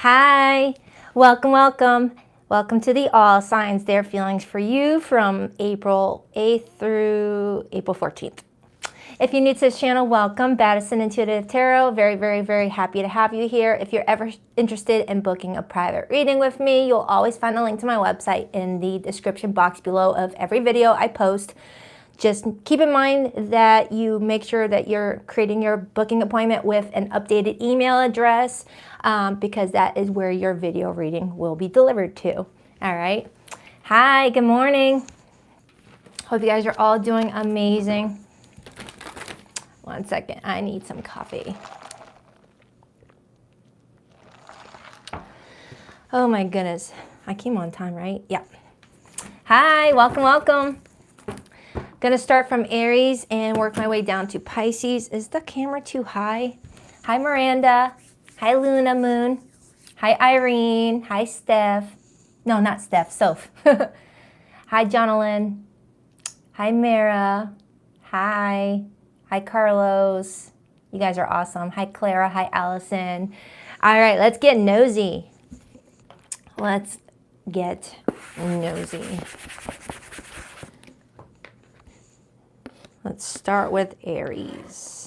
Hi, welcome, welcome. Welcome to the All Signs, Their Feelings for You from April 8th through April 14th. If you're new to this channel, welcome. Baddison Intuitive Tarot. Very, very, very happy to have you here. If you're ever interested in booking a private reading with me, you'll always find a link to my website in the description box below of every video I post. Just keep in mind that you make sure that you're creating your booking appointment with an updated email address because that is where your video reading will be delivered to. All right. Hi, good morning. Hope you guys are all doing amazing. One second, I need some coffee. Oh my goodness. I came on time, right? Yeah. Hi, welcome, welcome. Gonna start from Aries and work my way down to Pisces. Is the camera too high? Hi, Miranda. Hi, Luna Moon. Hi, Irene. Hi, Steph. No, not Steph, Soph. Hi, Jonalyn. Hi, Mara. Hi. Hi, Carlos. You guys are awesome. Hi, Clara. Hi, Allison. All right, let's get nosy. Let's get nosy. Let's start with Aries.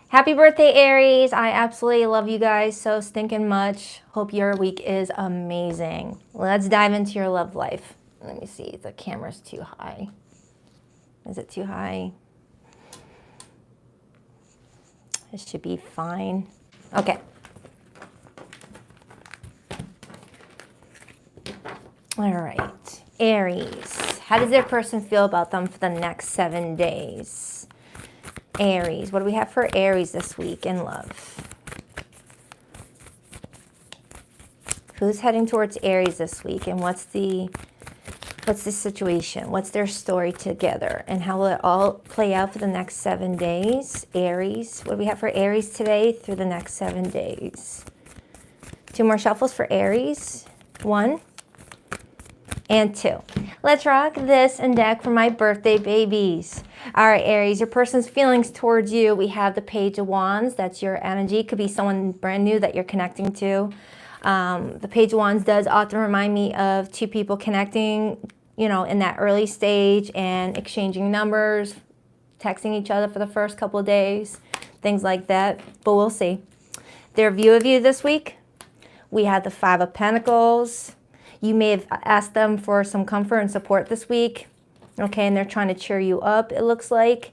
Happy birthday, Aries. I absolutely love you guys so stinking much. Hope your week is amazing. Let's dive into your love life. Let me see, the camera's too high. Is it too high? It should be fine. Okay. All right. Aries. How does their person feel about them for the next 7 days? Aries. What do we have for Aries this week in love? Who's heading towards Aries this week, and what's the situation? What's their story together, and how will it all play out for the next 7 days? Aries. What do we have for Aries today through the next 7 days? 2 more shuffles for Aries. 1 and 2. Let's rock this and deck for my birthday babies. All right, Aries, your person's feelings towards you. We have the Page of Wands. That's your energy. Could be someone brand new that you're connecting to. The Page of Wands does often remind me of 2 people connecting, you know, in that early stage and exchanging numbers, texting each other for the first couple of days, things like that. But we'll see. Their view of you this week, we have the 5 of Pentacles. You may have asked them for some comfort and support this week, okay, and they're trying to cheer you up, it looks like.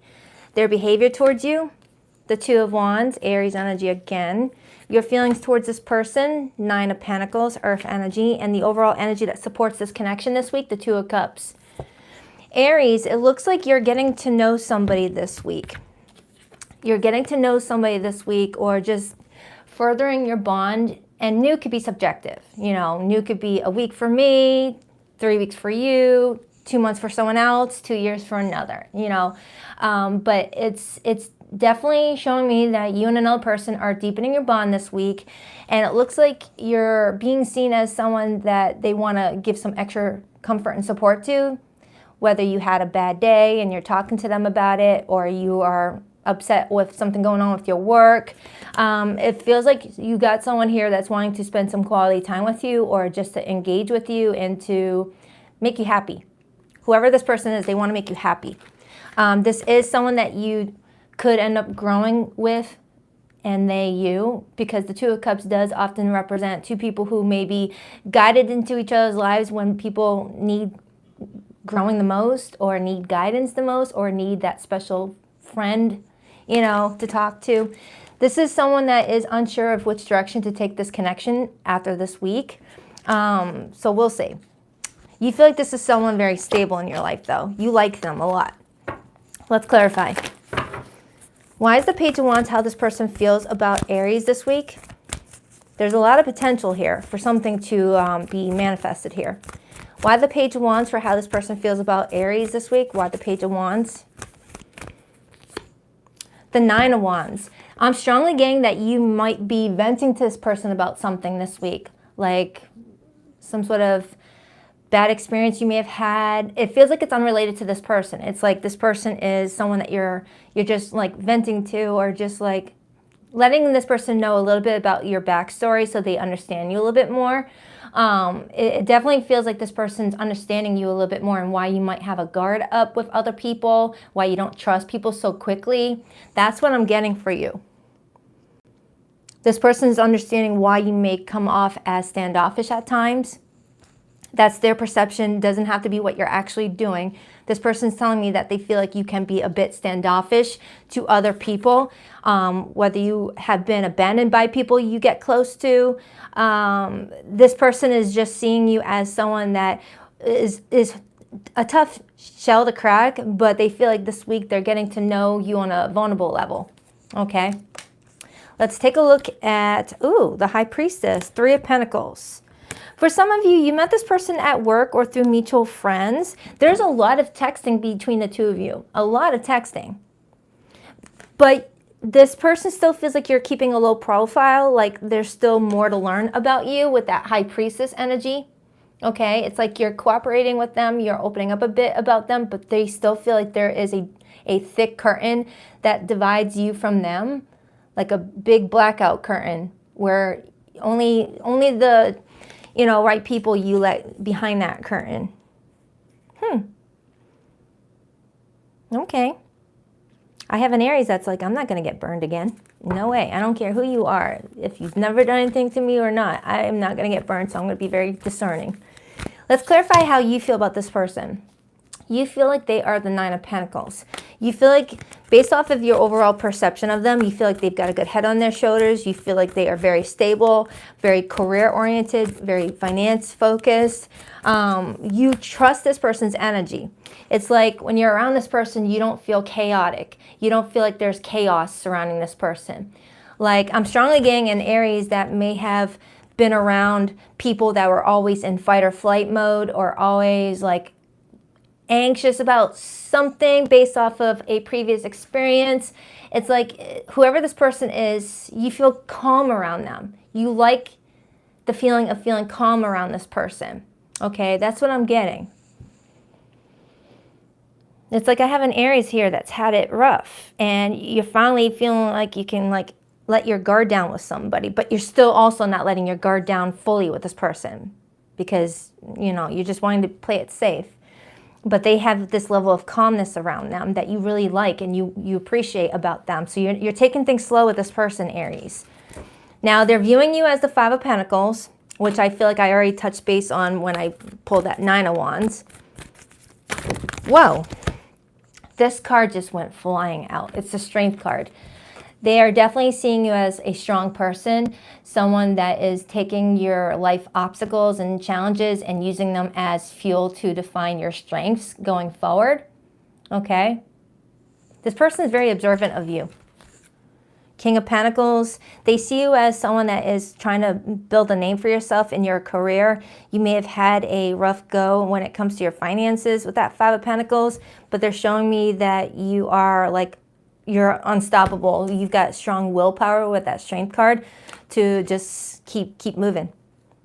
Their behavior towards you, the 2 of Wands, Aries energy again. Your feelings towards this person, 9 of Pentacles, Earth energy, and the overall energy that supports this connection this week, the 2 of Cups. Aries, it looks like you're getting to know somebody this week. You're getting to know somebody this week, or just furthering your bond. And new could be subjective. You know, new could be a week for me, 3 weeks for you, 2 months for someone else, 2 years for another, you know. But it's definitely showing me that you and another person are deepening your bond this week. And it looks like you're being seen as someone that they want to give some extra comfort and support to. Whether you had a bad day and you're talking to them about it, or you are upset with something going on with your work. It feels like you got someone here that's wanting to spend some quality time with you, or just to engage with you and to make you happy. Whoever this person is, they want to make you happy. This is someone that you could end up growing with, and they you, because the 2 of Cups does often represent 2 people who may be guided into each other's lives when people need growing the most, or need guidance the most, or need that special friend, you know, to talk to. This is someone that is unsure of which direction to take this connection after this week. So we'll see. You feel like this is someone very stable in your life, though. You like them a lot. Let's clarify. Why is the Page of Wands how this person feels about Aries this week? There's a lot of potential here for something to be manifested here. Why the Page of Wands for how this person feels about Aries this week? Why the Page of Wands? The 9 of Wands. I'm strongly getting that you might be venting to this person about something this week. like some sort of bad experience you may have had. It feels like it's unrelated to this person. It's like this person is someone that you're just like venting to, or just like letting this person know a little bit about your backstory so they understand you a little bit more. It definitely feels like this person's understanding you a little bit more, and why you might have a guard up with other people, why you don't trust people so quickly. That's what I'm getting for you. This person's understanding why you may come off as standoffish at times. That's their perception. Doesn't have to be what you're actually doing. This person's telling me that they feel like you can be a bit standoffish to other people, whether you have been abandoned by people you get close to. This person is just seeing you as someone that is a tough shell to crack, but they feel like this week they're getting to know you on a vulnerable level. Okay, let's take a look at, the High Priestess, Three of Pentacles. For some of you, you met this person at work or through mutual friends. There's a lot of texting between the two of you, a lot of texting. But this person still feels like you're keeping a low profile, like there's still more to learn about you with that High Priestess energy. Okay, it's like you're cooperating with them, you're opening up a bit about them, but they still feel like there is a thick curtain that divides you from them, like a big blackout curtain where only the right people you let behind that curtain. Okay. I have an Aries that's like, I'm not going to get burned again. No way. I don't care who you are. If you've never done anything to me or not, I am not going to get burned, so I'm going to be very discerning. Let's clarify how you feel about this person. You feel like they are the Nine of Pentacles. You feel like, based off of your overall perception of them, you feel like they've got a good head on their shoulders. You feel like they are very stable, very career-oriented, very finance-focused. You trust this person's energy. It's like when you're around this person, you don't feel chaotic. You don't feel like there's chaos surrounding this person. Like, I'm strongly getting an Aries that may have been around people that were always in fight or flight mode, or always like anxious about something based off of a previous experience. It's like whoever this person is, you feel calm around them. You like the feeling of feeling calm around this person. Okay, that's what I'm getting. It's like I have an Aries here that's had it rough, and you're finally feeling like you can like let your guard down with somebody, but you're still also not letting your guard down fully with this person, because you're just wanting to play it safe. But they have this level of calmness around them that you really like and you appreciate about them. So you're taking things slow with this person, Aries. Now, they're viewing you as the Five of Pentacles, which I feel like I already touched base on when I pulled that Nine of Wands. Whoa. This card just went flying out. It's the Strength card. They are definitely seeing you as a strong person, someone that is taking your life obstacles and challenges and using them as fuel to define your strengths going forward. Okay? This person is very observant of you. King of Pentacles, they see you as someone that is trying to build a name for yourself in your career. You may have had a rough go when it comes to your finances with that Five of Pentacles, but they're showing me that you are like, you're unstoppable. You've got strong willpower with that Strength card to just keep moving.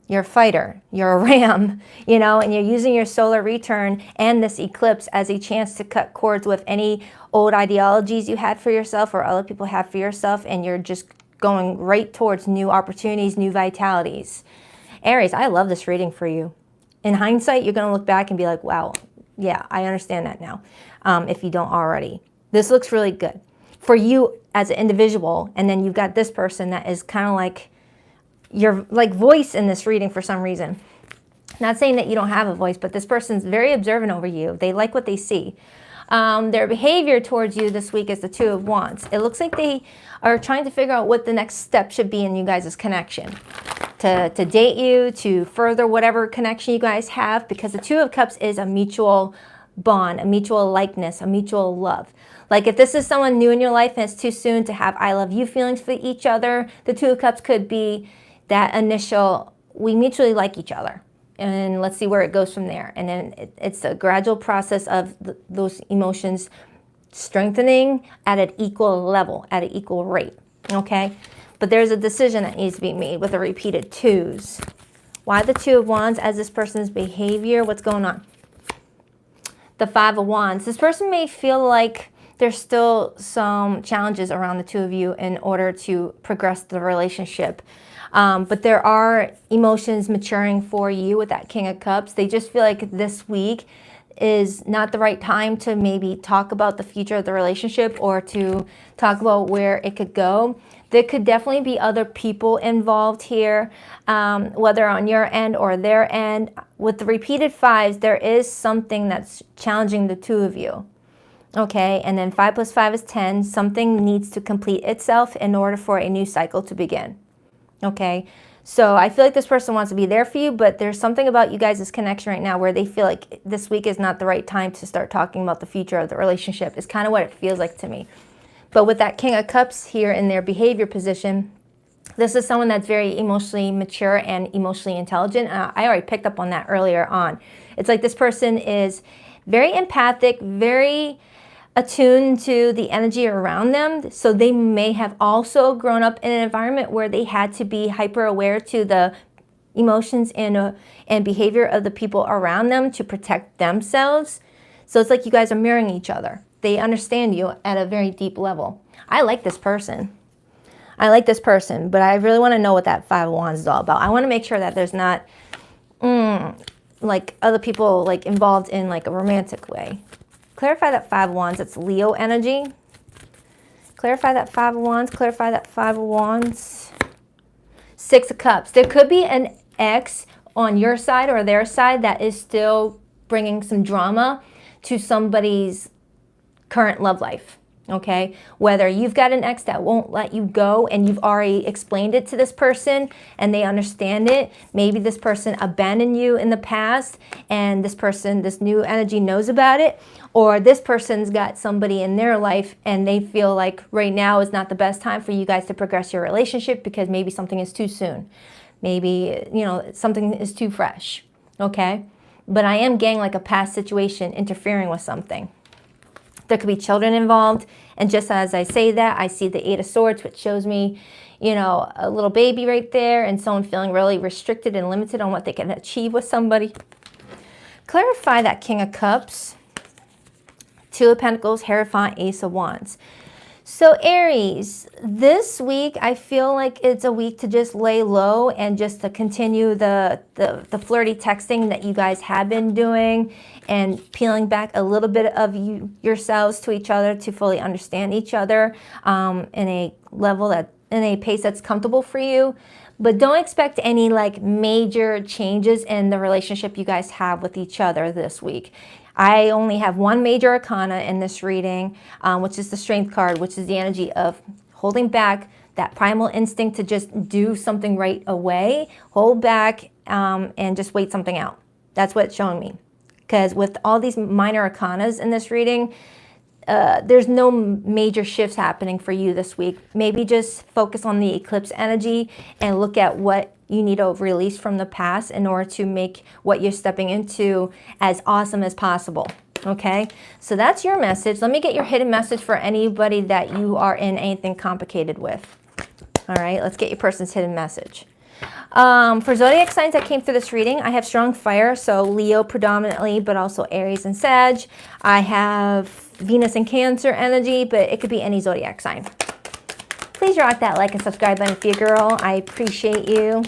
You're a fighter. You're a ram, and you're using your solar return and this eclipse as a chance to cut cords with any old ideologies you had for yourself or other people have for yourself, and you're just going right towards new opportunities, new vitalities. Aries, I love this reading for you. In hindsight, you're going to look back and be like, wow, yeah, I understand that now, if you don't already. This looks really good for you as an individual, and then you've got this person that is kind of like your voice in this reading for some reason. Not saying that you don't have a voice, but this person's very observant over you. They like what they see. Their behavior towards you this week is the Two of Wands. It looks like they are trying to figure out what the next step should be in you guys' connection. To date you, to further whatever connection you guys have, because the Two of Cups is a mutual bond, a mutual likeness, a mutual love. Like if this is someone new in your life and it's too soon to have I love you feelings for each other, the Two of Cups could be that initial, we mutually like each other. And let's see where it goes from there. And then it's a gradual process of those emotions strengthening at an equal level, at an equal rate. Okay? But there's a decision that needs to be made with the repeated twos. Why the Two of Wands as this person's behavior? What's going on? The Five of Wands. This person may feel like there's still some challenges around the two of you in order to progress the relationship. But there are emotions maturing for you with that King of Cups. They just feel like this week is not the right time to maybe talk about the future of the relationship or to talk about where it could go. There could definitely be other people involved here, whether on your end or their end. With the repeated fives, there is something that's challenging the two of you. Okay, and then 5 plus 5 is 10. Something needs to complete itself in order for a new cycle to begin. Okay, so I feel like this person wants to be there for you, but there's something about you guys' connection right now where they feel like this week is not the right time to start talking about the future of the relationship. It's kind of what it feels like to me. But with that King of Cups here in their behavior position, this is someone that's very emotionally mature and emotionally intelligent. I already picked up on that earlier on. It's like this person is very empathic, very attuned to the energy around them. So they may have also grown up in an environment where they had to be hyper aware to the emotions and behavior of the people around them to protect themselves. So it's like you guys are mirroring each other. They understand you at a very deep level. I like this person. I like this person, but I really want to know what that Five of Wands is all about. I want to make sure that there's not like other people like involved in like a romantic way. Clarify that Five of Wands. It's Leo energy. Clarify that Five of Wands. Clarify that Five of Wands. Six of Cups. There could be an ex on your side or their side that is still bringing some drama to somebody's current love life. Okay, whether you've got an ex that won't let you go and you've already explained it to this person and they understand it. Maybe this person abandoned you in the past and this person, this new energy knows about it. Or this person's got somebody in their life and they feel like right now is not the best time for you guys to progress your relationship because maybe something is too soon. Maybe, you know, something is too fresh. Okay, but I am getting like a past situation interfering with something. There could be children involved. And just as I say that, I see the Eight of Swords, which shows me, you know, a little baby right there and someone feeling really restricted and limited on what they can achieve with somebody. Clarify that King of Cups. Two of Pentacles, Hierophant, Ace of Wands. So Aries, this week I feel like it's a week to just lay low and just to continue the flirty texting that you guys have been doing and peeling back a little bit of yourselves to each other to fully understand each other in a level that, in a pace that's comfortable for you. But don't expect any like major changes in the relationship you guys have with each other this week. I only have one major arcana in this reading, which is the Strength card, which is the energy of holding back, that primal instinct to just do something right away, hold back and just wait something out. That's what it's showing me. Because with all these minor arcanas in this reading, there's no major shifts happening for you this week. Maybe just focus on the eclipse energy and look at what you need to release from the past in order to make what you're stepping into as awesome as possible. Okay, so that's your message. Let me get your hidden message for anybody that you are in anything complicated with. All right, let's get your person's hidden message. For zodiac signs that came through this reading, I have strong fire, so Leo predominantly, but also Aries and Sag. I have Venus and Cancer energy, but it could be any zodiac sign. Please rock that like and subscribe button if you're a girl. I appreciate you.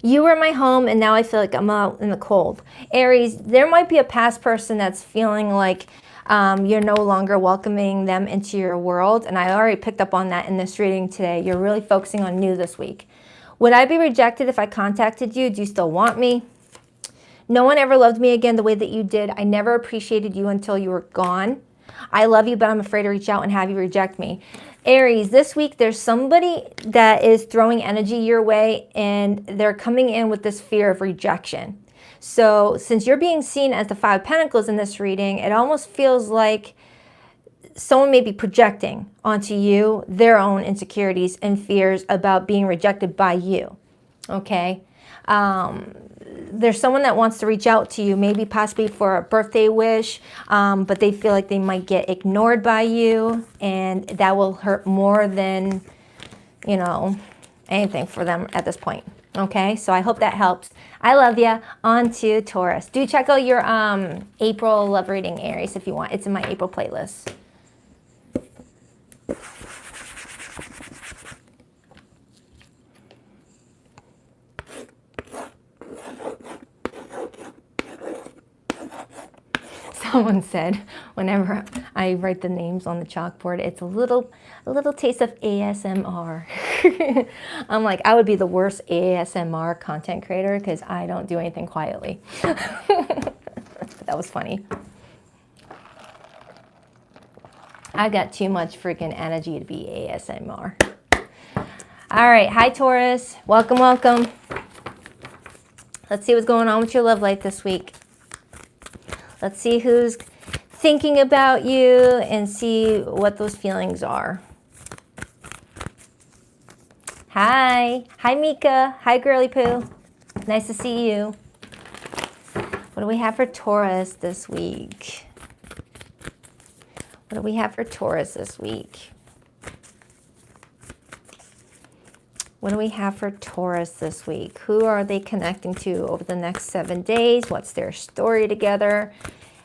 You were my home, and now I feel like I'm out in the cold. Aries, there might be a past person that's feeling like you're no longer welcoming them into your world, and I already picked up on that in this reading today. You're really focusing on new this week. Would I be rejected if I contacted you? Do you still want me? No one ever loved me again the way that you did. I never appreciated you until you were gone. I love you, but I'm afraid to reach out and have you reject me. Aries, this week there's somebody that is throwing energy your way and they're coming in with this fear of rejection. So since you're being seen as the Five of Pentacles in this reading, it almost feels like someone may be projecting onto you their own insecurities and fears about being rejected by you. Okay? There's someone that wants to reach out to you, maybe possibly for a birthday wish, but they feel like they might get ignored by you, and that will hurt more than, you know, anything for them at this point. Okay, so I hope that helps. I love you. On to Taurus. Do check out your April love reading, Aries, if you want. It's in my April playlist. Someone said whenever I write the names on the chalkboard, it's a little taste of ASMR. I'm like, I would be the worst ASMR content creator because I don't do anything quietly. That was funny. I've got too much freaking energy to be ASMR. All right, hi Taurus. Welcome, welcome. Let's see what's going on with your love life this week. Let's see who's thinking about you and see what those feelings are. Hi. Hi, Mika. Hi, Girly Poo. Nice to see you. What do we have for Taurus this week? What do we have for Taurus this week? What do we have for Taurus this week? Who are they connecting to over the next 7 days? What's their story together?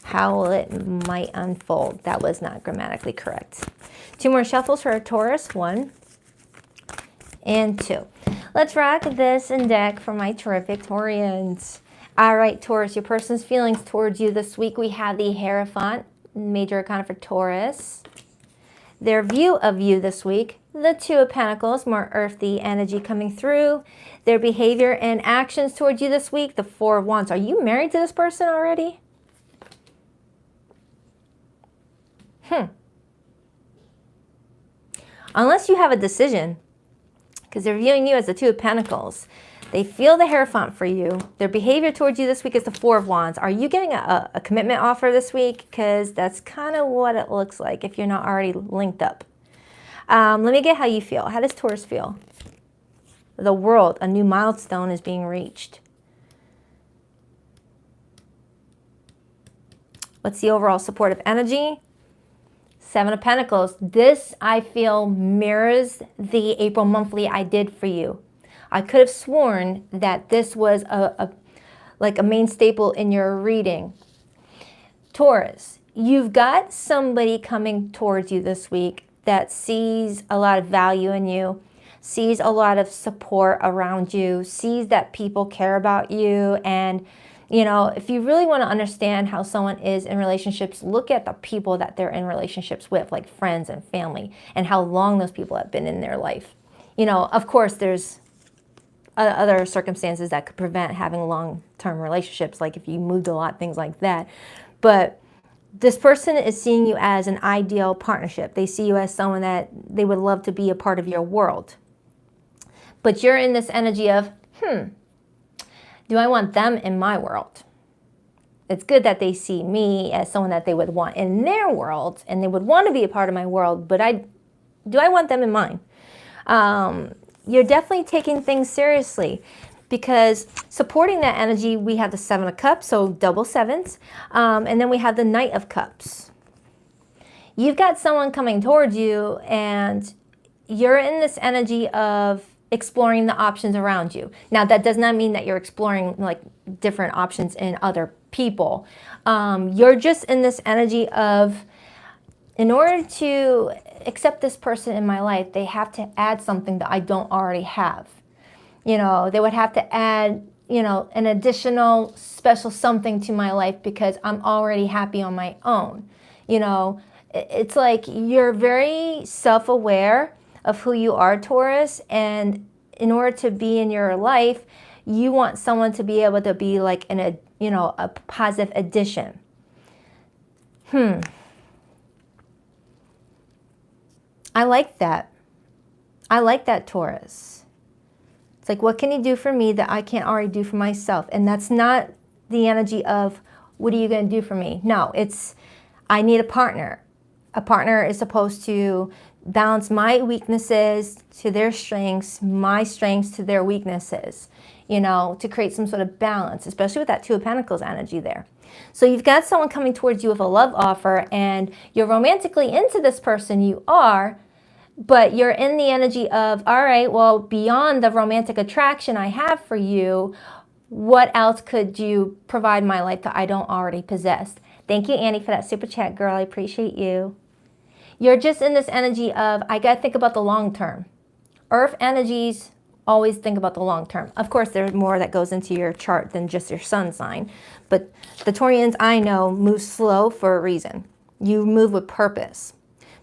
How it might unfold. That was not grammatically correct. 2 more shuffles for a Taurus. 1 and 2. Let's rock this and deck for my terrific Taurians. All right, Taurus, your person's feelings towards you this week. We have the Hierophant, major arcana for Taurus. Their view of you this week, the 2 of Pentacles, more earthy energy coming through. Their behavior and actions towards you this week, the 4 of Wands. Are you married to this person already? Unless you have a decision, because they're viewing you as the 2 of Pentacles. They feel the Hierophant for you. Their behavior towards you this week is the 4 of Wands. Are you getting a commitment offer this week? Because that's kind of what it looks like if you're not already linked up. Let me get how you feel. How does Taurus feel? The World, a new milestone is being reached. What's the overall supportive energy? 7 of Pentacles. This, I feel, mirrors the April monthly I did for you. I could have sworn that this was like a main staple in your reading. Taurus, you've got somebody coming towards you this week that sees a lot of value in you, sees a lot of support around you, sees that people care about you. And, you know, if you really want to understand how someone is in relationships, look at the people that they're in relationships with, like friends and family, and how long those people have been in their life. You know, of course, there's other circumstances that could prevent having long-term relationships, like if you moved a lot, things like that. But this person is seeing you as an ideal partnership. They see you as someone that they would love to be a part of your world. But you're in this energy of, do I want them in my world? It's good that they see me as someone that they would want in their world, and they would want to be a part of my world, but do I want them in mine? You're definitely taking things seriously, because supporting that energy, we have the 7 of Cups, so double 7s, and then we have the Knight of Cups. You've got someone coming towards you, and you're in this energy of exploring the options around you. Now, that does not mean that you're exploring like different options in other people. You're just in this energy of, in order to accept this person in my life, they have to add something that I don't already have. You know, they would have to add, you know, an additional special something to my life because I'm already happy on my own. You know, it's like you're very self-aware of who you are, Taurus, and in order to be in your life, you want someone to be able to be like a positive addition. I like that. I like that, Taurus. It's like, what can you do for me that I can't already do for myself? And that's not the energy of, what are you going to do for me? No, it's, I need a partner. A partner is supposed to balance my weaknesses to their strengths, my strengths to their weaknesses, you know, to create some sort of balance, especially with that 2 of Pentacles energy there. So you've got someone coming towards you with a love offer, and you're romantically into this person, you are, But you're in the energy of, all right, well, beyond the romantic attraction I have for you, what else could you provide my life that I don't already possess? Thank you, Annie, for that super chat, girl. I appreciate you. You're just in this energy of, I got to think about the long term. Earth energies always think about the long term. Of course, there's more that goes into your chart than just your sun sign. But the Taurians I know move slow for a reason. You move with purpose.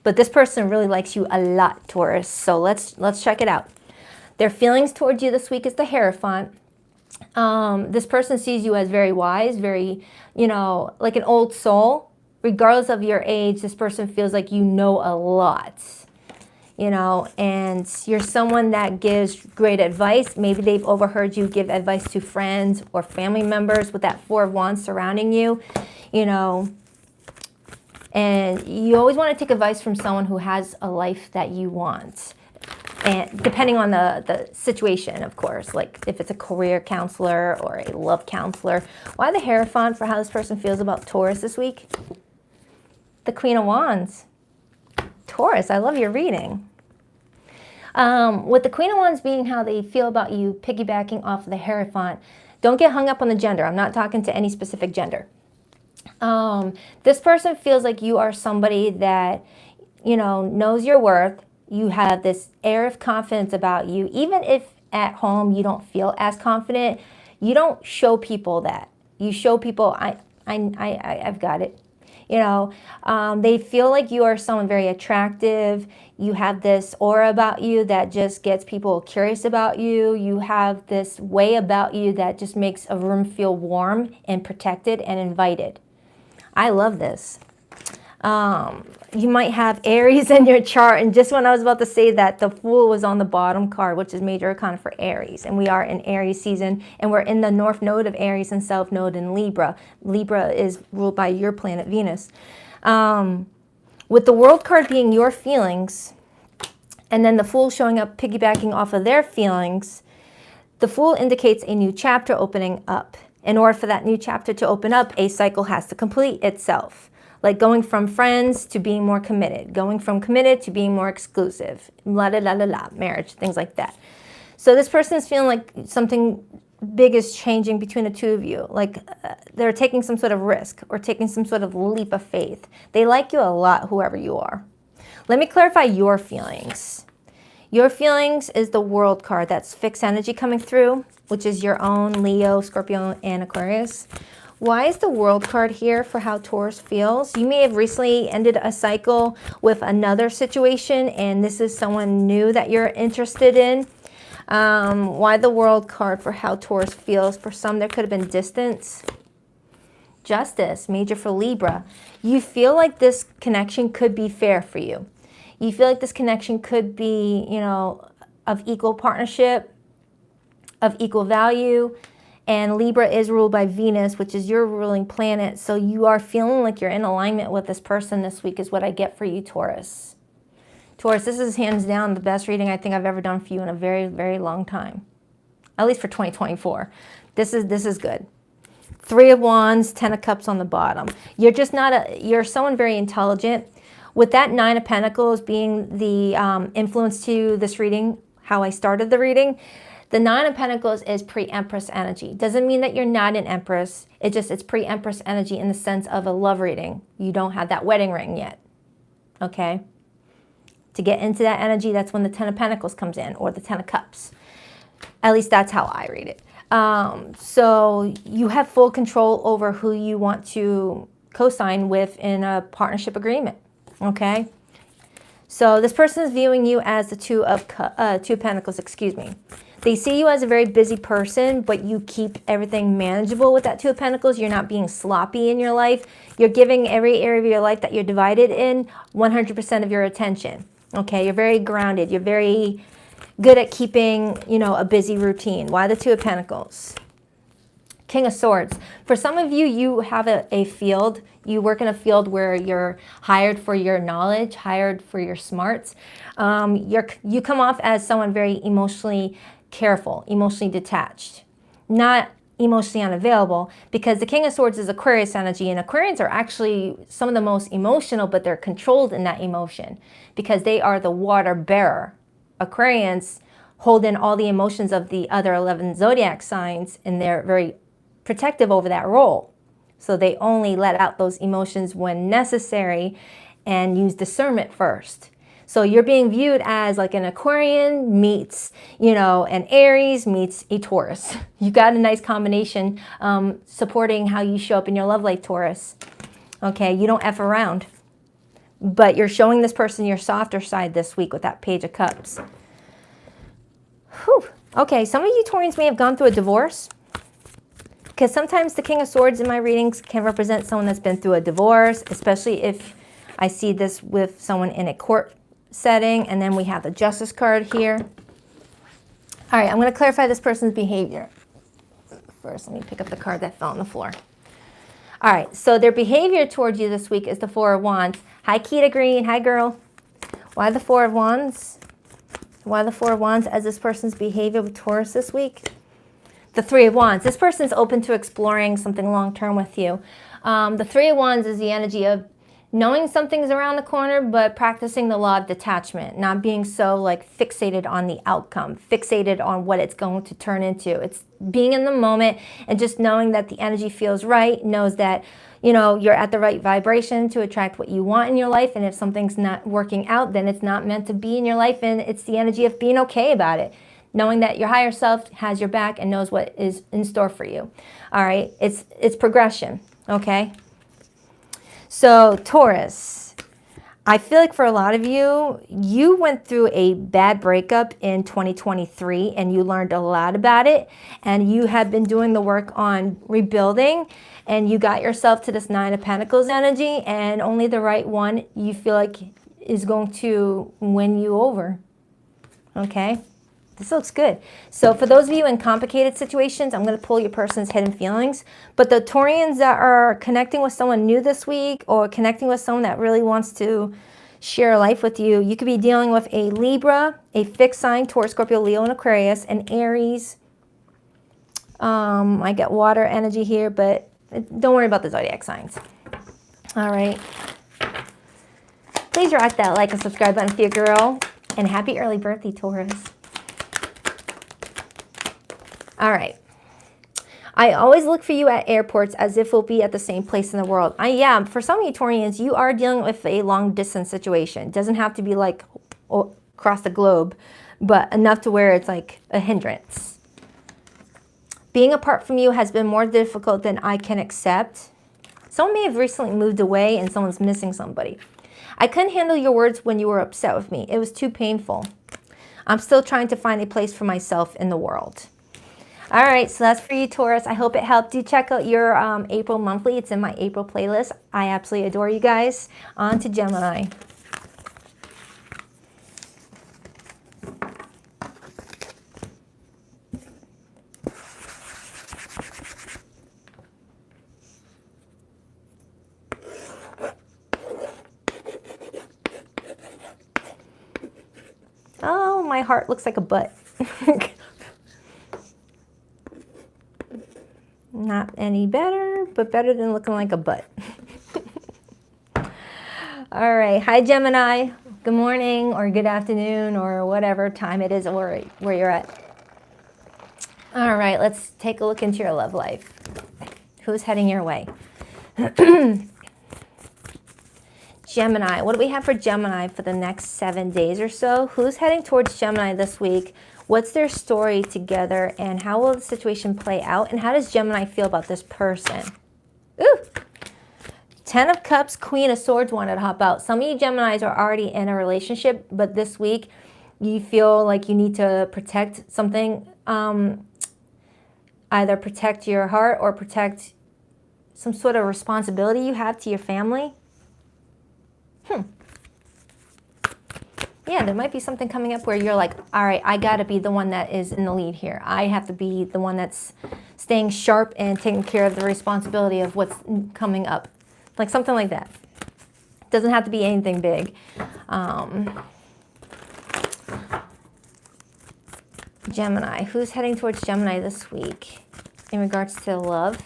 But this person really likes you a lot, Taurus. So let's check it out. Their feelings towards you this week is the Hierophant. This person sees you as very wise, very, like an old soul. Regardless of your age, this person feels like you know a lot, and you're someone that gives great advice. Maybe they've overheard you give advice to friends or family members with that Four of Wands surrounding you, and you always want to take advice from someone who has a life that you want. And depending on the situation, of course, like if it's a career counselor or a love counselor. Why the Hierophant for how this person feels about Taurus this week? The Queen of Wands. Taurus, I love your reading. With the Queen of Wands being how they feel about you, piggybacking off of the Hierophant, don't get hung up on the gender. I'm not talking to any specific gender. This person feels like you are somebody that, knows your worth. You have this air of confidence about you. Even if at home you don't feel as confident, you don't show people that. You show people, I've got it. They feel like you are someone very attractive. You have this aura about you that just gets people curious about you. You have this way about you that just makes a room feel warm and protected and invited. I love this. You might have Aries in your chart, and just when I was about to say that, the Fool was on the bottom card, which is major arcana for Aries, and we are in Aries season, and we're in the north node of Aries and south node in Libra. Libra is ruled by your planet Venus. With the World card being your feelings, and then the Fool showing up piggybacking off of their feelings, the Fool indicates a new chapter opening up. In order for that new chapter to open up, a cycle has to complete itself. Like going from friends to being more committed, going from committed to being more exclusive, marriage, things like that. So this person is feeling like something big is changing between the two of you. Like they're taking some sort of risk or taking some sort of leap of faith. They like you a lot, whoever you are. Let me clarify your feelings. Your feelings is the World card. That's fixed energy coming through, which is your own Leo, Scorpio, and Aquarius. Why is the World card here for how Taurus feels? You may have recently ended a cycle with another situation, and this is someone new that you're interested in. Why the World card for how Taurus feels? For some, there could have been distance. Justice, major for Libra. You feel like this connection could be fair for you. You feel like this connection could be, of equal partnership, of equal value. And Libra is ruled by Venus, which is your ruling planet. So you are feeling like you're in alignment with this person this week is what I get for you, Taurus. Taurus, this is hands down the best reading I think I've ever done for you in a very, very long time. At least for 2024. This is good. Three of Wands, 10 of Cups on the bottom. You're just you're someone very intelligent. With that Nine of Pentacles being the influence to this reading, how I started the reading, the Nine of Pentacles is pre-Empress energy. Doesn't mean that you're not an Empress. It's pre-Empress energy in the sense of a love reading. You don't have that wedding ring yet, okay? To get into that energy, that's when the Ten of Pentacles comes in, or the Ten of Cups. At least that's how I read it. So you have full control over who you want to co-sign with in a partnership agreement, okay? So this person is viewing you as the Two of Pentacles, excuse me. They see you as a very busy person, but you keep everything manageable with that Two of Pentacles. You're not being sloppy in your life. You're giving every area of your life that you're divided in 100% of your attention. Okay, you're very grounded. You're very good at keeping, a busy routine. Why the Two of Pentacles? King of Swords. For some of you, you have a field. You work in a field where you're hired for your knowledge, hired for your smarts. You come off as someone very emotionally careful, emotionally detached. Not emotionally unavailable, because the King of Swords is Aquarius energy, and Aquarians are actually some of the most emotional, but they're controlled in that emotion because they are the water bearer. Aquarians hold in all the emotions of the other 11 zodiac signs, and they're very protective over that role. So they only let out those emotions when necessary and use discernment first. So you're being viewed as like an Aquarian meets, you know, an Aries meets a Taurus. You got a nice combination supporting how you show up in your love life, Taurus. Okay, you don't F around. But you're showing this person your softer side this week with that Page of Cups. Whew. Okay, some of you Taurians may have gone through a divorce, because sometimes the King of Swords in my readings can represent someone that's been through a divorce, especially if I see this with someone in a court setting. And then we have the Justice card here. All right, I'm going to clarify this person's behavior. First, let me pick up the card that fell on the floor. All right, so their behavior towards you this week is the Four of Wands. Hi, Keita Green. Hi, girl. Why the Four of Wands? Why the Four of Wands as this person's behavior with Taurus this week? The Three of Wands. This person is open to exploring something long-term with you. The Three of Wands is the energy of knowing something's around the corner, but practicing the law of detachment, not being so like fixated on the outcome, fixated on what it's going to turn into. It's being in the moment and just knowing that the energy feels right, knows that, you know, you're at the right vibration to attract what you want in your life. And if something's not working out, then it's not meant to be in your life. And it's the energy of being okay about it, knowing that your higher self has your back and knows what is in store for you. All right, it's progression, okay? So Taurus, I feel like for a lot of you, you went through a bad breakup in 2023 and you learned a lot about it, and you have been doing the work on rebuilding, and you got yourself to this Nine of Pentacles energy, and only the right one you feel like is going to win you over, okay? This looks good. So for those of you in complicated situations, I'm going to pull your person's hidden feelings. But the Taurians that are connecting with someone new this week, or connecting with someone that really wants to share life with you, you could be dealing with a Libra, a fixed sign, Taurus, Scorpio, Leo, and Aquarius, an Aries. I get water energy here, but don't worry about the zodiac signs. All right. Please rock that like and subscribe button for your girl. And happy early birthday, Taurus. All right. I always look for you at airports as if we'll be at the same place in the world. Yeah, for some of you Taurians, you are dealing with a long distance situation. It doesn't have to be like across the globe, but enough to where it's like a hindrance. Being apart from you has been more difficult than I can accept. Someone may have recently moved away and someone's missing somebody. I couldn't handle your words when you were upset with me. It was too painful. I'm still trying to find a place for myself in the world. All right, so that's for you, Taurus. I hope it helped. Do check out your April monthly. It's in my April playlist. I absolutely adore you guys. On to Gemini. Oh, my heart looks like a butt. Not any better, but better than looking like a butt. All right. Hi, Gemini. Good morning or good afternoon or whatever time it is or where you're at. All right. Let's take a look into your love life. Who's heading your way? Gemini. What do we have for Gemini for the next 7 days or so? Who's heading towards Gemini this week? What's their story together, and how will the situation play out, and how does Gemini feel about this person? Ooh! 10 of Cups, Queen of Swords wanted to hop out. Some of you Geminis are already in a relationship, but this week you feel like you need to protect something. Either protect your heart or protect some sort of responsibility you have to your family. Yeah, there might be something coming up where you're like, all right, I got to be the one that is in the lead here. I have to be the one that's staying sharp and taking care of the responsibility of what's coming up. Like something like that. Doesn't have to be anything big. Gemini. Who's heading towards Gemini this week? in regards to love.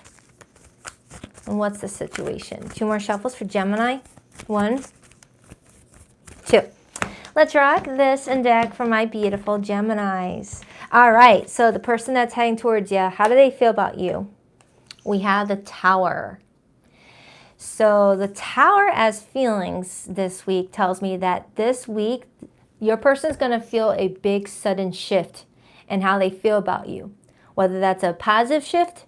And what's the situation? 2 more shuffles for Gemini. 1, 2. Let's rock this and deck for my beautiful Geminis. All right, so the person that's heading towards you, how do they feel about you? We have the Tower. So the Tower as feelings this week tells me that this week, your person is going to feel a big sudden shift in how they feel about you. Whether that's a positive shift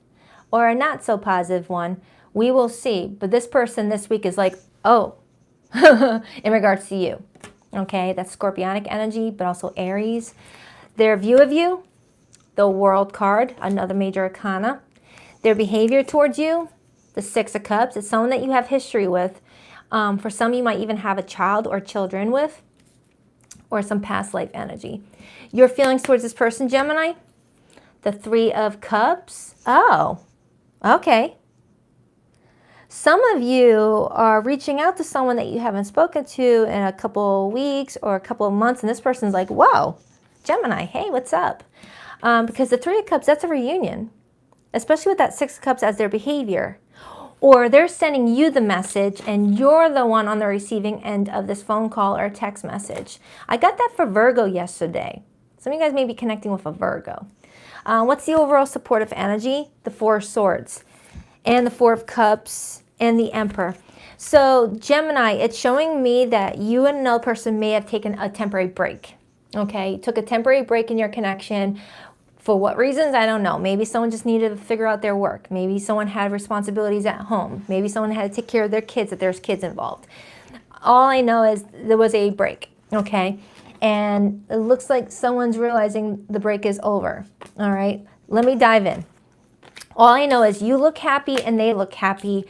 or a not so positive one, we will see. But this person this week is like, oh, in regards to you. Okay, that's Scorpionic energy, but also Aries. Their view of you, the World card, another major arcana. Their behavior towards you, the 6 of Cups. It's someone that you have history with. For some, you might even have a child or children with, or some past life energy. Your feelings towards this person, Gemini, the 3 of Cups. Oh, okay. Some of you are reaching out to someone that you haven't spoken to in a couple weeks or a couple of months, and this person's like, whoa, Gemini, hey, what's up? Because the 3 of Cups, that's a reunion, especially with that 6 of Cups as their behavior. Or they're sending you the message, and you're the one on the receiving end of this phone call or text message. I got that for Virgo yesterday. Some of you guys may be connecting with a Virgo. What's the overall supportive energy? The 4 of Swords and the 4 of Cups and the Emperor. So Gemini, it's showing me that you and another person may have taken a temporary break. Okay, you took a temporary break in your connection. For what reasons? I don't know. Maybe someone just needed to figure out their work. Maybe someone had responsibilities at home. Maybe someone had to take care of their kids if there's kids involved. All I know is there was a break, okay? And it looks like someone's realizing the break is over, all right? Let me dive in. All I know is you look happy and they look happy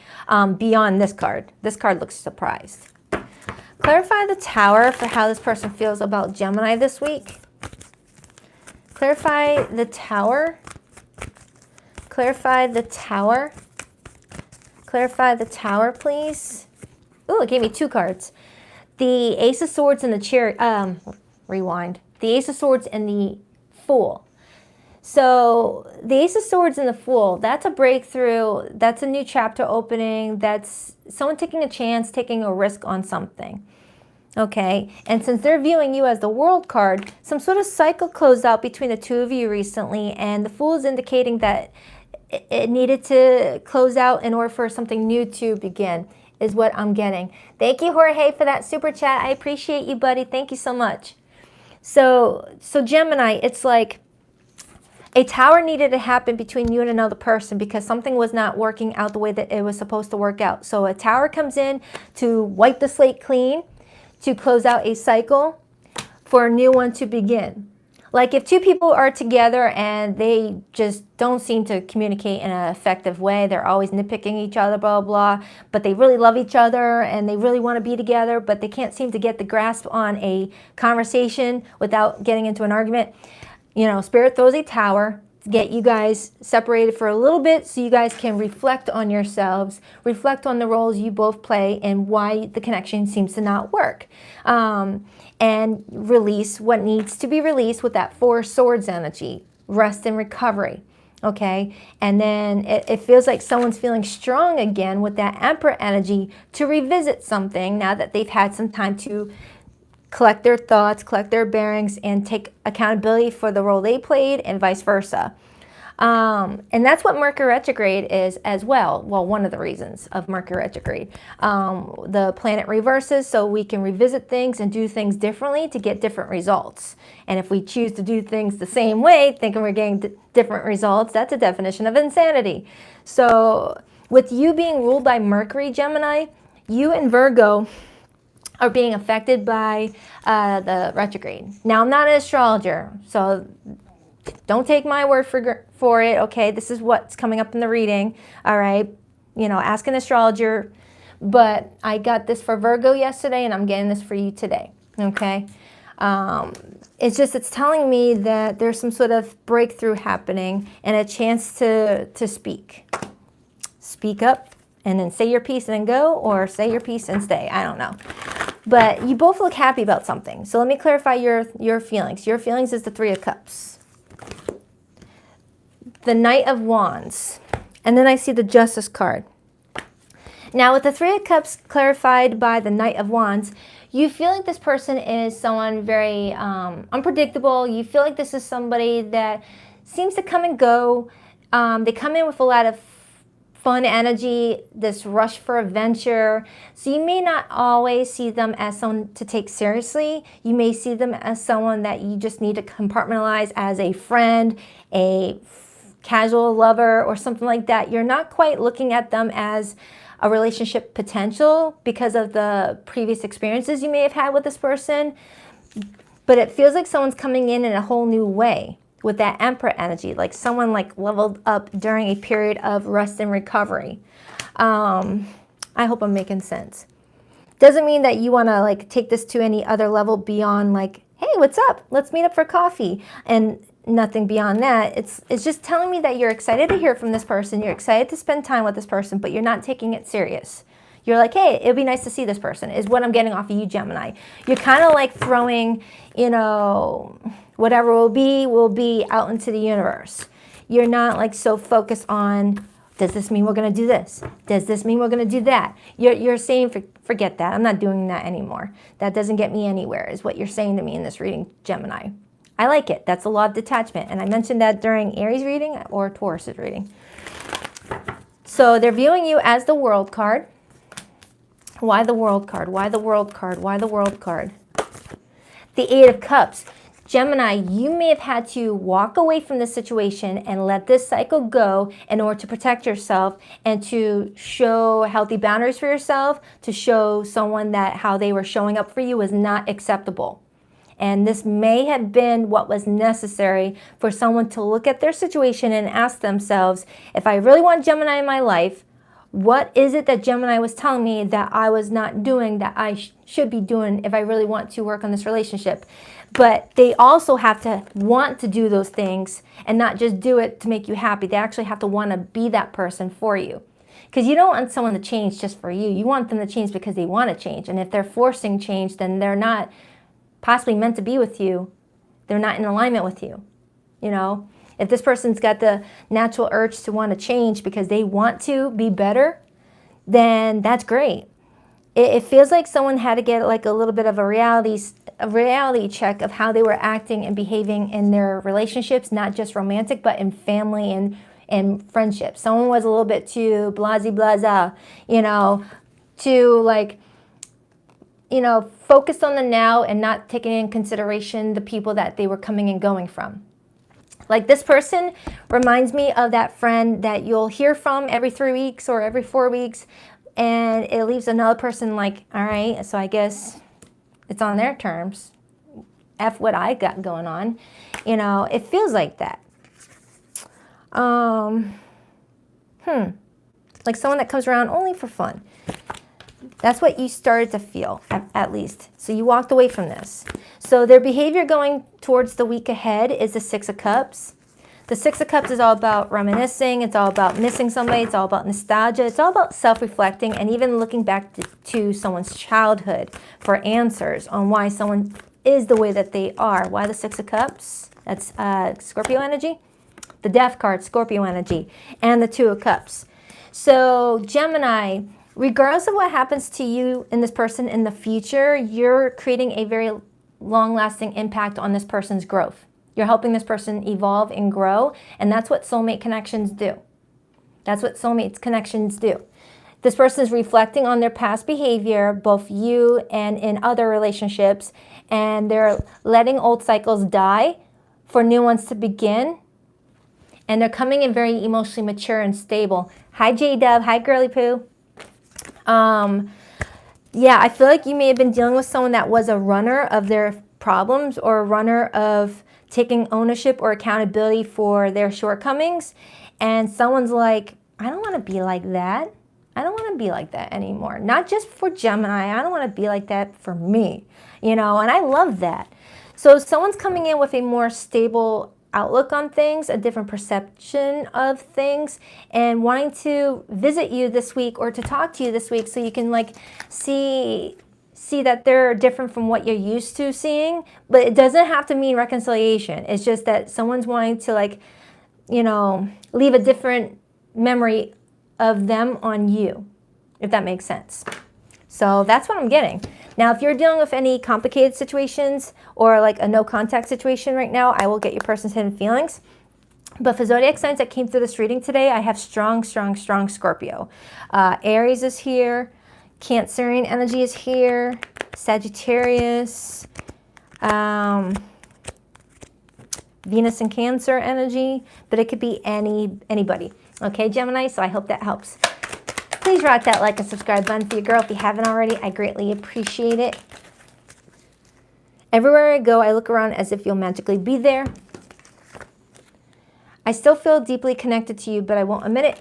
beyond this card. This card looks surprised. Clarify the Tower for how this person feels about Gemini this week. Clarify the Tower. Clarify the Tower. Clarify the Tower, please. Ooh, it gave me 2 cards. The Ace of Swords and the Chariot. Rewind. The Ace of Swords and the Fool. So the Ace of Swords and the Fool, that's a breakthrough. That's a new chapter opening. That's someone taking a chance, taking a risk on something. Okay, and since they're viewing you as the World card, some sort of cycle closed out between the 2 of you recently, and the Fool is indicating that it needed to close out in order for something new to begin, is what I'm getting. Thank you, Jorge, for that super chat. I appreciate you, buddy. Thank you so much. So Gemini, it's like a tower needed to happen between you and another person because something was not working out the way that it was supposed to work out. So a tower comes in to wipe the slate clean, to close out a cycle for a new one to begin. Like if 2 people are together and they just don't seem to communicate in an effective way, they're always nitpicking each other, blah, blah, blah, but they really love each other and they really want to be together, but they can't seem to get the grasp on a conversation without getting into an argument. You know, Spirit throws a tower to get you guys separated for a little bit so you guys can reflect on yourselves, reflect on the roles you both play and why the connection seems to not work. And release what needs to be released with that 4 swords energy, rest and recovery, okay? And then it feels like someone's feeling strong again with that Emperor energy to revisit something now that they've had some time to collect their thoughts, collect their bearings, and take accountability for the role they played and vice versa. And that's what Mercury retrograde is as well. Well, one of the reasons of Mercury retrograde. The planet reverses so we can revisit things and do things differently to get different results. And if we choose to do things the same way, thinking we're getting different results, that's a definition of insanity. So with you being ruled by Mercury, Gemini, you and Virgo are being affected by the retrograde. Now, I'm not an astrologer, so don't take my word for it, okay? This is what's coming up in the reading, all right? You know, ask an astrologer, but I got this for Virgo yesterday, and I'm getting this for you today, okay? It's telling me that there's some sort of breakthrough happening and a chance to speak. Speak up and then say your piece and then go, or say your piece and stay. I don't know. But you both look happy about something. So let me clarify your feelings. Your feelings is the 3 of Cups. the Knight of Wands, and then I see the Justice card. Now with the Three of Cups clarified by the Knight of Wands, you feel like this person is someone very unpredictable. You feel like this is somebody that seems to come and go. They come in with a lot of fun energy, this rush for adventure. So you may not always see them as someone to take seriously. You may see them as someone that you just need to compartmentalize as a friend, a casual lover, or something like that. You're not quite looking at them as a relationship potential because of the previous experiences you may have had with this person. But it feels like someone's coming in a whole new way with that Emperor energy, like someone like leveled up during a period of rest and recovery. I hope I'm making sense. Doesn't mean that you want to like take this to any other level beyond like, hey, what's up? Let's meet up for coffee. And nothing beyond that. It's just telling me that you're excited to hear from this person. You're excited to spend time with this person, but you're not taking it serious. You're like, hey, it'd be nice to see this person, is what I'm getting off of you, Gemini. You're kind of like throwing, you know, whatever will be out into the universe. You're not like so focused on, does this mean we're going to do this? Does this mean we're going to do that? You're saying, forget that. I'm not doing that anymore. That doesn't get me anywhere, is what you're saying to me in this reading, Gemini. I like it. That's a law of detachment. And I mentioned that during Aries reading or Taurus's reading. So they're viewing you as the World card. Why the World card? Why the World card? Why the World card? The Eight of Cups. Gemini, you may have had to walk away from this situation and let this cycle go in order to protect yourself and to show healthy boundaries for yourself, to show someone that how they were showing up for you was not acceptable. And this may have been what was necessary for someone to look at their situation and ask themselves, if I really want Gemini in my life, what is it that Gemini was telling me that I was not doing that I should be doing if I really want to work on this relationship? But they also have to want to do those things and not just do it to make you happy. They actually have to want to be that person for you. Because you don't want someone to change just for you. You want them to change because they want to change. And if they're forcing change, then they're not possibly meant to be with you. They're not in alignment with you. You know, if this person's got the natural urge to want to change because they want to be better, then that's great. It feels like someone had to get like a little bit of a reality check of how they were acting and behaving in their relationships, not just romantic, but in family and friendships. Someone was a little bit too blasey, you know, too like, you know, focused on the now and not taking in consideration the people that they were coming and going from. Like this person reminds me of that friend that you'll hear from every 3 weeks or every 4 weeks, and it leaves another person like, all right, so I guess it's on their terms. F what I got going on. You know, it feels like that. Like someone that comes around only for fun. That's what you started to feel, at least. So you walked away from this. So their behavior going towards the week ahead is the Six of Cups. The Six of Cups is all about reminiscing. It's all about missing somebody. It's all about nostalgia. It's all about self-reflecting and even looking back to someone's childhood for answers on why someone is the way that they are. Why the Six of Cups? That's Scorpio energy. The Death card, Scorpio energy. And the Two of Cups. So Gemini, regardless of what happens to you and this person in the future, you're creating a very long-lasting impact on this person's growth. You're helping this person evolve and grow, and that's what soulmate connections do. That's what soulmate connections do. This person is reflecting on their past behavior, both you and in other relationships, and they're letting old cycles die for new ones to begin, and they're coming in very emotionally mature and stable. Hi, J-Dub. Hi, Girly Poo. Yeah, I feel like you may have been dealing with someone that was a runner of their problems or a runner of taking ownership or accountability for their shortcomings. And someone's like, I don't want to be like that. I don't want to be like that anymore. Not just for Gemini. I don't want to be like that for me, you know, and I love that. So someone's coming in with a more stable outlook on things, a different perception of things, and wanting to visit you this week or to talk to you this week so you can like see that they're different from what you're used to seeing. But it doesn't have to mean reconciliation. It's just that someone's wanting to like you know, leave a different memory of them on you, if that makes sense. So that's what I'm getting. Now, if you're dealing with any complicated situations or like a no contact situation right now, I will get your person's hidden feelings. But for zodiac signs that came through this reading today, I have strong, strong, strong Scorpio. Aries is here. Cancerian energy is here. Sagittarius. Venus and Cancer energy. But it could be anybody. Okay, Gemini? So I hope that helps. Please rock that like and subscribe button for your girl if you haven't already. I greatly appreciate it. Everywhere I go, I look around as if you'll magically be there. I still feel deeply connected to you, but I won't admit it.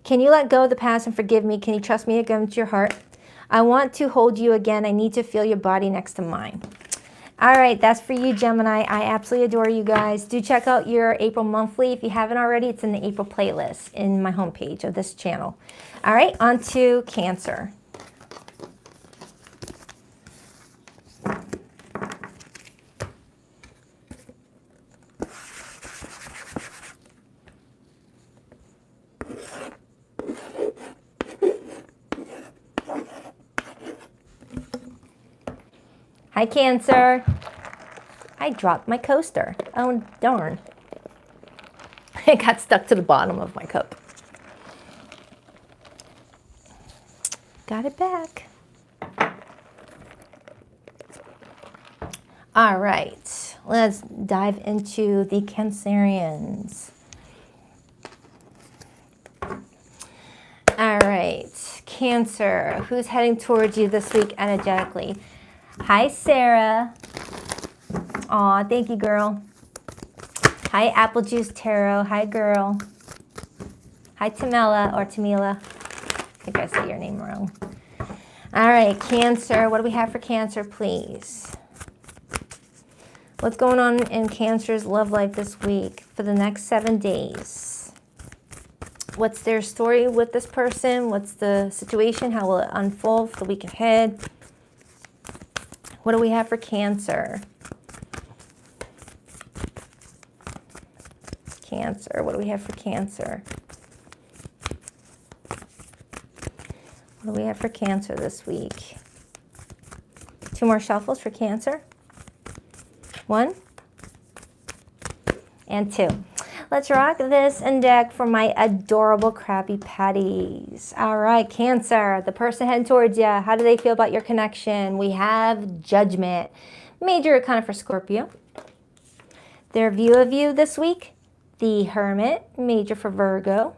Can you let go of the past and forgive me? Can you trust me again to your heart? I want to hold you again. I need to feel your body next to mine. All right, that's for you, Gemini. I absolutely adore you guys. Do check out your April monthly. If you haven't already, it's in the April playlist in my homepage of this channel. All right, on to Cancer. Hi, Cancer. I dropped my coaster. Oh, darn. It got stuck to the bottom of my cup. Got it back. All right. Let's dive into the Cancerians. All right. Cancer. Who's heading towards you this week energetically? Hi, Sarah. Aw, thank you, girl. Hi, Apple Juice Tarot. Hi, girl. Hi, Tamela or Tamila. I think I said your name wrong. All right, Cancer. What do we have for Cancer, please? What's going on in Cancer's love life this week for the next 7 days? What's their story with this person? What's the situation? How will it unfold for the week ahead? What do we have for Cancer? Cancer. What do we have for Cancer? What do we have for Cancer this week? 2 more shuffles for Cancer. 1 and 2. Let's rock this and deck for my adorable Krabby Patties. All right, Cancer, the person heading towards you. How do they feel about your connection? We have Judgment. Major kind of for Scorpio. Their view of you this week, the Hermit. Major for Virgo.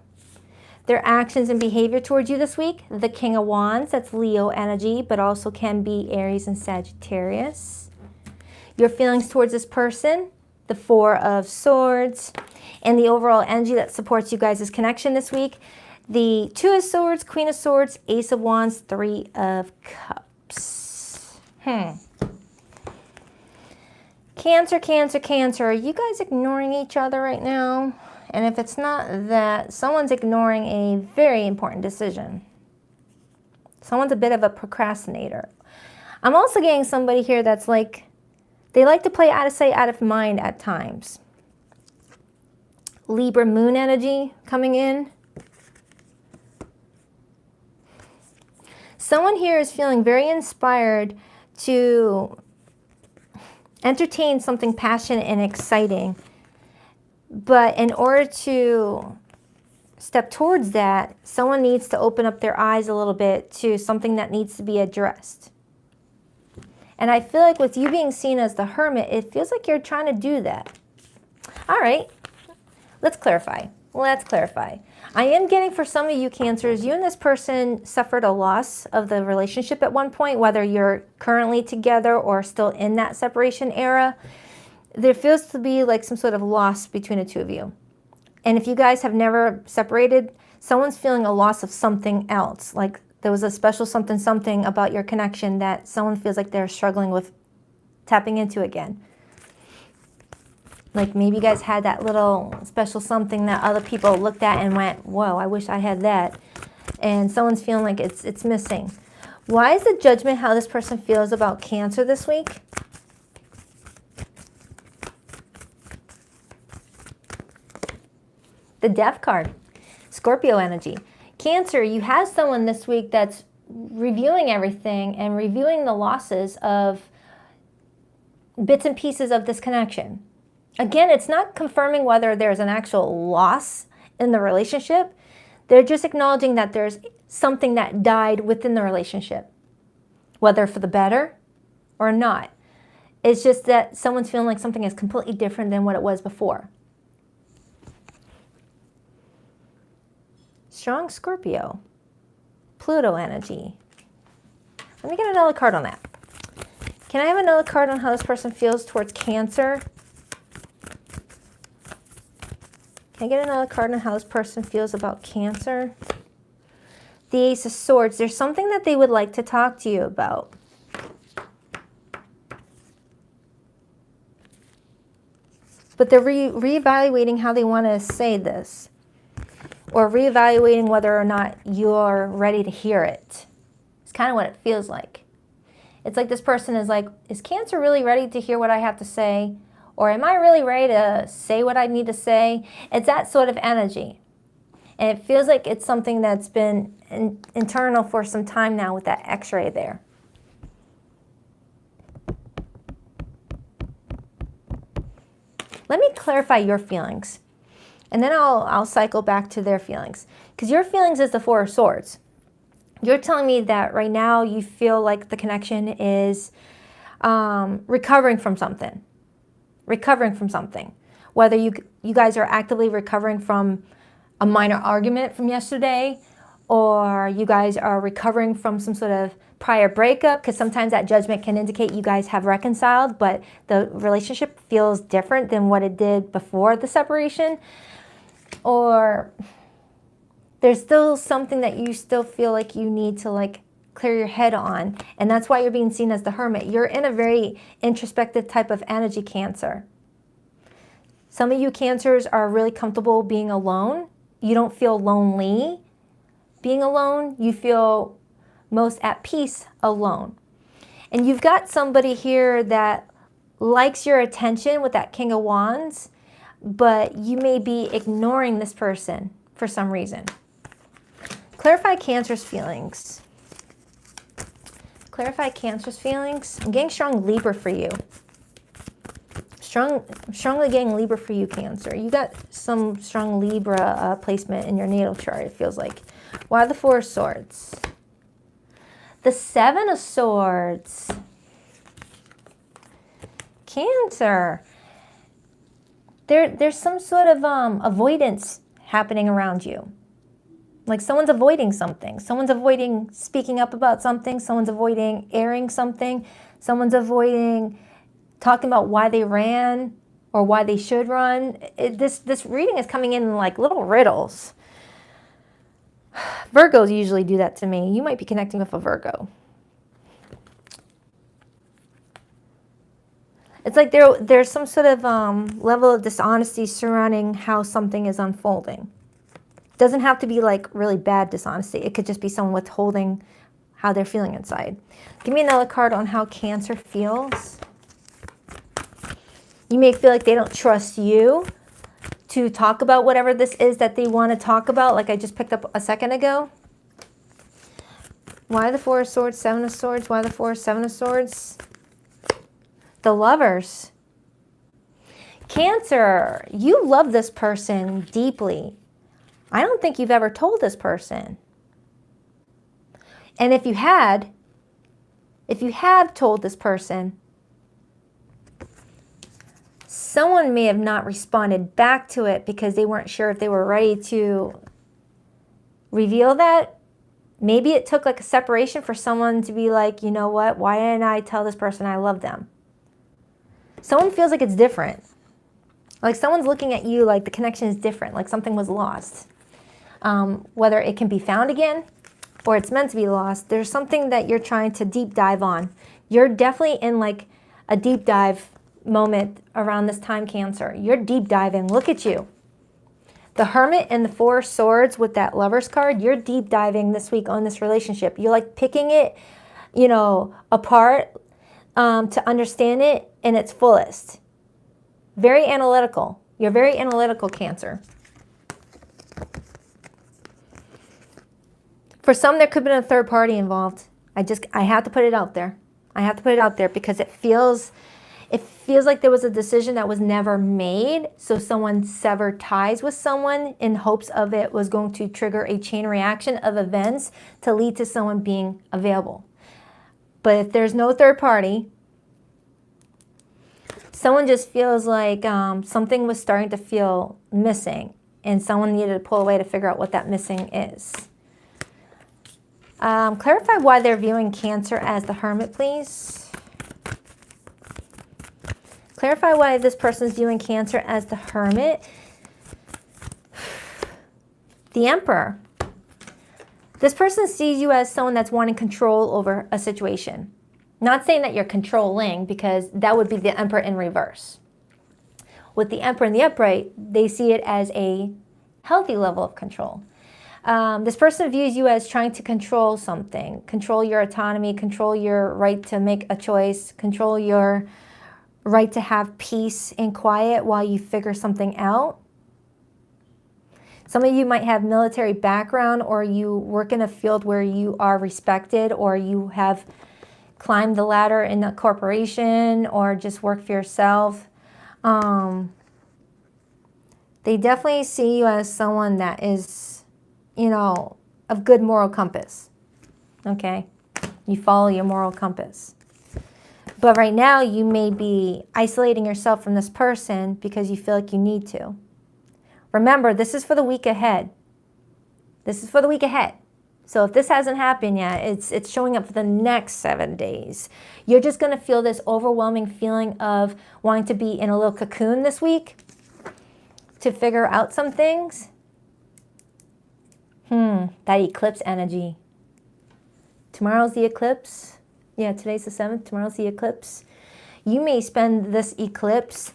Their actions and behavior towards you this week, the King of Wands. That's Leo energy, but also can be Aries and Sagittarius. Your feelings towards this person, the 4 of Swords. And the overall energy that supports you guys' connection this week, the 2 of Swords, Queen of Swords, Ace of Wands, 3 of Cups. Cancer, Cancer, Cancer. Are you guys ignoring each other right now? And if it's not that, someone's ignoring a very important decision. Someone's a bit of a procrastinator. I'm also getting somebody here that's like, they like to play out of sight, out of mind at times. Libra moon energy coming in. Someone here is feeling very inspired to entertain something passionate and exciting. But in order to step towards that, someone needs to open up their eyes a little bit to something that needs to be addressed. And I feel like with you being seen as the Hermit, it feels like you're trying to do that. All right. Let's clarify. Let's clarify. I am getting for some of you Cancers, you and this person suffered a loss of the relationship at one point, whether you're currently together or still in that separation era. There feels to be like some sort of loss between the 2 of you. And if you guys have never separated, someone's feeling a loss of something else. Like there was a special something about your connection that someone feels like they're struggling with tapping into again. Like maybe you guys had that little special something that other people looked at and went, whoa, I wish I had that. And someone's feeling like it's missing. Why is the Judgment how this person feels about Cancer this week? The Death card. Scorpio energy. Cancer, you have someone this week that's reviewing everything and reviewing the losses of bits and pieces of this connection. Again, it's not confirming whether there's an actual loss in the relationship. They're just acknowledging that there's something that died within the relationship, whether for the better or not. It's just that someone's feeling like something is completely different than what it was before. Strong Scorpio. Pluto energy. Let me get another card on that. Can I have another card on how this person feels towards Cancer? Can I get another card on how this person feels about Cancer? The Ace of Swords. There's something that they would like to talk to you about. But they're reevaluating how they want to say this, or reevaluating whether or not you're ready to hear it. It's kind of what it feels like. It's like this person is like, is Cancer really ready to hear what I have to say? Or am I really ready to say what I need to say? It's that sort of energy. And it feels like it's something that's been internal for some time now with that X-ray there. Let me clarify your feelings, and then I'll cycle back to their feelings. Because your feelings is the Four of Swords. You're telling me that right now you feel like the connection is recovering from something. Recovering from something. Whether you guys are actively recovering from a minor argument from yesterday, or you guys are recovering from some sort of prior breakup, because sometimes that judgment can indicate you guys have reconciled, but the relationship feels different than what it did before the separation. Or there's still something that you still feel like you need to like clear your head on, and that's why you're being seen as the Hermit. You're in a very introspective type of energy, Cancer. Some of you Cancers are really comfortable being alone. You don't feel lonely being alone. You feel most at peace alone. And you've got somebody here that likes your attention with that King of Wands, but you may be ignoring this person for some reason. Clarify Cancer's feelings. Clarify Cancer's feelings. I'm getting strong Libra for you. Strongly getting Libra for you, Cancer. You got some strong Libra placement in your natal chart, it feels like. Why the Four of Swords? The Seven of Swords. Cancer. There's some sort of avoidance happening around you. Like someone's avoiding something. Someone's avoiding speaking up about something. Someone's avoiding airing something. Someone's avoiding talking about why they ran or why they should run. This reading is coming in like little riddles. Virgos usually do that to me. You might be connecting with a Virgo. It's like there's some sort of level of dishonesty surrounding how something is unfolding. It doesn't have to be like really bad dishonesty. It could just be someone withholding how they're feeling inside. Give me another card on how Cancer feels. You may feel like they don't trust you to talk about whatever this is that they want to talk about, like I just picked up a second ago. Why the Four of Swords, Seven of Swords? Why the Four, Seven of Swords? The Lovers. Cancer, you love this person deeply. I don't think you've ever told this person. And if you have told this person, someone may have not responded back to it because they weren't sure if they were ready to reveal that. Maybe it took like a separation for someone to be like, you know what, why didn't I tell this person I love them? Someone feels like it's different. Like someone's looking at you like the connection is different, like something was lost. Whether it can be found again or it's meant to be lost, there's something that you're trying to deep dive on. You're definitely in like a deep dive moment around this time, Cancer. You're deep diving. Look at you. The Hermit and the Four of Swords with that Lovers card, you're deep diving this week on this relationship. You're like picking it, apart to understand it in its fullest. Very analytical. You're very analytical, Cancer. For some, there could have been a third party involved. I have to put it out there. I have to put it out there because it feels like there was a decision that was never made. So someone severed ties with someone in hopes of it was going to trigger a chain reaction of events to lead to someone being available. But if there's no third party, someone just feels like something was starting to feel missing and someone needed to pull away to figure out what that missing is. Clarify why they're viewing Cancer as the Hermit, please. Clarify why this person's viewing Cancer as the Hermit. The Emperor. This person sees you as someone that's wanting control over a situation. Not saying that you're controlling, because that would be the Emperor in reverse. With the Emperor in the upright, they see it as a healthy level of control. This person views you as trying to control something, control your autonomy, control your right to make a choice, control your right to have peace and quiet while you figure something out. Some of you might have military background, or you work in a field where you are respected, or you have climbed the ladder in a corporation, or just work for yourself. They definitely see you as someone that is, you know, of good moral compass. Okay? You follow your moral compass. But right now, you may be isolating yourself from this person because you feel like you need to. Remember, this is for the week ahead. This is for the week ahead. So if this hasn't happened yet, it's showing up for the next 7 days. You're just going to feel this overwhelming feeling of wanting to be in a little cocoon this week to figure out some things. That eclipse energy. Tomorrow's the eclipse. Yeah, today's the 7th. Tomorrow's the eclipse. You may spend this eclipse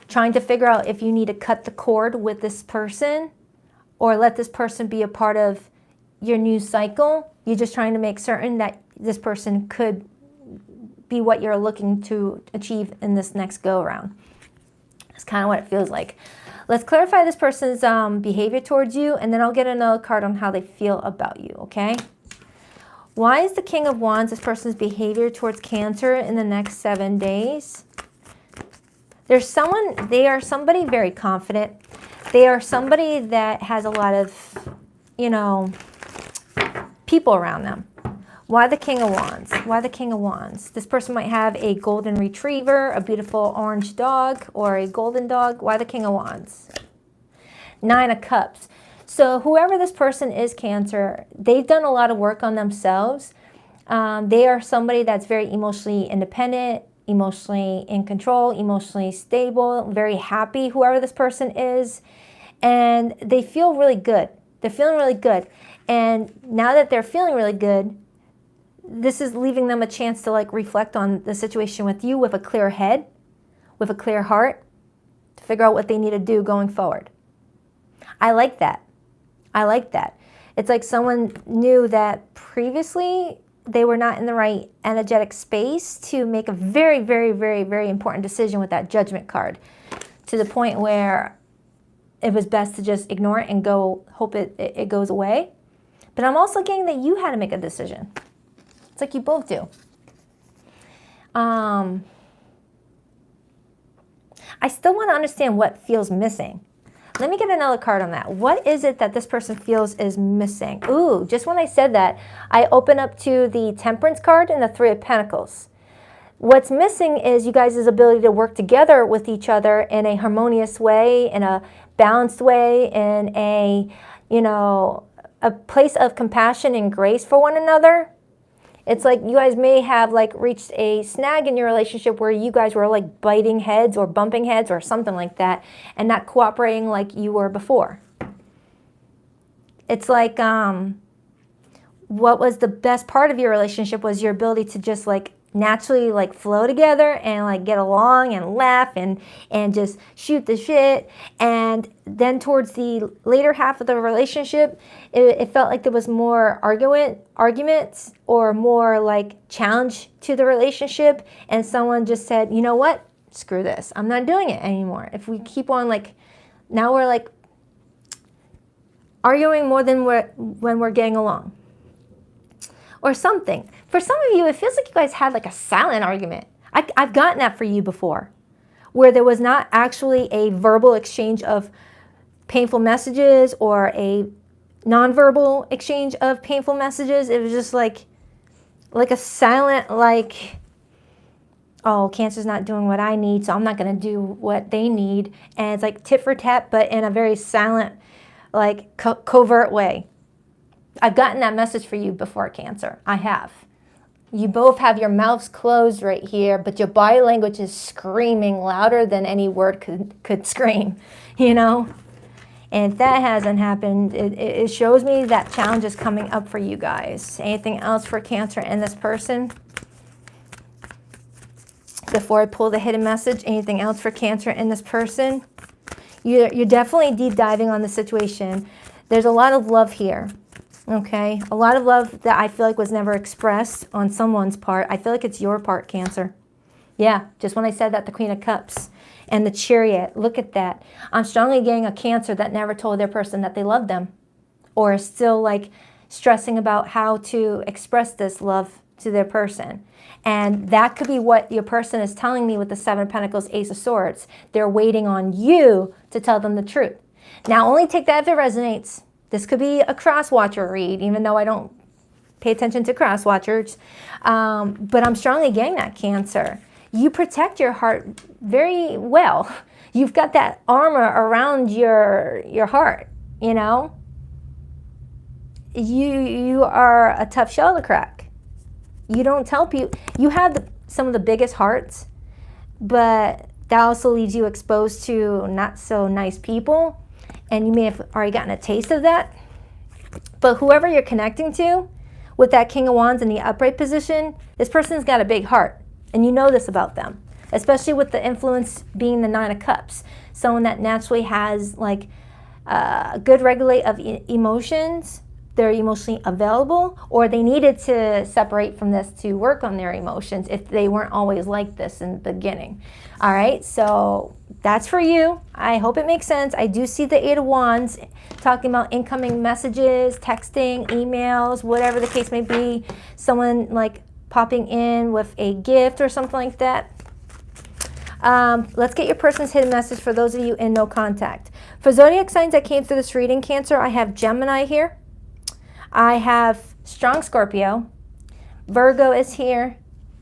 trying to figure out if you need to cut the cord with this person or let this person be a part of your new cycle. You're just trying to make certain that this person could be what you're looking to achieve in this next go-around. That's kind of what it feels like. Let's clarify this person's behavior towards you, and then I'll get another card on how they feel about you, okay? Why is the King of Wands this person's behavior towards Cancer in the next 7 days? They are somebody very confident. They are somebody that has a lot of, you know, people around them. Why the King of Wands? Why the King of Wands? This person might have a golden retriever, a beautiful orange dog, or a golden dog. Why the King of Wands? 9 of Cups. So whoever this person is, Cancer, they've done a lot of work on themselves. They are somebody that's very emotionally independent, emotionally in control, emotionally stable, very happy, whoever this person is. And they feel really good. They're feeling really good. And now that they're feeling really good, this is leaving them a chance to like reflect on the situation with you with a clear head, with a clear heart, to figure out what they need to do going forward. I like that. I like that. It's like someone knew that previously they were not in the right energetic space to make a very, very, very, very important decision with that Judgment card, to the point where it was best to just ignore it and go hope it goes away. But I'm also getting that you had to make a decision. It's like you both do. I still want to understand what feels missing. Let me get another card on that. What is it that this person feels is missing? Ooh, just when I said that, I open up to the Temperance card and the 3 of Pentacles. What's missing is you guys' ability to work together with each other in a harmonious way, in a balanced way, in a, you know, a place of compassion and grace for one another. It's like you guys may have like reached a snag in your relationship where you guys were like biting heads or bumping heads or something like that, and not cooperating like you were before. It's like what was the best part of your relationship was your ability to just like naturally like flow together and like get along and laugh and just shoot the shit. And then towards the later half of the relationship, it felt like there was more arguments or more like challenge to the relationship, and someone just said, you know what, screw this, I'm not doing it anymore. If we keep on like, now we're like arguing more than when we're getting along. or something. For some of you, it feels like you guys had like a silent argument. I've gotten that for you before, where there was not actually a verbal exchange of painful messages or a nonverbal exchange of painful messages. It was just like a silent, like, oh, Cancer's not doing what I need, so I'm not going to do what they need. And it's like tit for tat, but in a very silent, like covert way. I've gotten that message for you before, Cancer. I have. You both have your mouths closed right here, but your body language is screaming louder than any word could scream, you know? And if that hasn't happened, it shows me that challenge is coming up for you guys. Anything else for Cancer and this person? Before I pull the hidden message, anything else for Cancer and this person? You're definitely deep diving on the situation. There's a lot of love here, okay? A lot of love that I feel like was never expressed on someone's part. I feel like it's your part, Cancer. Yeah, just when I said that, the Queen of Cups and the Chariot, look at that. I'm strongly getting a Cancer that never told their person that they loved them, or is still like stressing about how to express this love to their person. And that could be what your person is telling me with the Seven of Pentacles, Ace of Swords. They're waiting on you to tell them the truth. Now, only take that if it resonates. This could be a cross-watcher read, even though I don't pay attention to cross-watchers. But I'm strongly getting that, Cancer. You protect your heart very well. You've got that armor around your heart, you know? You are a tough shell to crack. You don't tell people. You have some of the biggest hearts, but that also leaves you exposed to not so nice people, and you may have already gotten a taste of that. But whoever you're connecting to with that King of Wands in the upright position, this person's got a big heart, and you know this about them, especially with the influence being the Nine of Cups. Someone that naturally has like a good regulate of emotions. They're emotionally available, or they needed to separate from this to work on their emotions if they weren't always like this in the beginning. All right, so that's for you. I hope it makes sense. I do see the Eight of Wands talking about incoming messages, texting, emails, whatever the case may be. Someone like popping in with a gift or something like that. Let's get your person's hidden message for those of you in no contact. For zodiac signs that came through this reading, Cancer, I have Gemini here. I have strong Scorpio. Virgo is here.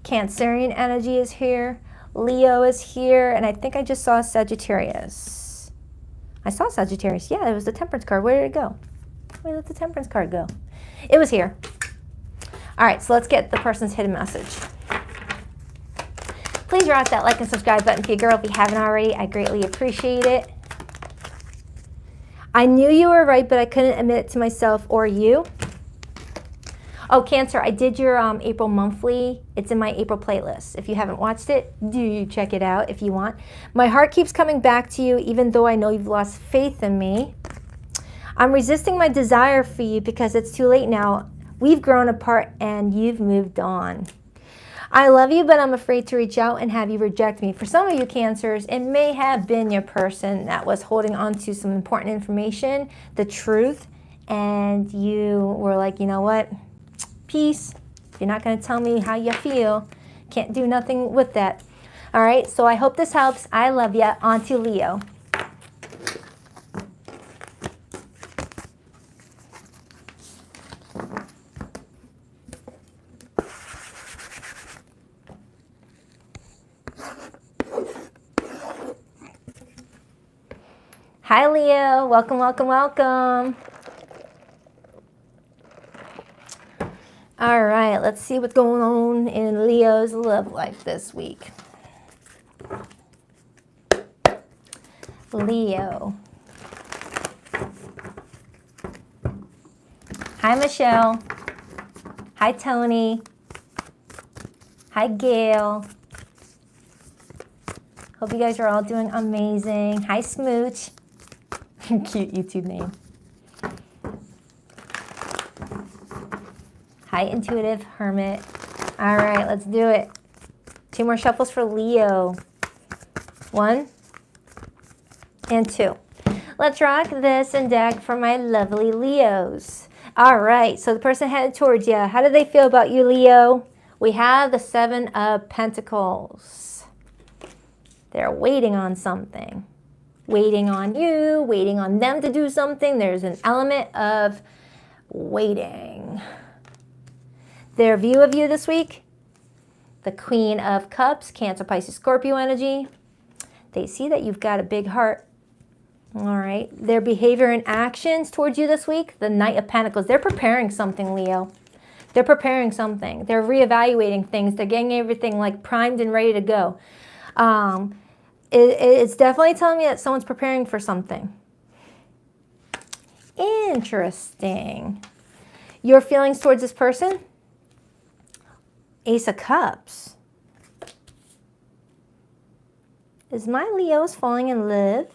Cancerian energy is here. Leo is here. And I think I just saw Sagittarius. I saw Sagittarius. Yeah, it was the Temperance card. Where did it go? Where did the Temperance card go? It was here. All right, so let's get the person's hidden message. Please rock that like and subscribe button for your girl if you haven't already. I greatly appreciate it. I knew you were right, but I couldn't admit it to myself or you. Oh, Cancer, I did your April monthly. It's in my April playlist. If you haven't watched it, do check it out if you want. My heart keeps coming back to you, even though I know you've lost faith in me. I'm resisting my desire for you because it's too late now. We've grown apart and you've moved on. I love you, but I'm afraid to reach out and have you reject me. For some of you Cancers, it may have been your person that was holding on to some important information, the truth, and you were like, you know what? Peace. If you're not going to tell me how you feel, can't do nothing with that. All right, so I hope this helps. I love you. On to Leo. Hi, Leo. Welcome, welcome, welcome. All right, let's see what's going on in Leo's love life this week. Leo. Hi, Michelle. Hi, Tony. Hi, Gail. Hope you guys are all doing amazing. Hi, Smooch. Cute YouTube name. Hi, Intuitive Hermit. All right, let's do it. 2 more shuffles for Leo. 1 and 2. Let's rock this and deck for my lovely Leos. All right, so the person headed towards you, how do they feel about you, Leo? We have the Seven of Pentacles. They're waiting on something. Waiting on you, waiting on them to do something. There's an element of waiting. Their view of you this week, the Queen of Cups, Cancer, Pisces, Scorpio energy. They see that you've got a big heart. All right. Their behavior and actions towards you this week, the Knight of Pentacles. They're preparing something, Leo. They're preparing something. They're reevaluating things. They're getting everything like primed and ready to go. It's definitely telling me that someone's preparing for something. Interesting. Your feelings towards this person? Ace of Cups. Is my Leos falling in love?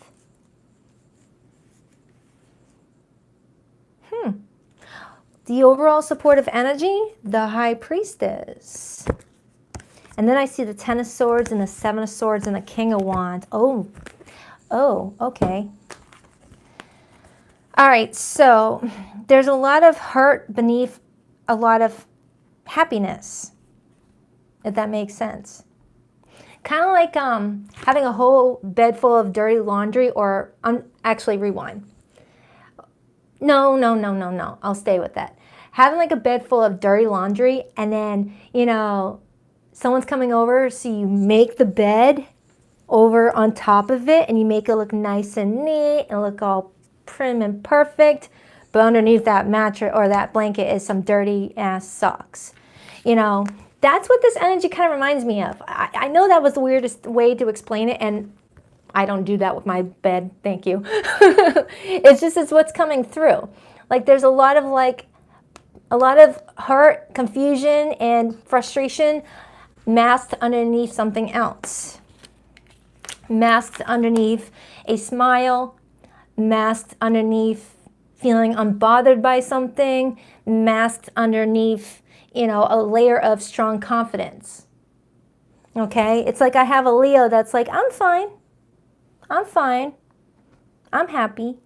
The overall supportive energy, the High Priestess. And then I see the Ten of Swords and the Seven of Swords and the King of Wands. Oh, okay. All right, so there's a lot of hurt beneath a lot of happiness, if that makes sense. Kind of like having a whole bed full of dirty laundry, or actually rewind. No. I'll stay with that. Having like a bed full of dirty laundry, and then, you know, someone's coming over, so you make the bed over on top of it, and you make it look nice and neat and look all prim and perfect. But underneath that mattress or that blanket is some dirty ass socks. You know, that's what this energy kind of reminds me of. I know that was the weirdest way to explain it, and I don't do that with my bed, thank you. It's what's coming through. Like there's a lot of hurt, confusion, and frustration masked underneath something else. Masked underneath a smile, masked underneath feeling unbothered by something, masked underneath, you know, a layer of strong confidence. Okay? It's like I have a Leo that's like, I'm fine. I'm happy.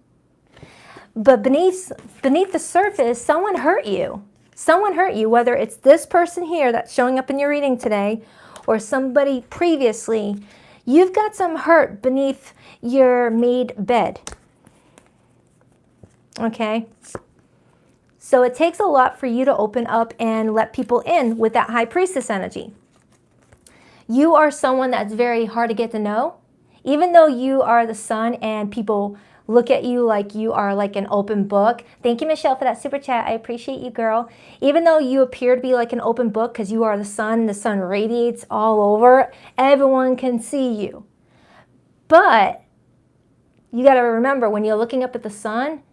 But beneath the surface, someone hurt you. Someone hurt you, whether it's this person here that's showing up in your reading today or somebody previously. You've got some hurt beneath your made bed. Okay? So it takes a lot for you to open up and let people in with that High Priestess energy. You are someone that's very hard to get to know. Even though you are the sun and people look at you like you are like an open book. Thank you, Michelle, for that super chat. I appreciate you, girl. Even though you appear to be like an open book because you are the sun radiates all over, everyone can see you. But you got to remember, when you're looking up at the sun,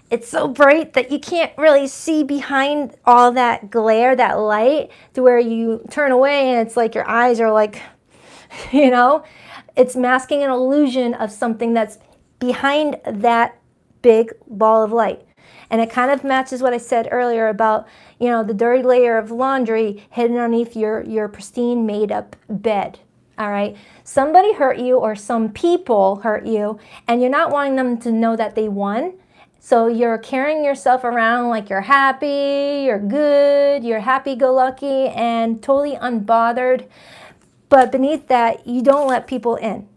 it's so bright that you can't really see behind all that glare, that light, to where you turn away and it's like your eyes are like, you know, it's masking an illusion of something that's behind that big ball of light. And it kind of matches what I said earlier about, you know, the dirty layer of laundry hidden underneath your pristine made up bed. All right. Somebody hurt you, or some people hurt you, and you're not wanting them to know that they won. So you're carrying yourself around like you're happy, you're good, you're happy-go-lucky and totally unbothered. But beneath that, you don't let people in.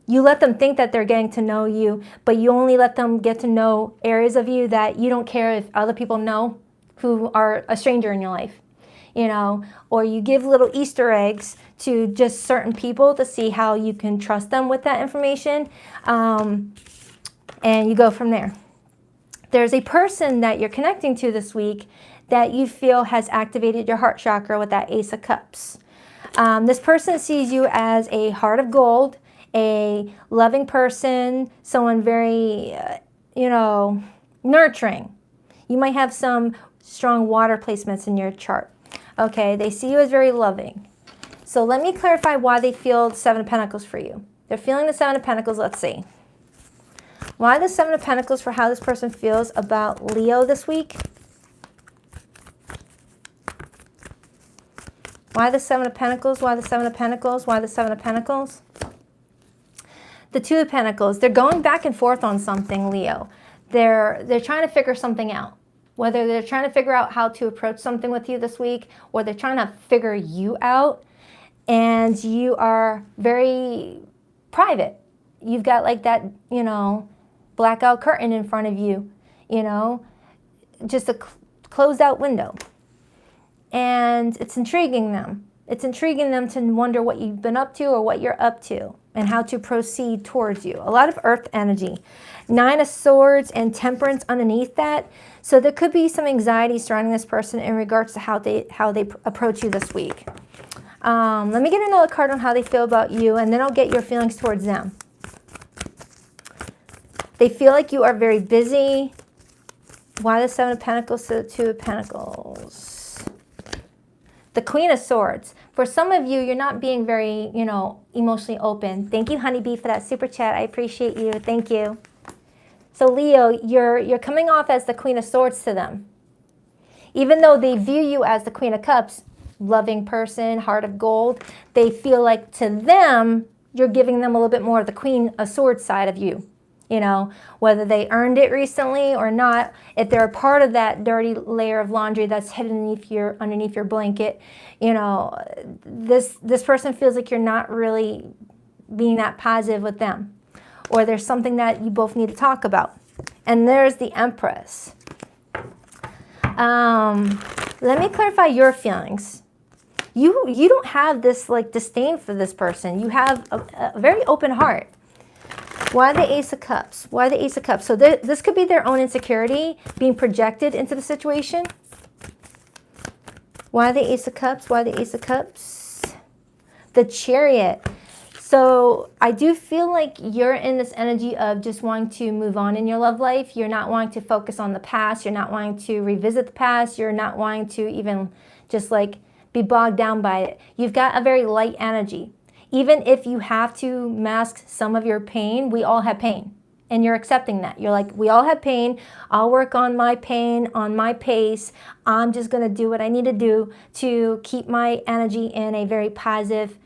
You let them think that they're getting to know you, but you only let them get to know areas of you that you don't care if other people know, who are a stranger in your life. You know, or you give little Easter eggs to just certain people to see how you can trust them with that information, and you go from there. There's a person that you're connecting to this week that you feel has activated your heart chakra with that Ace of Cups. This person sees you as a heart of gold, a loving person, someone very, you know, nurturing. You might have some strong water placements in your chart. Okay, they see you as very loving. So let me clarify why they feel the Seven of Pentacles for you. They're feeling the Seven of Pentacles. Let's see. Why the Seven of Pentacles for how this person feels about Leo this week? Why the Seven of Pentacles? Why the Seven of Pentacles? Why the Seven of Pentacles? The Two of Pentacles. They're going back and forth on something, Leo. They're trying to figure something out. Whether they're trying to figure out how to approach something with you this week, or they're trying to figure you out, and you are very private. You've got like that, you know, blackout curtain in front of you, you know, just a closed out window. And it's intriguing them. It's intriguing them to wonder what you've been up to or what you're up to and how to proceed towards you. A lot of earth energy. 9 of Swords and Temperance underneath that. So there could be some anxiety surrounding this person in regards to how they approach you this week. Let me get another card on how they feel about you, and then I'll get your feelings towards them. They feel like you are very busy. Why the 7 of Pentacles to the 2 of Pentacles? The Queen of Swords. For some of you, you're not being very, you know, emotionally open. Thank you, Honeybee, for that super chat. I appreciate you. Thank you. So Leo, you're coming off as the Queen of Swords to them. Even though they view you as the Queen of Cups, loving person, heart of gold, they feel like to them, you're giving them a little bit more of the Queen of Swords side of you. You know, whether they earned it recently or not, if they're a part of that dirty layer of laundry that's hidden underneath your blanket, you know, this person feels like you're not really being that positive with them. Or there's something that you both need to talk about. And there's the Empress. Let me clarify your feelings. You don't have this like disdain for this person. You have a very open heart. Why the Ace of Cups? Why the Ace of Cups? So this could be their own insecurity being projected into the situation. Why the Ace of Cups? Why the Ace of Cups? The Chariot. So I do feel like you're in this energy of just wanting to move on in your love life. You're not wanting to focus on the past. You're not wanting to revisit the past. You're not wanting to even just like be bogged down by it. You've got a very light energy. Even if you have to mask some of your pain, we all have pain. And you're accepting that. You're like, we all have pain. I'll work on my pain, on my pace. I'm just going to do what I need to do to keep my energy in a very positive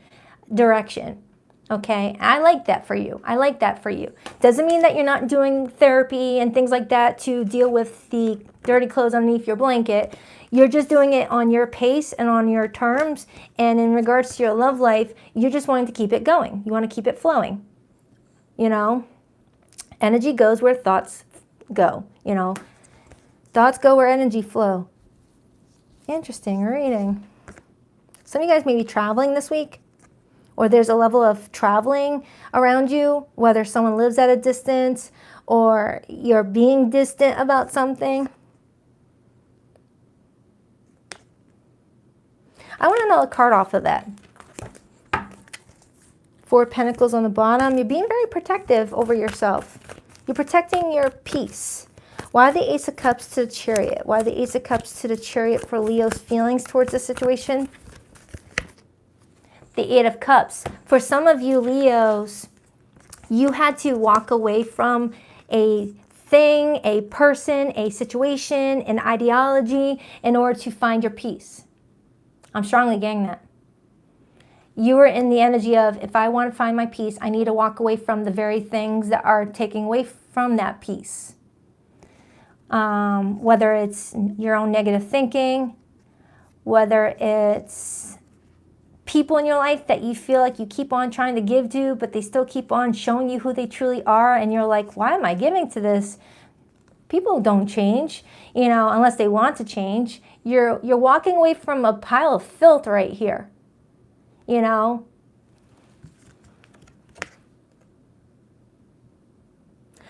direction. Okay, I like that for you. I like that for you. Doesn't mean that you're not doing therapy and things like that to deal with the dirty clothes underneath your blanket. You're just doing it on your pace and on your terms. And in regards to your love life, you're just wanting to keep it going. You want to keep it flowing. You know, energy goes where thoughts go. You know, thoughts go where energy flow. Interesting reading. Some of you guys may be traveling this week. Or there's a level of traveling around you, whether someone lives at a distance or you're being distant about something. I want another card off of that. 4 of Pentacles on the bottom. You're being very protective over yourself. You're protecting your peace. Why the Ace of Cups to the Chariot? Why the Ace of Cups to the Chariot for Leo's feelings towards the situation? The 8 of Cups. For some of you Leos, you had to walk away from a thing, a person, a situation, an ideology in order to find your peace. I'm strongly getting that. You were in the energy of, if I want to find my peace, I need to walk away from the very things that are taking away from that peace. Whether it's your own negative thinking, whether it's people in your life that you feel like you keep on trying to give to, but they still keep on showing you who they truly are, and you're like, why am I giving to this? People don't change, you know, unless they want to change. You're walking away from a pile of filth right here, you know.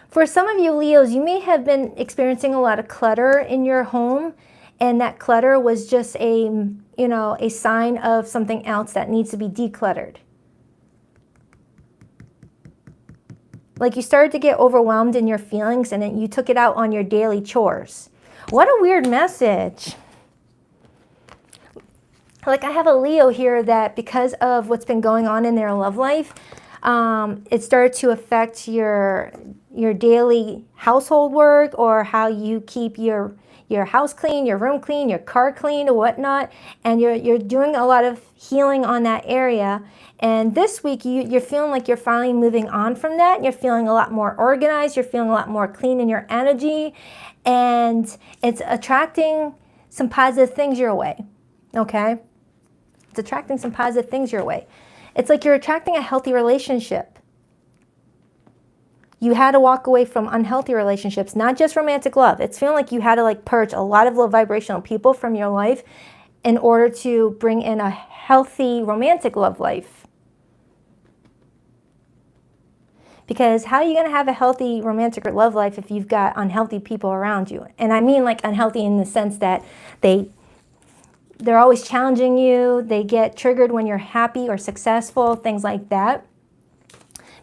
For some of you Leos, you may have been experiencing a lot of clutter in your home, and that clutter was just a sign of something else that needs to be decluttered. Like you started to get overwhelmed in your feelings and then you took it out on your daily chores. What a weird message. Like I have a Leo here that because of what's been going on in their love life, it started to affect your daily household work, or how you keep your house clean, your room clean, your car clean, or whatnot, and you're doing a lot of healing on that area. And this week you're feeling like you're finally moving on from that. You're feeling a lot more organized. You're feeling a lot more clean in your energy, and it's attracting some positive things your way. Okay, it's attracting some positive things your way. It's like you're attracting a healthy relationship. You had to walk away from unhealthy relationships, not just romantic love. It's feeling like you had to like purge a lot of low vibrational people from your life in order to bring in a healthy romantic love life. Because how are you going to have a healthy romantic love life if you've got unhealthy people around you? And I mean like unhealthy in the sense that they're always challenging you. They get triggered when you're happy or successful, things like that.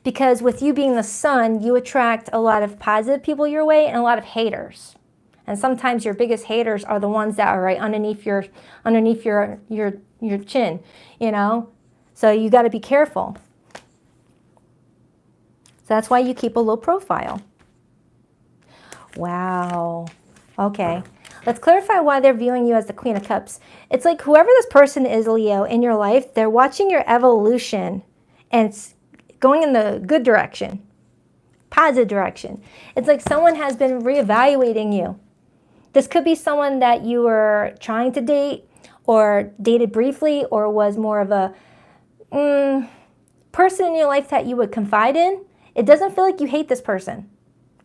Because with you being the sun, you attract a lot of positive people your way and a lot of haters. And sometimes your biggest haters are the ones that are right underneath your chin, you know? So you got to be careful. So that's why you keep a low profile. Wow. Okay. Let's clarify why they're viewing you as the Queen of Cups. It's like whoever this person is, Leo, in your life, they're watching your evolution, and it's going in the good direction, positive direction. It's like someone has been reevaluating you. This could be someone that you were trying to date or dated briefly, or was more of a person in your life that you would confide in. It doesn't feel like you hate this person.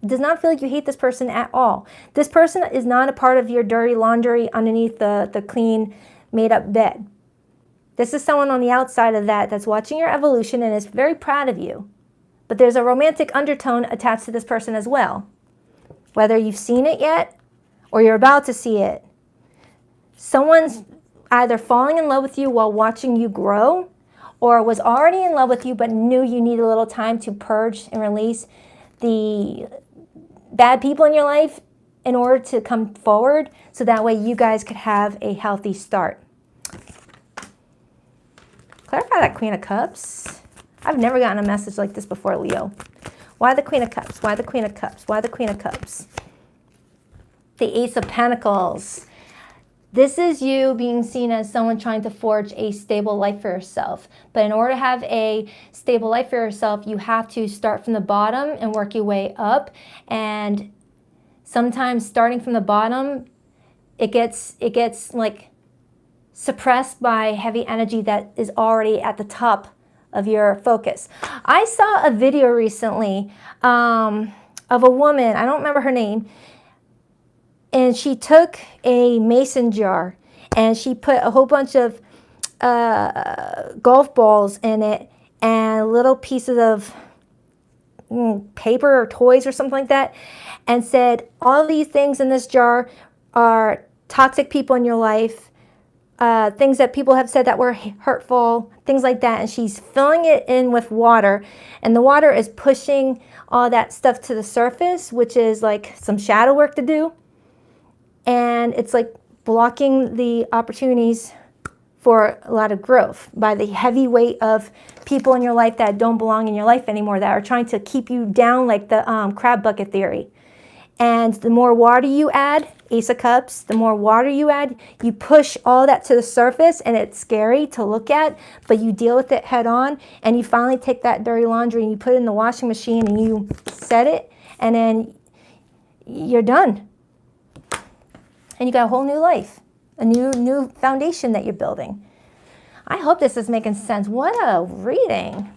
It does not feel like you hate this person at all. This person is not a part of your dirty laundry underneath the clean, made-up bed. This is someone on the outside of that that's watching your evolution and is very proud of you. But there's a romantic undertone attached to this person as well. Whether you've seen it yet or you're about to see it, someone's either falling in love with you while watching you grow, or was already in love with you but knew you need a little time to purge and release the bad people in your life in order to come forward, so that way you guys could have a healthy start. Clarify that Queen of Cups. I've never gotten a message like this before, Leo. Why the Queen of Cups? Why the Queen of Cups? Why the Queen of Cups? The Ace of Pentacles. This is you being seen as someone trying to forge a stable life for yourself. But in order to have a stable life for yourself, you have to start from the bottom and work your way up. And sometimes starting from the bottom, it gets like suppressed by heavy energy that is already at the top of your focus. I saw a video recently of a woman, I don't remember her name, and she took a mason jar and she put a whole bunch of golf balls in it and little pieces of paper or toys or something like that, and said, all these things in this jar are toxic people in your life, things that people have said that were hurtful, things like that. And she's filling it in with water, and the water is pushing all that stuff to the surface, which is like some shadow work to do. And it's like blocking the opportunities for a lot of growth by the heavy weight of people in your life that don't belong in your life anymore, that are trying to keep you down, like the crab bucket theory. And the more water you add, Ace of Cups, the more water you add, you push all that to the surface, and it's scary to look at, but you deal with it head on, and you finally take that dirty laundry and you put it in the washing machine and you set it, and then you're done. And you got a whole new life, a new foundation that you're building. I hope this is making sense. What a reading.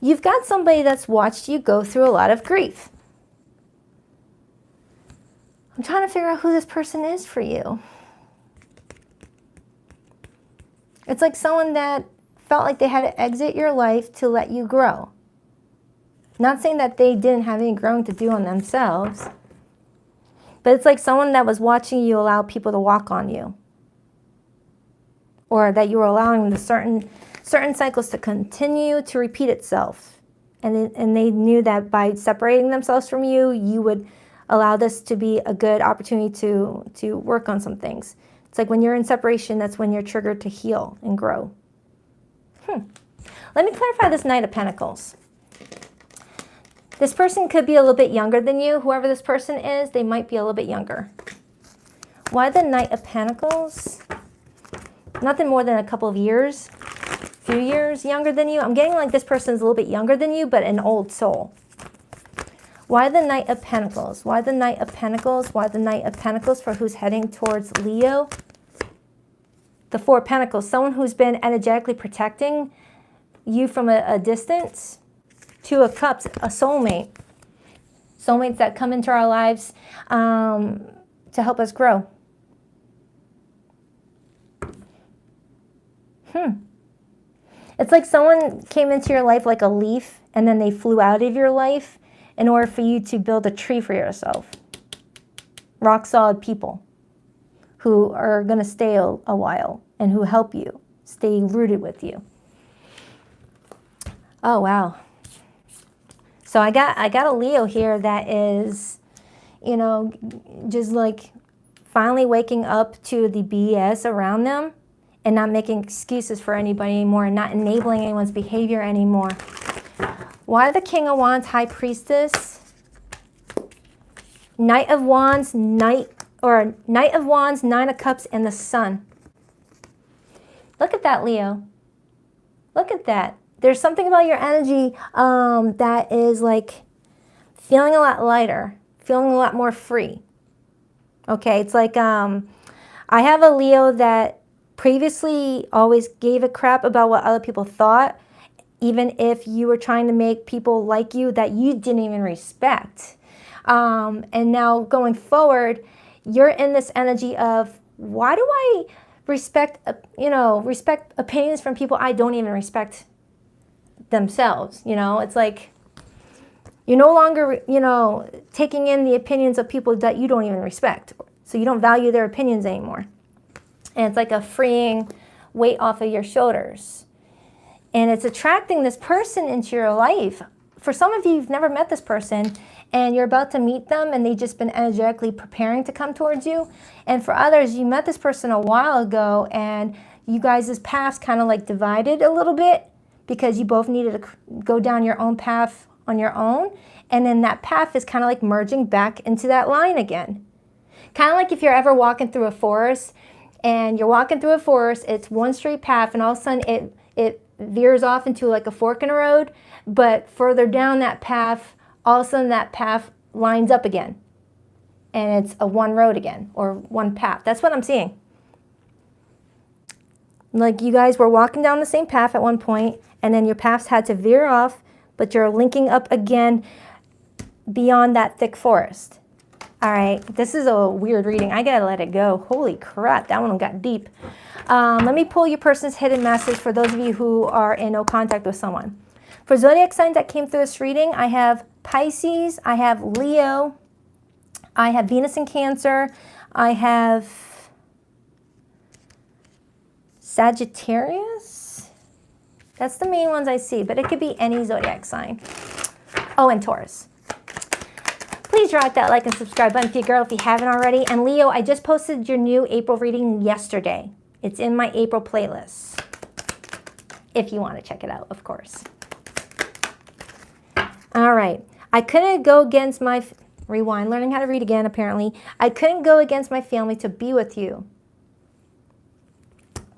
You've got somebody that's watched you go through a lot of grief. I'm trying to figure out who this person is for you. It's like someone that felt like they had to exit your life to let you grow. Not saying that they didn't have any growing to do on themselves, but it's like someone that was watching you allow people to walk on you, or that you were allowing the certain cycles to continue to repeat itself. And they knew that by separating themselves from you, you would allow this to be a good opportunity to work on some things. It's like when you're in separation, that's when you're triggered to heal and grow. Let me clarify this Knight of Pentacles. This person could be a little bit younger than you. Whoever this person is, they might be a little bit younger. Why the Knight of Pentacles? Nothing more than a couple of years, few years younger than you. I'm getting like this person's a little bit younger than you, but an old soul. Why the Knight of Pentacles? Why the Knight of Pentacles? Why the Knight of Pentacles for who's heading towards Leo? The Four of Pentacles, someone who's been energetically protecting you from a distance. Two of Cups, a soulmate. Soulmates that come into our lives to help us grow. It's like someone came into your life like a leaf and then they flew out of your life in order for you to build a tree for yourself. Rock solid people who are going to stay a while and who help you stay rooted with you. Oh, wow. So I got a Leo here that is, you know, just like finally waking up to the BS around them and not making excuses for anybody anymore and not enabling anyone's behavior anymore. Why the King of Wands, High Priestess, Knight of Wands, Knight of Wands, Nine of Cups, and the Sun. Look at that, Leo. Look at that. There's something about your energy that is like feeling a lot lighter, feeling a lot more free. Okay, it's like I have a Leo that previously always gave a crap about what other people thought, even if you were trying to make people like you that you didn't even respect. And now going forward, you're in this energy of, why do I respect opinions from people I don't even respect themselves? You know, it's like you're no longer, taking in the opinions of people that you don't even respect. So you don't value their opinions anymore. And it's like a freeing weight off of your shoulders. And it's attracting this person into your life. For some of you, you've never met this person and you're about to meet them and they've just been energetically preparing to come towards you. And for others, you met this person a while ago and you guys' paths kind of like divided a little bit because you both needed to go down your own path on your own. And then that path is kind of like merging back into that line again. Kind of like if you're ever walking through a forest and you're walking through a forest, it's one straight path and all of a sudden it veers off into like a fork in a road, but further down that path, all of a sudden that path lines up again. And it's a one road again, or one path. That's what I'm seeing. Like you guys were walking down the same path at one point, and then your paths had to veer off, but you're linking up again beyond that thick forest. All right, this is a weird reading. I gotta let it go. Holy crap, that one got deep. Let me pull your person's hidden message for those of you who are in no contact with someone. For zodiac signs that came through this reading, I have Pisces, I have Leo, I have Venus in Cancer, I have Sagittarius. That's the main ones I see, but it could be any zodiac sign. Oh, and Taurus. Please drop that like and subscribe button for your girl if you haven't already. And Leo, I just posted your new April reading yesterday. It's in my April playlist. If you want to check it out, of course. All right. I couldn't go against my... Rewind. Learning how to read again, apparently. I couldn't go against my family to be with you.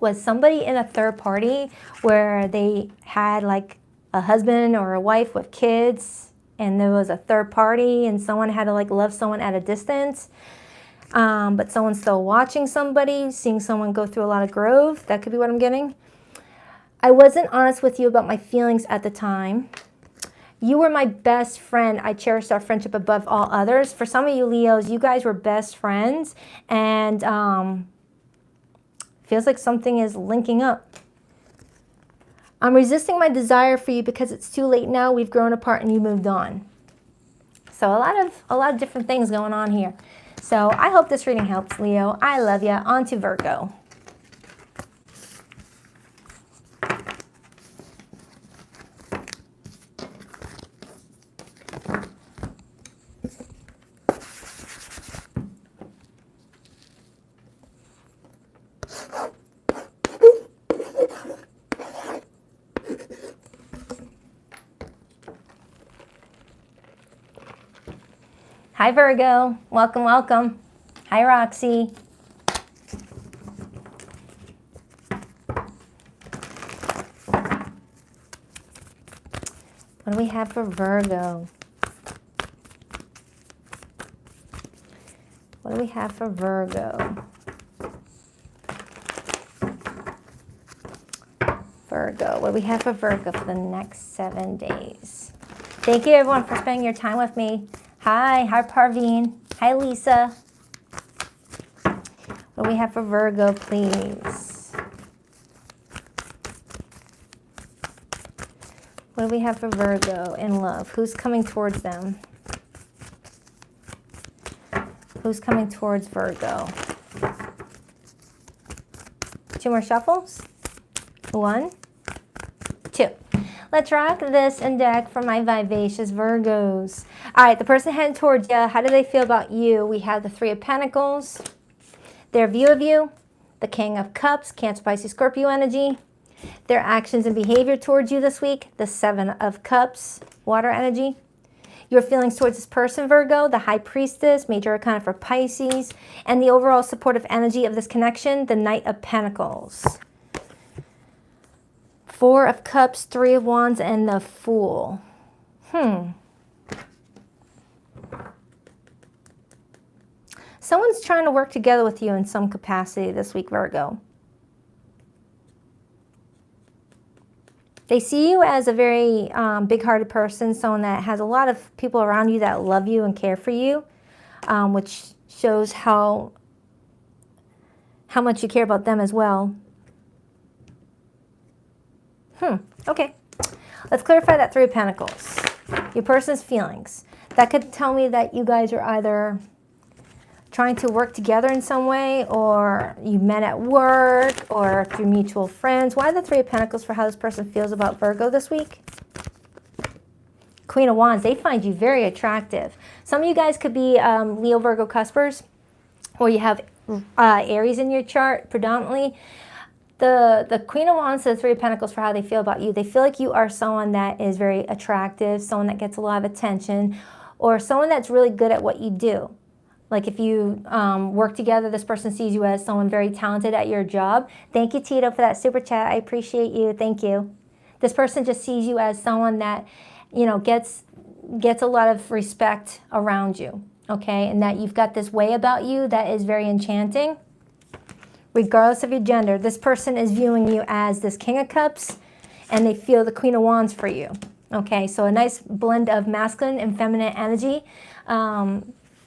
Was somebody in a third party where they had like a husband or a wife with kids and there was a third party and someone had to like love someone at a distance, but someone's still watching somebody, seeing someone go through a lot of growth? That could be what I'm getting. I wasn't honest with you about my feelings at the time. You were my best friend. I cherished our friendship above all others. For some of you Leos, you guys were best friends, and feels like something is linking up. I'm resisting my desire for you because it's too late now. We've grown apart and you moved on. So a lot of different things going on here. So I hope this reading helps, Leo. I love you. On to Virgo. Hi, Virgo. Welcome, welcome. Hi, Roxy. What do we have for Virgo? What do we have for Virgo? Virgo, what do we have for Virgo for the next 7 days? Thank you, everyone, for spending your time with me. Hi Parveen. Hi, Lisa. What do we have for Virgo, please? What do we have for Virgo in love? Who's coming towards them? Who's coming towards Virgo? 2 more shuffles. 1, 2. Let's rock this and deck for my vivacious Virgos. All right, the person heading towards you, how do they feel about you? We have the 3 of Pentacles, their view of you, the King of Cups, Cancer, Pisces, Scorpio energy, their actions and behavior towards you this week, the 7 of Cups, water energy, your feelings towards this person, Virgo, the High Priestess, Major Arcana for Pisces, and the overall supportive energy of this connection, the Knight of Pentacles. 4 of Cups, 3 of Wands, and the Fool. Someone's trying to work together with you in some capacity this week, Virgo. They see you as a very big-hearted person, someone that has a lot of people around you that love you and care for you, which shows how much you care about them as well. Okay. Let's clarify that 3 of Pentacles. Your person's feelings. That could tell me that you guys are either trying to work together in some way, or you met at work, or through mutual friends. Why the 3 of Pentacles for how this person feels about Virgo this week? Queen of Wands, they find you very attractive. Some of you guys could be Leo, Virgo cuspers, or you have Aries in your chart predominantly. The Queen of Wands to the 3 of Pentacles for how they feel about you. They feel like you are someone that is very attractive, someone that gets a lot of attention, or someone that's really good at what you do. Like if you work together, this person sees you as someone very talented at your job. Thank you, Tito, for that super chat. I appreciate you. Thank you. This person just sees you as someone that, you know, gets a lot of respect around you, okay? And that you've got this way about you that is very enchanting. Regardless of your gender, this person is viewing you as this King of Cups, and they feel the Queen of Wands for you, okay? So a nice blend of masculine and feminine energy.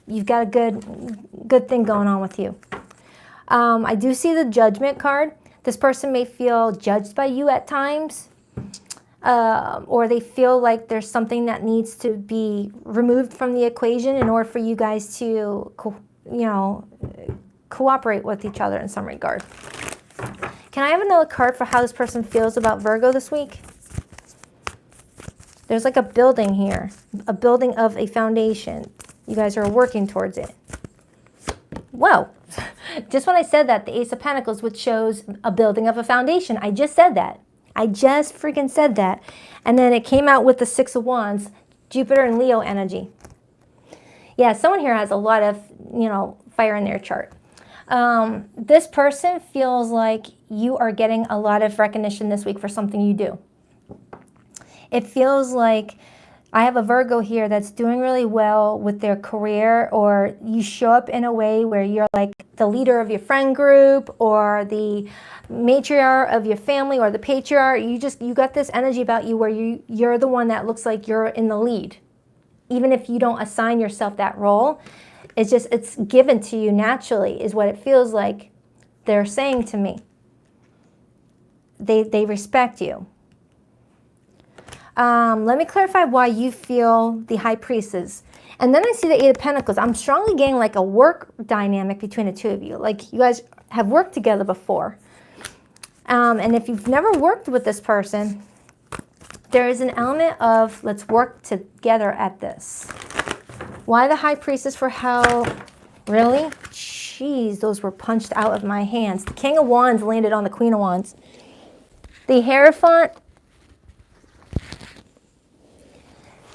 You've got a good thing going on with you. I do see the Judgment card. This person may feel judged by you at times, or they feel like there's something that needs to be removed from the equation in order for you guys to, cooperate with each other in some regard. Can I have another card for how this person feels about Virgo this week? There's like a building here, a building of a foundation. You guys are working towards it. Whoa. Just when I said that, the Ace of Pentacles, which shows a building of a foundation. I just said that. I just freaking said that. And then it came out with the 6 of Wands, Jupiter and Leo energy. Yeah, someone here has a lot of, fire in their chart. This person feels like you are getting a lot of recognition this week for something you do. It feels like I have a Virgo here that's doing really well with their career, or you show up in a way where you're like the leader of your friend group, or the matriarch of your family, or the patriarch. You got this energy about you where you're the one that looks like you're in the lead. Even if you don't assign yourself that role, it's given to you naturally, is what it feels like they're saying to me. They respect you. Let me clarify why you feel the High Priestess. And then I see the 8 of Pentacles. I'm strongly getting like a work dynamic between the two of you. Like you guys have worked together before. And if you've never worked with this person, there is an element of let's work together at this. Why the High Priestess for how? Really? Jeez, those were punched out of my hands. The King of Wands landed on the Queen of Wands. The Hierophant,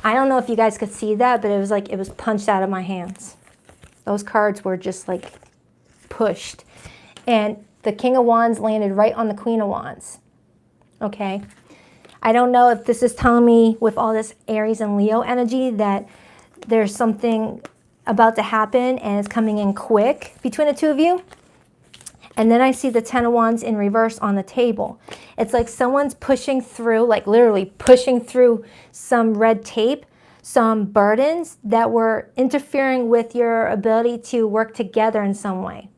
I don't know if you guys could see that, but it was like it was punched out of my hands. Those cards were just like pushed. And the King of Wands landed right on the Queen of Wands. Okay? I don't know if this is telling me with all this Aries and Leo energy that there's something about to happen and it's coming in quick between the two of you. And then I see the Ten of Wands in reverse on the table. It's like someone's pushing through, like literally pushing through some red tape, some burdens that were interfering with your ability to work together in some way.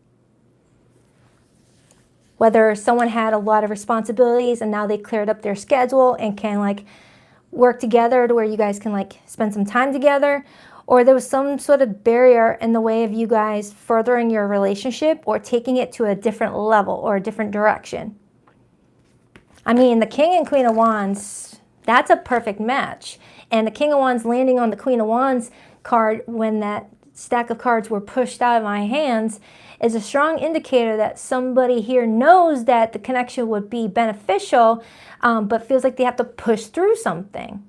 Whether someone had a lot of responsibilities and now they cleared up their schedule and can like work together to where you guys can like spend some time together, or there was some sort of barrier in the way of you guys furthering your relationship or taking it to a different level or a different direction. I mean, the King and Queen of Wands, that's a perfect match. And the King of Wands landing on the Queen of Wands card when that stack of cards were pushed out of my hands is a strong indicator that somebody here knows that the connection would be beneficial, but feels like they have to push through something.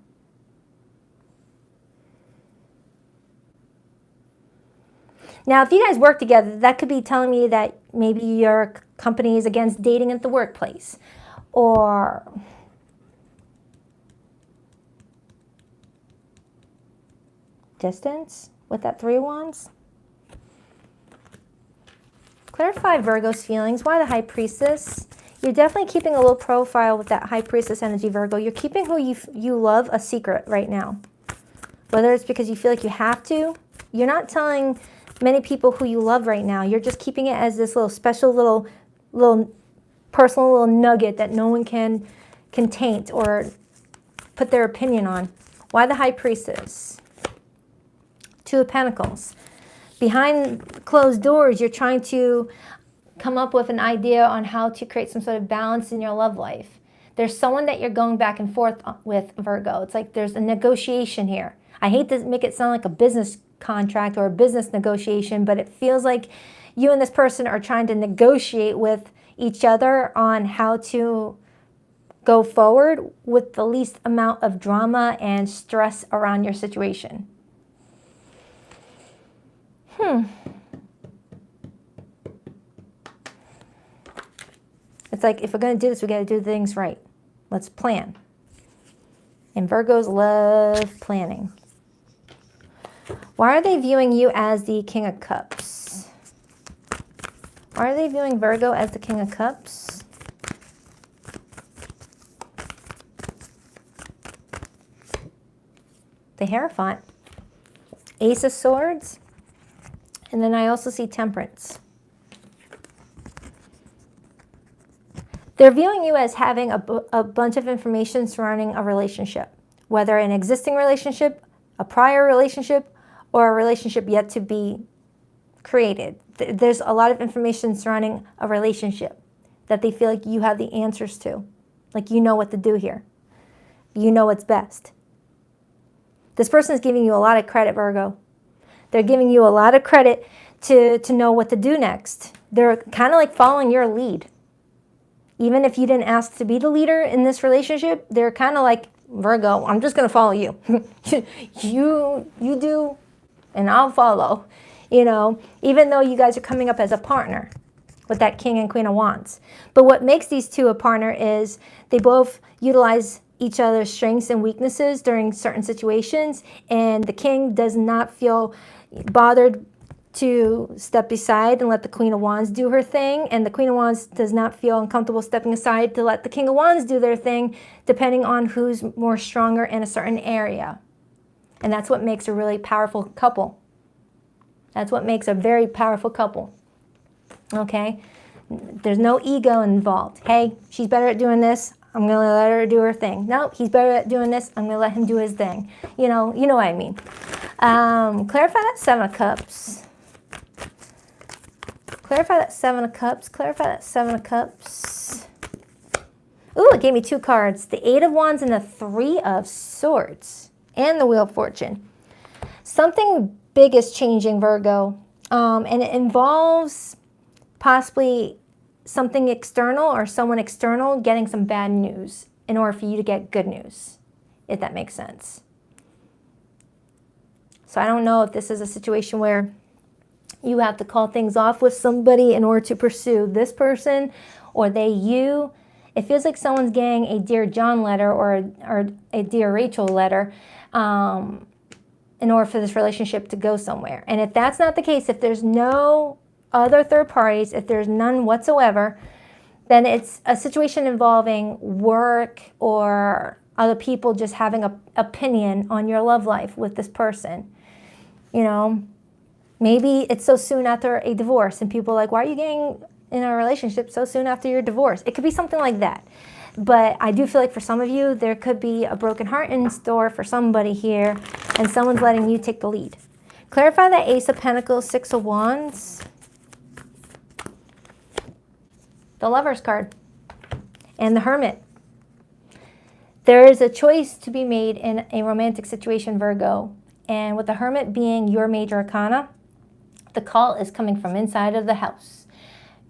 Now, if you guys work together, that could be telling me that maybe your company is against dating at the workplace, or distance with that Three of Wands. Clarify Virgo's feelings. Why the High Priestess? You're definitely keeping a low profile with that High Priestess energy, Virgo. You're keeping who you love a secret right now. Whether it's because you feel like you have to, you're not telling many people who you love right now. You're just keeping it as this little special little personal little nugget that no one can taint or put their opinion on. Why the High Priestess? Two of Pentacles. Behind closed doors, you're trying to come up with an idea on how to create some sort of balance in your love life. There's someone that you're going back and forth with, Virgo. It's like there's a negotiation here. I hate to make it sound like a business contract or a business negotiation, but it feels like you and this person are trying to negotiate with each other on how to go forward with the least amount of drama and stress around your situation. It's like, if we're going to do this, we got to do things right. Let's plan. And Virgos love planning. Why are they viewing you as the King of Cups? Why are they viewing Virgo as the King of Cups? The Hierophant. Ace of Swords. And then I also see Temperance. They're viewing you as having a bunch of information surrounding a relationship, whether an existing relationship, a prior relationship, or a relationship yet to be created. There's a lot of information surrounding a relationship that they feel like you have the answers to. Like you know what to do here. You know what's best. This person is giving you a lot of credit, Virgo. They're giving you a lot of credit to know what to do next. They're kind of like following your lead. Even if you didn't ask to be the leader in this relationship, they're kind of like, Virgo, I'm just going to follow you. you do, and I'll follow. You know, even though you guys are coming up as a partner with that King and Queen of Wands. But what makes these two a partner is they both utilize each other's strengths and weaknesses during certain situations, and the King does not feel bothered to step aside and let the Queen of Wands do her thing, and the Queen of Wands does not feel uncomfortable stepping aside to let the King of Wands do their thing, depending on who's more stronger in a certain area. And that's what makes a really powerful couple. That's what makes a very powerful couple. Okay? There's no ego involved. Hey, she's better at doing this. I'm going to let her do her thing. No, he's better at doing this. I'm going to let him do his thing. You know what I mean. Clarify that Seven of Cups. Clarify that Seven of Cups. Clarify that Seven of Cups. Ooh, it gave me two cards. The Eight of Wands and the Three of Swords. And the Wheel of Fortune. Something big is changing, Virgo. And it involves possibly something external or someone external getting some bad news in order for you to get good news, if that makes sense. So I don't know if this is a situation where you have to call things off with somebody in order to pursue this person, or they you. It feels like someone's getting a Dear John letter or a Dear Rachel letter in order for this relationship to go somewhere. And if that's not the case, if there's no other third parties, if there's none whatsoever, then it's a situation involving work or other people just having an opinion on your love life with this person. You know, maybe it's so soon after a divorce and people are like, why are you getting in a relationship so soon after your divorce? It could be something like that. But I do feel like for some of you, there could be a broken heart in store for somebody here, and someone's letting you take the lead. Clarify the Ace of Pentacles, Six of Wands, the Lover's card, and the Hermit. There is a choice to be made in a romantic situation, Virgo. And with the Hermit being your major arcana, the call is coming from inside of the house.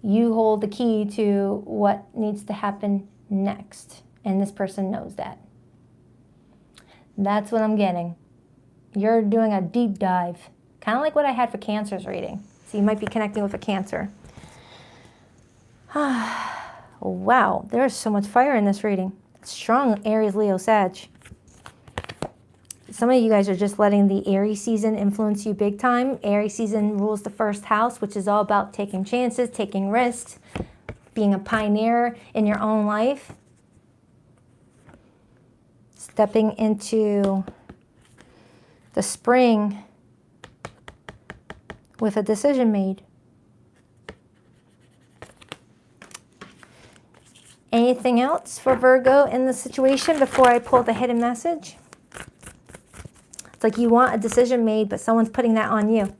You hold the key to what needs to happen next, and this person knows that. That's what I'm getting. You're doing a deep dive, kind of like what I had for Cancer's reading. So you might be connecting with a Cancer. Wow, there's so much fire in this reading. Strong Aries, Leo, Sag. Some of you guys are just letting the Aries season influence you big time. Aries season rules the first house, which is all about taking chances, taking risks, being a pioneer in your own life, stepping into the spring with a decision made. Anything else for Virgo in the situation before I pull the hidden message? It's like you want a decision made, but someone's putting that on you.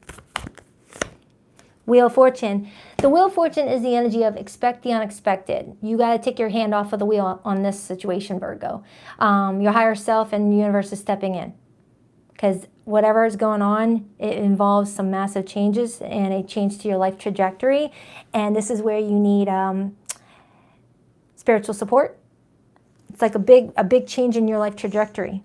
Wheel of Fortune. The Wheel of Fortune is the energy of expect the unexpected. You got to take your hand off of the wheel on this situation, Virgo. Your higher self and the universe is stepping in. Because whatever is going on, it involves some massive changes and a change to your life trajectory. And this is where you need spiritual support. It's like a big change in your life trajectory.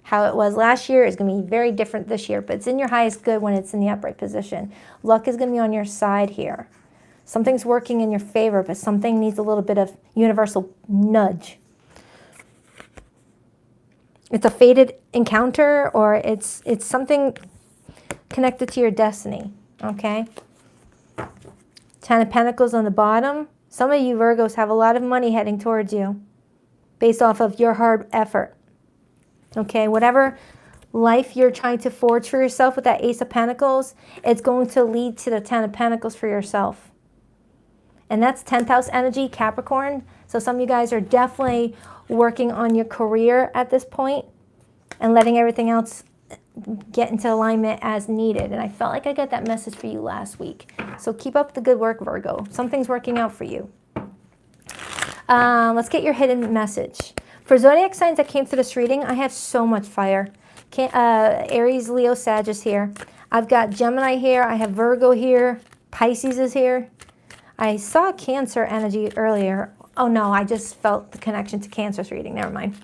How it was last year is going to be very different this year, but it's in your highest good when it's in the upright position. Luck is going to be on your side here. Something's working in your favor, but something needs a little bit of universal nudge. It's a fated encounter, or it's something connected to your destiny, okay? Ten of Pentacles on the bottom. Some of you Virgos have a lot of money heading towards you based off of your hard effort. Okay, whatever life you're trying to forge for yourself with that Ace of Pentacles, it's going to lead to the Ten of Pentacles for yourself. And that's 10th house energy, Capricorn. So some of you guys are definitely working on your career at this point and letting everything else get into alignment as needed. And I felt like I got that message for you last week. So keep up the good work, Virgo. Something's working out for you. Let's get your hidden message. For zodiac signs that came through this reading, I have so much fire. Aries, Leo, Sag is here. I've got Gemini here. I have Virgo here. Pisces is here. I saw Cancer energy earlier. Oh no, I just felt the connection to Cancer's reading. Never mind.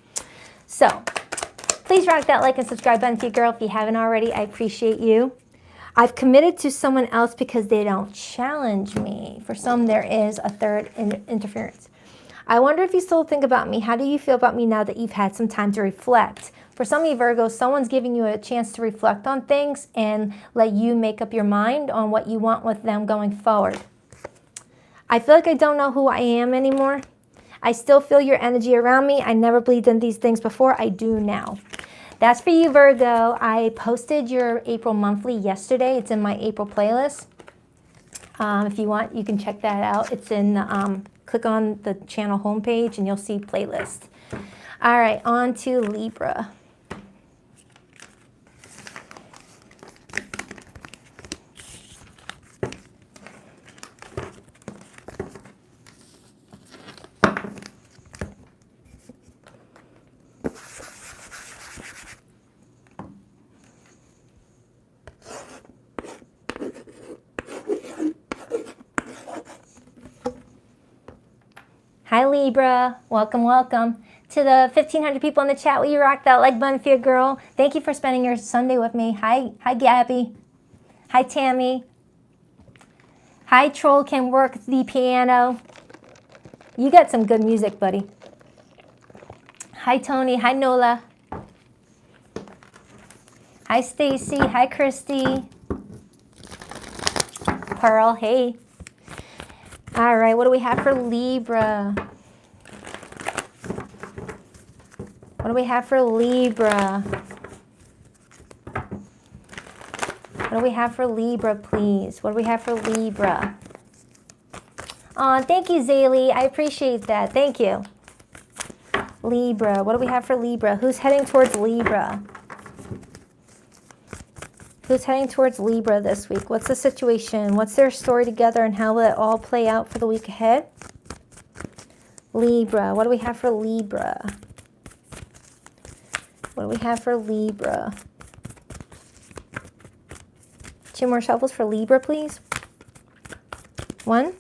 So, please rock that like and subscribe button for you, girl, if you haven't already. I appreciate you. I've committed to someone else because they don't challenge me. For some, there is a third interference. I wonder if you still think about me. How do you feel about me now that you've had some time to reflect? For some of you Virgos, someone's giving you a chance to reflect on things and let you make up your mind on what you want with them going forward. I feel like I don't know who I am anymore. I still feel your energy around me. I never believed in these things before. I do now. That's for you, Virgo. I posted your April monthly yesterday. It's in my April playlist. If you want, you can check that out. It's in click on the channel homepage and you'll see playlist. All right, on to Libra. Hi Libra, welcome, welcome. To the 1,500 people in the chat, will you rock that like button for your girl? Thank you for spending your Sunday with me. Hi Gabby. Hi, Tammy. Hi, Troll can work the piano. You got some good music, buddy. Hi, Tony. Hi, Nola. Hi, Stacy. Hi, Christy. Pearl, hey. All right, what do we have for Libra? What do we have for Libra? What do we have for Libra, please? What do we have for Libra? Oh, thank you, Zaylee. I appreciate that. Thank you. Libra. What do we have for Libra? Who's heading towards Libra? Who's heading towards Libra this week? What's the situation? What's their story together and how will it all play out for the week ahead? Libra. What do we have for Libra? What do we have for Libra? 2 more shuffles for Libra, please. 1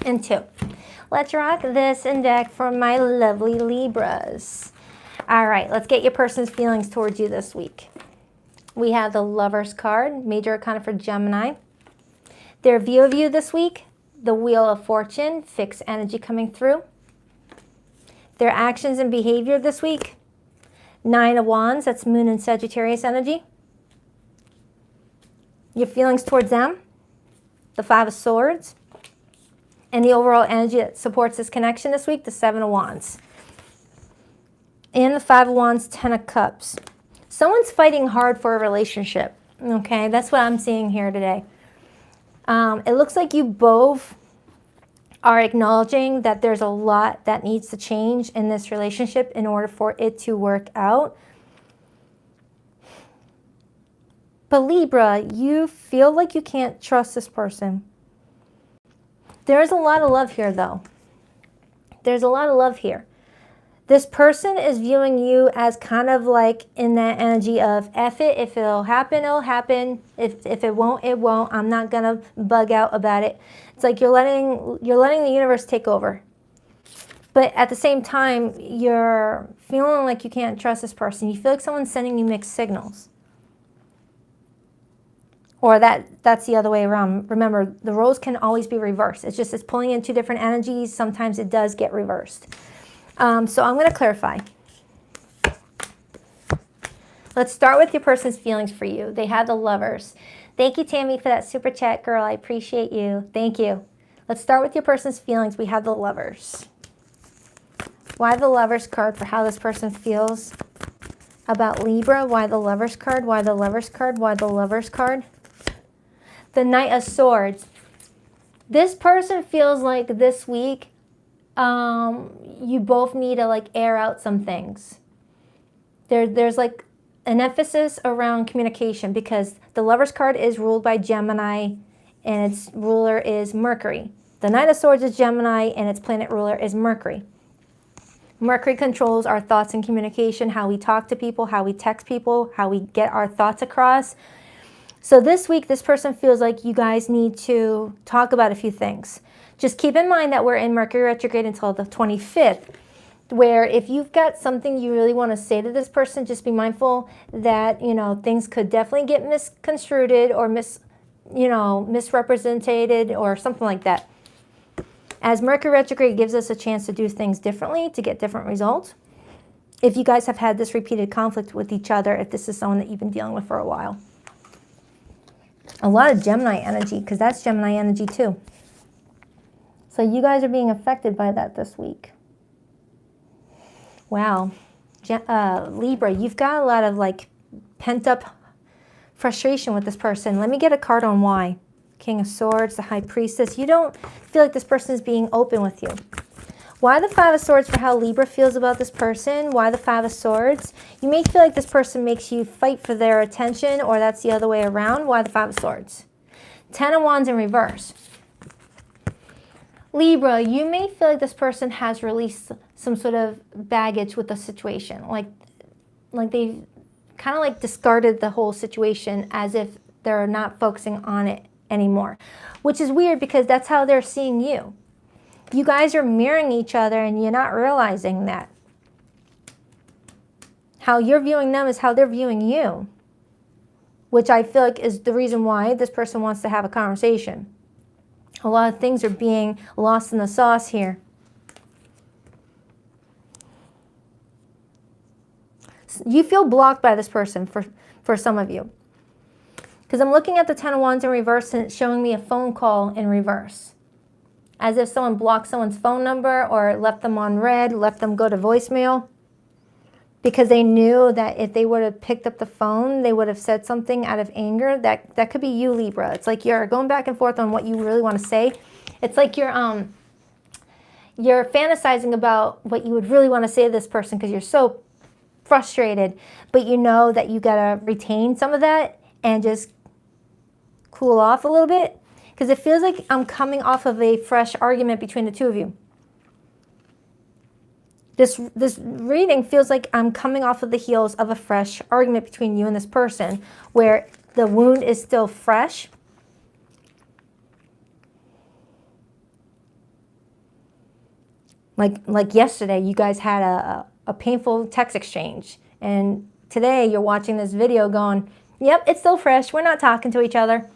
and 2. Let's rock this and deck for my lovely Libras. All right, let's get your person's feelings towards you this week. We have the Lovers card, major arcana for Gemini. Their view of you this week, the Wheel of Fortune, fixed energy coming through. Their actions and behavior this week, 9 of Wands, that's Moon and Sagittarius energy. Your feelings towards them, the 5 of Swords. And the overall energy that supports this connection this week, the 7 of Wands. And the 5 of Wands, 10 of Cups. Someone's fighting hard for a relationship, okay? That's what I'm seeing here today. It looks like you both are acknowledging that there's a lot that needs to change in this relationship in order for it to work out. But Libra, you feel like you can't trust this person. There's a lot of love here, though. There's a lot of love here. This person is viewing you as kind of like in that energy of F it. If it'll happen, it'll happen. If it won't, it won't. I'm not going to bug out about it. It's like you're letting the universe take over. But at the same time, you're feeling like you can't trust this person. You feel like someone's sending you mixed signals. Or that's the other way around. Remember, the roles can always be reversed. It's just it's pulling in 2 different energies. Sometimes it does get reversed. So I'm going to clarify. Let's start with your person's feelings for you. They have the Lovers. Thank you, Tammy, for that super chat, girl. I appreciate you. Thank you. Let's start with your person's feelings. We have the Lovers. Why the Lovers card for how this person feels about Libra? Why the Lovers card? Why the Lovers card? Why the Lovers card? The Knight of Swords. This person feels like this week you both need to like air out some things. There's like an emphasis around communication because the Lovers card is ruled by Gemini and its ruler is Mercury. The Knight of Swords is Gemini and its planet ruler is Mercury. Mercury controls our thoughts and communication, how we talk to people, how we text people, how we get our thoughts across. So this week, this person feels like you guys need to talk about a few things. Just keep in mind that we're in Mercury retrograde until the 25th, where if you've got something you really want to say to this person, just be mindful that, you know, things could definitely get misconstrued or misrepresented or something like that. As Mercury retrograde gives us a chance to do things differently, to get different results. If you guys have had this repeated conflict with each other, if this is someone that you've been dealing with for a while. A lot of Gemini energy, because that's Gemini energy too. So you guys are being affected by that this week. Wow. Libra, you've got a lot of like pent up frustration with this person. Let me get a card on why. King of Swords, the High Priestess. You don't feel like this person is being open with you. Why the 5 of Swords for how Libra feels about this person? Why the 5 of Swords? You may feel like this person makes you fight for their attention, or that's the other way around. Why the 5 of Swords? 10 of Wands in reverse. Libra, you may feel like this person has released some sort of baggage with the situation. Like they've kind of like discarded the whole situation as if they're not focusing on it anymore. Which is weird because that's how they're seeing you. You guys are mirroring each other and you're not realizing that. How you're viewing them is how they're viewing you, which I feel like is the reason why this person wants to have a conversation. A lot of things are being lost in the sauce here. You feel blocked by this person for some of you. Because I'm looking at the Ten of Wands in reverse and it's showing me a phone call in reverse. As if someone blocked someone's phone number or left them on red, left them go to voicemail. Because they knew that if they would have picked up the phone, they would have said something out of anger. That could be you, Libra. It's like you're going back and forth on what you really want to say. It's like you're fantasizing about what you would really want to say to this person because you're so frustrated, but you know that you gotta retain some of that and just cool off a little bit, because it feels like I'm coming off of a fresh argument between the two of you. This reading feels like I'm coming off of the heels of a fresh argument between you and this person where the wound is still fresh. Like yesterday, you guys had a painful text exchange. And today you're watching this video going, yep, it's still fresh. We're not talking to each other.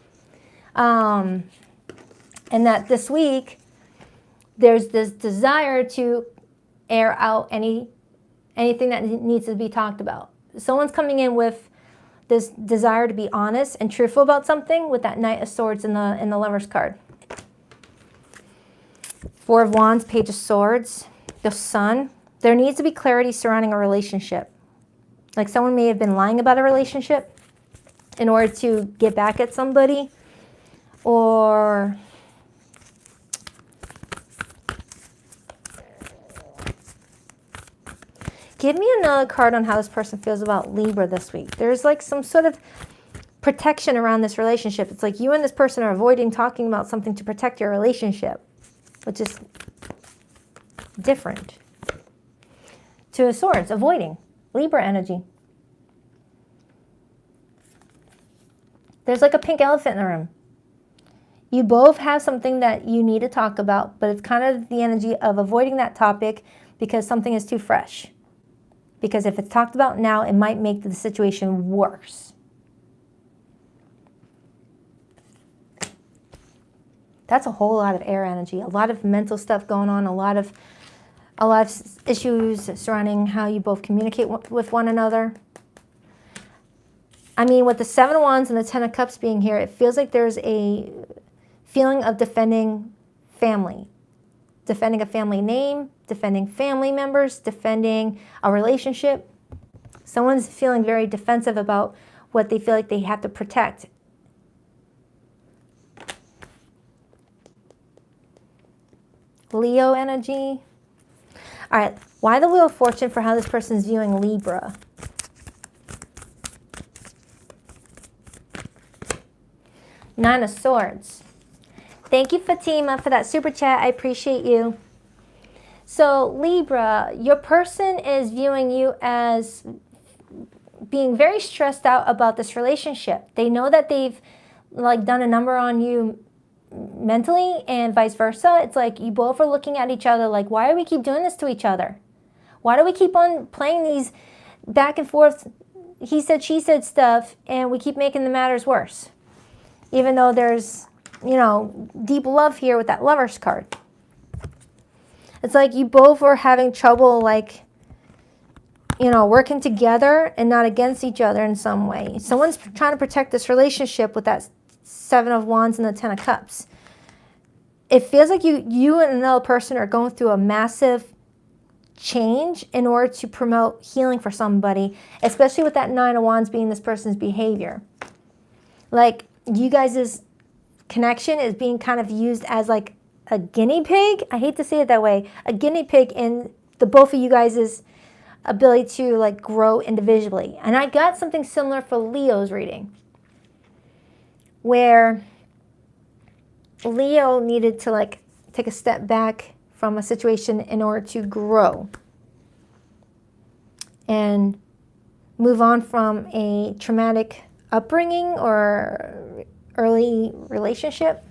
And that this week, there's this desire to air out anything that needs to be talked about. Someone's coming in with this desire to be honest and truthful about something with that Knight of Swords in the Lover's card. Four of Wands, Page of Swords, the Sun. There needs to be clarity surrounding a relationship. Like someone may have been lying about a relationship in order to get back at somebody, or give me another card on how this person feels about Libra this week. There's like some sort of protection around this relationship. It's like you and this person are avoiding talking about something to protect your relationship, which is different. Two of Swords, avoiding. Libra energy. There's like a pink elephant in the room. You both have something that you need to talk about, but it's kind of the energy of avoiding that topic because something is too fresh. Because if it's talked about now, it might make the situation worse. That's a whole lot of air energy, a lot of mental stuff going on, a lot of issues surrounding how you both communicate with one another. I mean, with the Seven of Wands and the Ten of Cups being here, it feels like there's a feeling of defending family. Defending a family name, defending family members, defending a relationship. Someone's feeling very defensive about what they feel like they have to protect. Leo energy. All right, why the Wheel of Fortune for how this person's viewing Libra? Nine of Swords. Thank you, Fatima, for that super chat. I appreciate you. So, Libra, your person is viewing you as being very stressed out about this relationship. They know that they've done a number on you mentally and vice versa. It's like you both are looking at each other like, why do we keep doing this to each other? Why do we keep on playing these back and forth, he said, she said stuff, and we keep making the matters worse? Even though there's, deep love here with that Lover's card. It's like you both are having trouble, working together and not against each other in some way. Someone's trying to protect this relationship with that Seven of Wands and the Ten of Cups. It feels like you and another person are going through a massive change in order to promote healing for somebody, especially with that Nine of Wands being this person's behavior. Like, you guys' connection is being kind of used as like a guinea pig. I hate to say it that way. A guinea pig in the both of you guys' ability to grow individually. And I got something similar for Leo's reading, where Leo needed to take a step back from a situation in order to grow and move on from a traumatic upbringing or early relationship.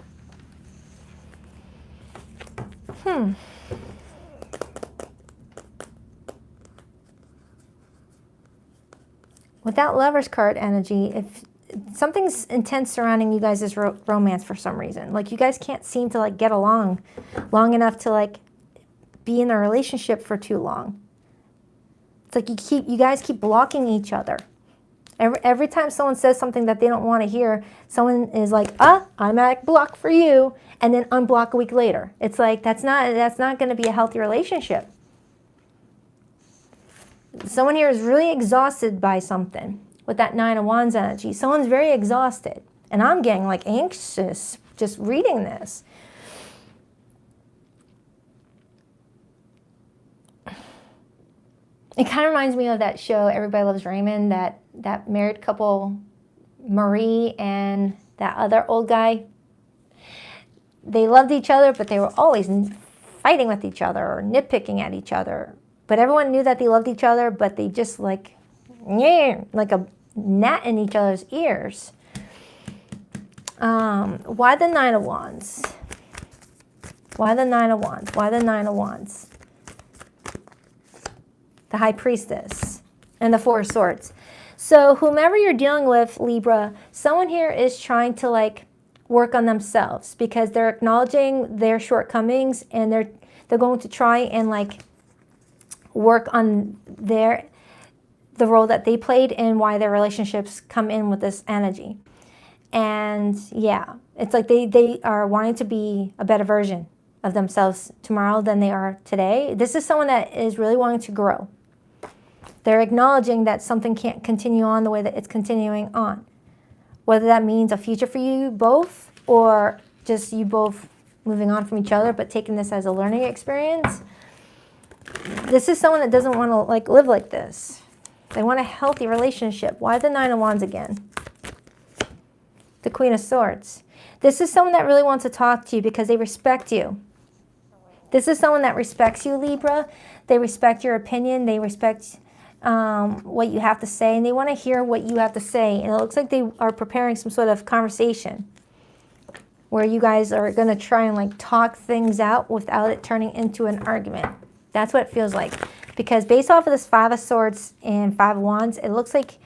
With that Lover's card energy, if something's intense surrounding you guys' romance for some reason, like you guys can't seem to like get along long enough to like be in a relationship for too long. It's like you guys keep blocking each other. Every time someone says something that they don't want to hear, someone is like, I'm at block for you, and then unblock a week later. It's like that's not going to be a healthy relationship. Someone here is really exhausted by something with that Nine of Wands energy. Someone's very exhausted. And I'm getting like anxious just reading this. It kind of reminds me of that show, Everybody Loves Raymond, that married couple, Marie and that other old guy. They loved each other, but they were always fighting with each other or nitpicking at each other. But everyone knew that they loved each other, but they just like a gnat in each other's ears. Why the Nine of Wands? Why the Nine of Wands? Why the Nine of Wands? The High Priestess and the Four of Swords. So whomever you're dealing with, Libra, someone here is trying to like work on themselves because they're acknowledging their shortcomings and they're going to try and like work on the role that they played and why their relationships come in with this energy. And yeah, it's like they are wanting to be a better version of themselves tomorrow than they are today. This is someone that is really wanting to grow. They're acknowledging that something can't continue on the way that it's continuing on. Whether that means a future for you both or just you both moving on from each other but taking this as a learning experience. This is someone that doesn't want to like live like this. They want a healthy relationship. Why the Nine of Wands again? The Queen of Swords. This is someone that really wants to talk to you because they respect you. This is someone that respects you, Libra. They respect your opinion. They respect what you have to say, and they want to hear what you have to say. And it looks like they are preparing some sort of conversation where you guys are going to try and like talk things out without it turning into an argument. That's what it feels like. Because based off of this Five of Swords and Five of Wands, it looks like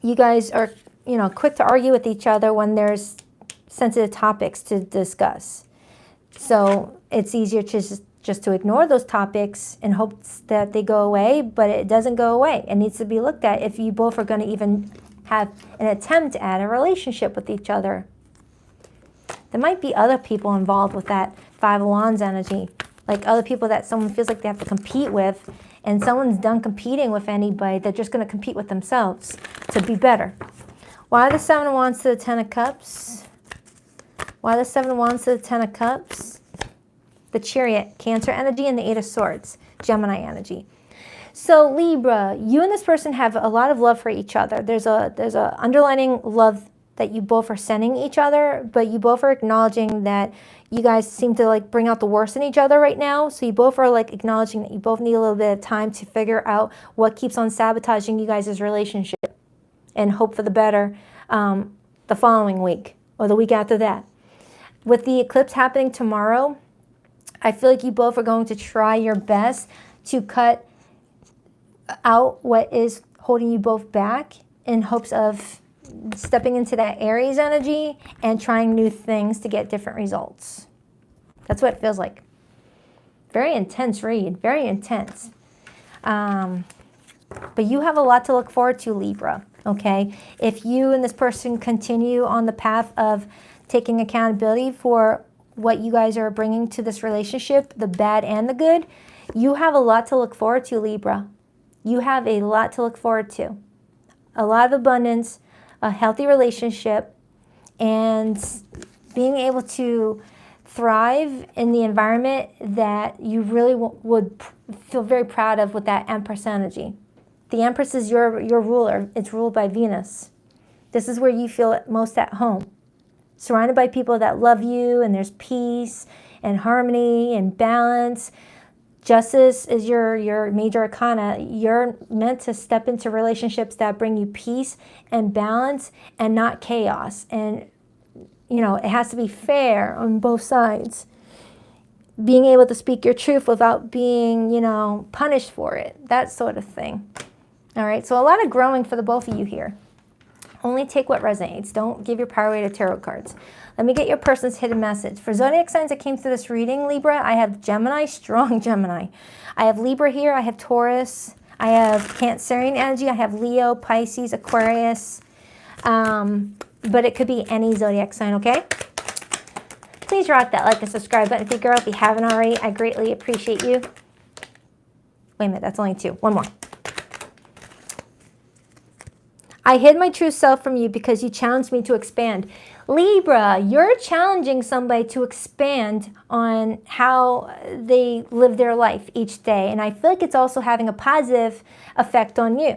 you guys are, quick to argue with each other when there's sensitive topics to discuss. So it's easier to just to ignore those topics in hopes that they go away, but it doesn't go away. It needs to be looked at if you both are going to even have an attempt at a relationship with each other. There might be other people involved with that Five of Wands energy. Like other people that someone feels like they have to compete with, and someone's done competing with anybody, they're just going to compete with themselves to be better. Why the Seven of Wands to the Ten of Cups? Why the Seven of Wands to the Ten of Cups? The Chariot, Cancer energy, and the Eight of Swords, Gemini energy. So Libra, you and this person have a lot of love for each other. There's a underlining love that you both are sending each other, but you both are acknowledging that you guys seem to like bring out the worst in each other right now. So you both are like acknowledging that you both need a little bit of time to figure out what keeps on sabotaging you guys' relationship and hope for the better the following week or the week after that. With the eclipse happening tomorrow, I feel like you both are going to try your best to cut out what is holding you both back in hopes of stepping into that Aries energy and trying new things to get different results. That's what it feels like. Very intense read, very intense. But you have a lot to look forward to, Libra, okay? If you and this person continue on the path of taking accountability for what you guys are bringing to this relationship, the bad and the good, you have a lot to look forward to, Libra. You have a lot to look forward to. A lot of abundance, a healthy relationship, and being able to thrive in the environment that you really would feel very proud of with that Empress energy. The Empress is your ruler. It's ruled by Venus. This is where you feel most at home. Surrounded by people that love you, and there's peace and harmony and balance. Justice is your major arcana. You're meant to step into relationships that bring you peace and balance and not chaos. And, it has to be fair on both sides. being able to speak your truth without being, you know, punished for it, that sort of thing. All right, so a lot of growing for the both of you here. Only take what resonates. Don't give your power away to tarot cards. Let me get your person's hidden message. For zodiac signs that came through this reading, Libra, I have Gemini, strong Gemini. I have Libra here. I have Taurus. I have Cancerian energy. I have Leo, Pisces, Aquarius. But it could be any zodiac sign, okay? Please rock that like and subscribe button, big girl, if you haven't already. I greatly appreciate you. Wait a minute, that's only 2. One more. I hid my true self from you because you challenged me to expand. Libra, you're challenging somebody to expand on how they live their life each day. And I feel like it's also having a positive effect on you.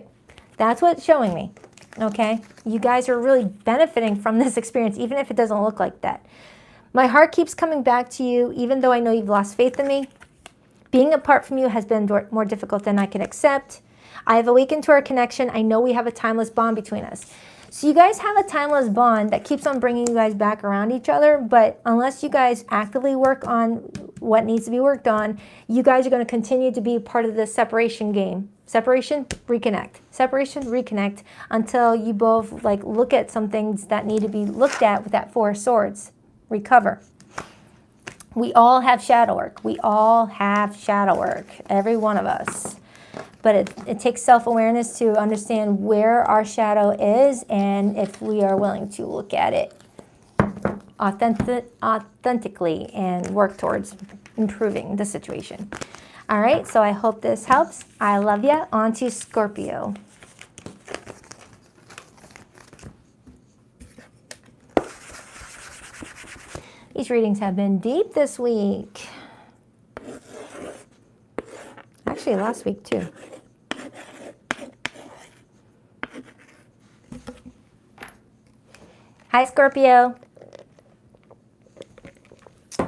That's what it's showing me, okay? You guys are really benefiting from this experience, even if it doesn't look like that. My heart keeps coming back to you, even though I know you've lost faith in me. Being apart from you has been more difficult than I can accept. I have awakened to our connection. I know we have a timeless bond between us. So you guys have a timeless bond that keeps on bringing you guys back around each other, but unless you guys actively work on what needs to be worked on, you guys are going to continue to be part of the separation game. Separation, reconnect. Separation, reconnect, until you both like look at some things that need to be looked at with that 4 of Swords. Recover. We all have shadow work. We all have shadow work. Every one of us. But it takes self-awareness to understand where our shadow is and if we are willing to look at it authentically and work towards improving the situation. All right, so I hope this helps. I love you. On to Scorpio. These readings have been deep this week. Actually, last week too. Hi, Scorpio.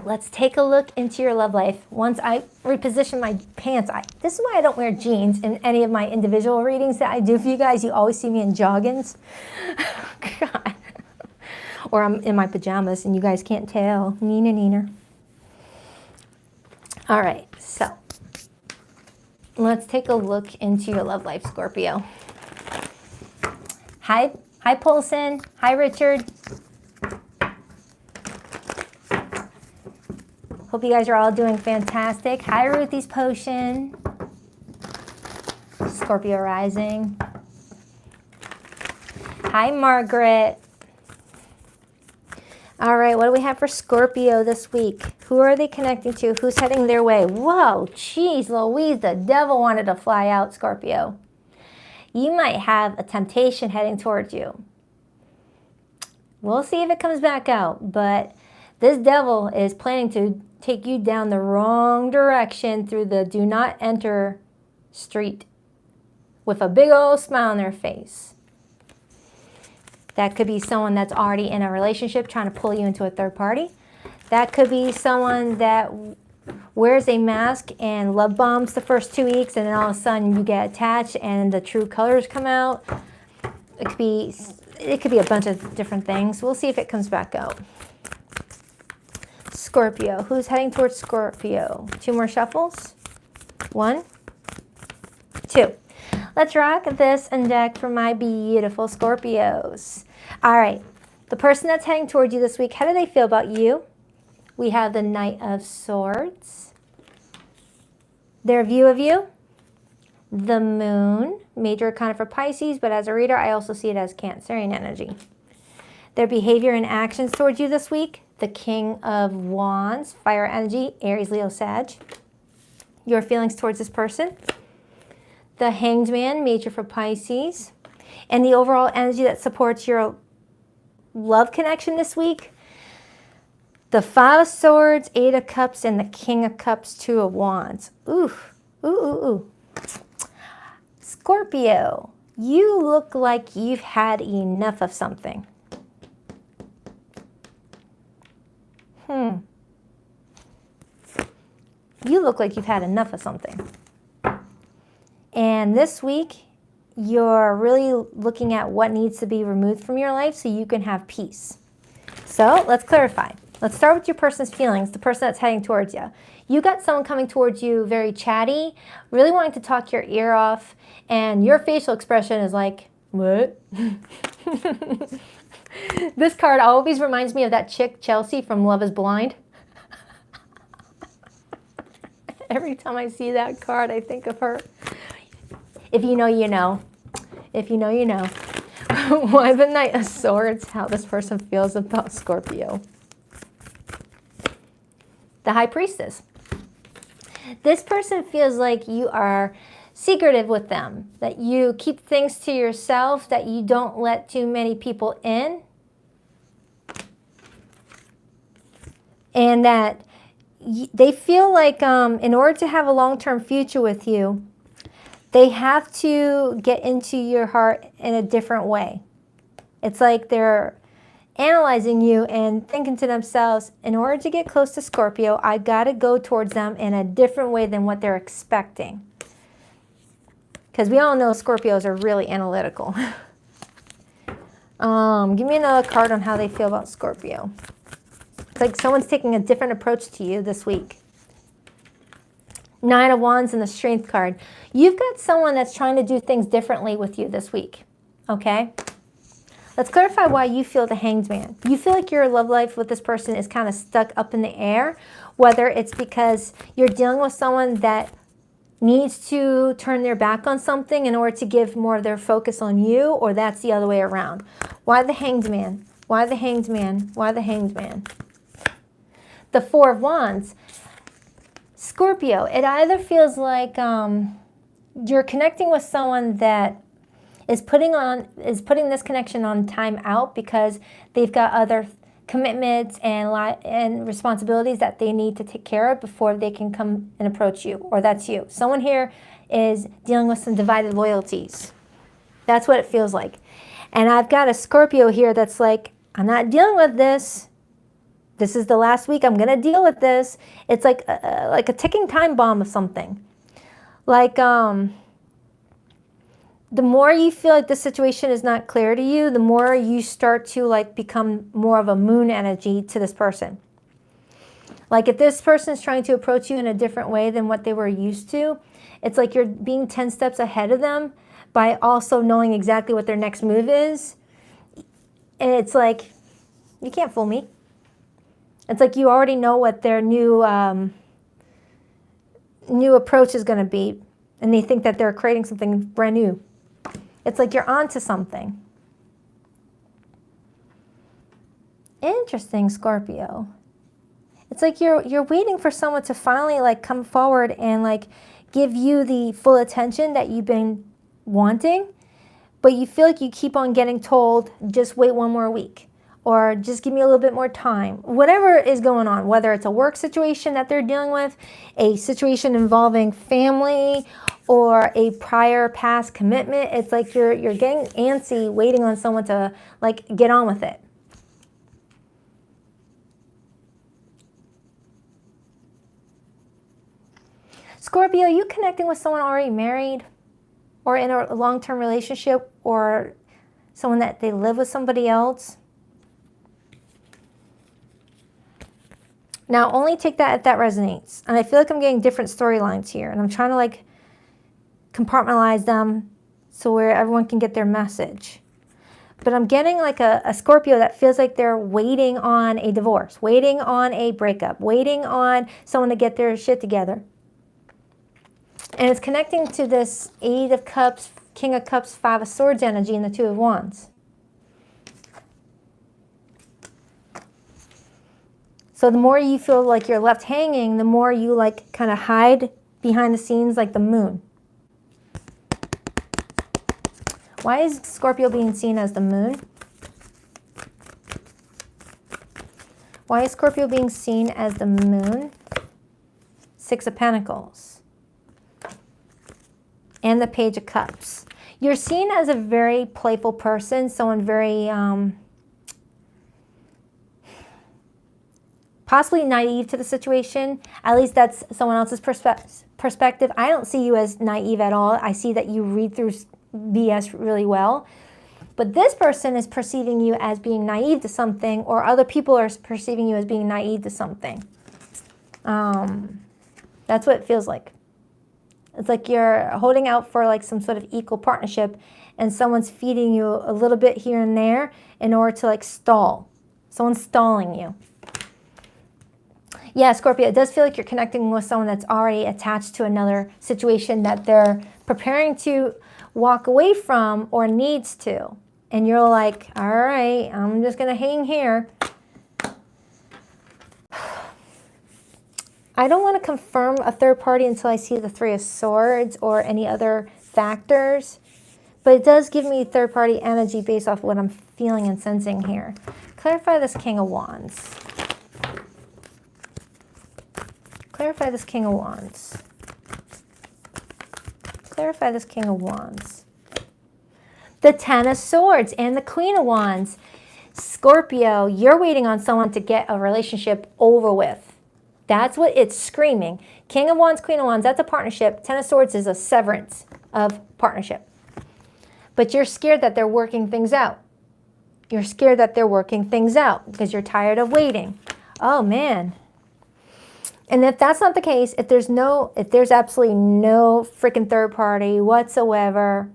Let's take a look into your love life. Once I reposition my pants, this is why I don't wear jeans in any of my individual readings that I do for you guys. You always see me in joggings. God. Or I'm in my pajamas and you guys can't tell. Neener. All right, so let's take a look into your love life, Scorpio. Hi, Polson. Hi, Richard. Hope you guys are all doing fantastic. Hi, Ruthie's Potion. Scorpio rising. Hi, Margaret. All right, what do we have for Scorpio this week? Who are they connecting to? Who's heading their way? Whoa, geez, Louise, the devil wanted to fly out, Scorpio. You might have a temptation heading towards you. We'll see if it comes back out, but this devil is planning to take you down the wrong direction through the do not enter street with a big old smile on their face. That could be someone that's already in a relationship trying to pull you into a third party. That could be someone that wears a mask and love bombs the first 2 weeks, and then all of a sudden you get attached and the true colors come out. It could be a bunch of different things. We'll see if it comes back out. Scorpio. Who's heading towards Scorpio? 2 more shuffles. 1, 2. Let's rock this and deck for my beautiful Scorpios. All right. The person that's heading towards you this week, how do they feel about you? We have the Knight of Swords. Their view of you. The Moon. Major arcana for Pisces, but as a reader, I also see it as Cancerian energy. Their behavior and actions towards you this week. The King of Wands, fire energy, Aries, Leo, Sag. Your feelings towards this person. The Hanged Man, major for Pisces. And the overall energy that supports your love connection this week. The 5 of Swords, 8 of Cups, and the King of Cups, 2 of Wands. Ooh, ooh, ooh, ooh. Scorpio, you look like you've had enough of something. You look like you've had enough of something. And this week, you're really looking at what needs to be removed from your life so you can have peace. So let's clarify. Let's start with your person's feelings, the person that's heading towards you. You got someone coming towards you very chatty, really wanting to talk your ear off, and your facial expression is like, what? This card always reminds me of that chick, Chelsea, from Love is Blind. Every time I see that card, I think of her. If you know, you know. If you know, you know. Why the Knight of Swords? How this person feels about Scorpio. The High Priestess. This person feels like you are secretive with them, that you keep things to yourself, that you don't let too many people in, and that they feel like in order to have a long-term future with you, they have to get into your heart in a different way. It's like they're analyzing you and thinking to themselves, in order to get close to Scorpio, I got to go towards them in a different way than what they're expecting. Because we all know Scorpios are really analytical. Give me another card on how they feel about Scorpio. It's like someone's taking a different approach to you this week. Nine of Wands and the Strength card. You've got someone that's trying to do things differently with you this week, okay? Let's clarify why you feel the Hanged Man. You feel like your love life with this person is kind of stuck up in the air, whether it's because you're dealing with someone that needs to turn their back on something in order to give more of their focus on you, or that's the other way around. Why the Hanged Man? Why the Hanged Man? Why the Hanged Man? The Four of Wands. Scorpio, it either feels like you're connecting with someone that is putting this connection on time out because they've got other commitments and responsibilities that they need to take care of before they can come and approach you, or that's you. Someone here is dealing with some divided loyalties. That's what it feels like. And I've got a Scorpio here that's like, I'm not dealing with this. This is the last week I'm going to deal with this. It's like a ticking time bomb of something. Like, the more you feel like the situation is not clear to you, the more you start to like become more of a moon energy to this person. Like if this person is trying to approach you in a different way than what they were used to, it's like you're being 10 steps ahead of them by also knowing exactly what their next move is. And it's like, you can't fool me. It's like you already know what their new approach is going to be, and they think that they're creating something brand new. It's like you're onto something. Interesting, Scorpio. It's like you're waiting for someone to finally like come forward and like give you the full attention that you've been wanting, but you feel like you keep on getting told, just wait one more week, or just give me a little bit more time. Whatever is going on, whether it's a work situation that they're dealing with, a situation involving family, or a prior past commitment, it's like you're getting antsy waiting on someone to like get on with it. Scorpio, you connecting with someone already married or in a long-term relationship, or someone that they live with somebody else? Now, only take that if that resonates. And I feel like I'm getting different storylines here, and I'm trying to like compartmentalize them so where everyone can get their message. But I'm getting like a Scorpio that feels like they're waiting on a divorce, waiting on a breakup, waiting on someone to get their shit together. And it's connecting to this Eight of Cups, King of Cups, Five of Swords energy, and the Two of Wands. So the more you feel like you're left hanging, the more you like kind of hide behind the scenes like the moon. Why is Scorpio being seen as the moon? Why is Scorpio being seen as the moon? Six of Pentacles. And the Page of Cups. You're seen as a very playful person, someone very possibly naive to the situation. At least that's someone else's perspective. I don't see you as naive at all. I see that you read through BS really well. But this person is perceiving you as being naive to something, or other people are perceiving you as being naive to something. That's what it feels like. It's like you're holding out for like some sort of equal partnership, and someone's feeding you a little bit here and there in order to like stall. Someone's stalling you. Yeah, Scorpio, it does feel like you're connecting with someone that's already attached to another situation that they're preparing to walk away from or needs to. And you're like, all right, I'm just going to hang here. I don't want to confirm a third party until I see the Three of Swords or any other factors. But it does give me third party energy based off what I'm feeling and sensing here. Clarify this King of Wands. Clarify this King of Wands. Clarify this King of Wands. The Ten of Swords and the Queen of Wands. Scorpio, you're waiting on someone to get a relationship over with. That's what it's screaming. King of Wands, Queen of Wands, that's a partnership. Ten of Swords is a severance of partnership. But you're scared that they're working things out. You're scared that they're working things out because you're tired of waiting. Oh, man. And if that's not the case, if there's absolutely no freaking third party whatsoever,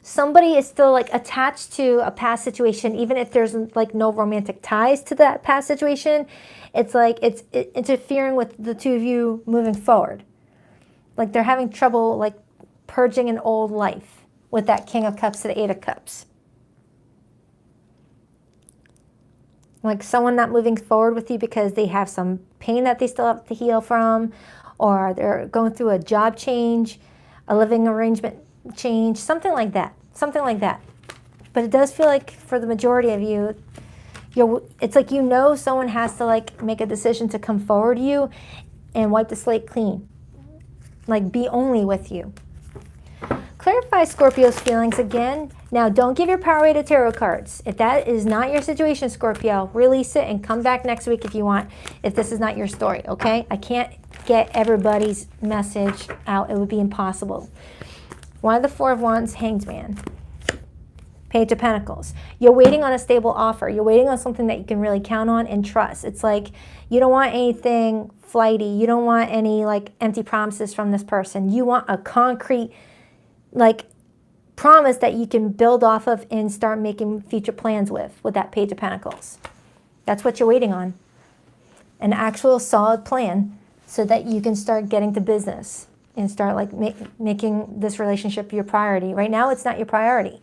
somebody is still like attached to a past situation, even if there's like no romantic ties to that past situation, it's like it's interfering with the two of you moving forward. Like they're having trouble like purging an old life with that King of Cups to the Eight of Cups. Like someone not moving forward with you because they have some pain that they still have to heal from, or they're going through a job change, a living arrangement change, something like that. Something like that. But it does feel like for the majority of you, it's like you know someone has to like make a decision to come forward to you and wipe the slate clean. Like be only with you. Clarify Scorpio's feelings again. Now, don't give your power away to tarot cards. If that is not your situation, Scorpio, release it and come back next week if you want, if this is not your story, okay? I can't get everybody's message out. It would be impossible. One of the Four of Wands, Hanged Man. Page of Pentacles. You're waiting on a stable offer. You're waiting on something that you can really count on and trust. It's like you don't want anything flighty. You don't want any like empty promises from this person. You want a concrete like promise that you can build off of and start making future plans with that Page of Pentacles. That's what you're waiting on. An actual solid plan so that you can start getting to business and start like making this relationship your priority. Right now, it's not your priority.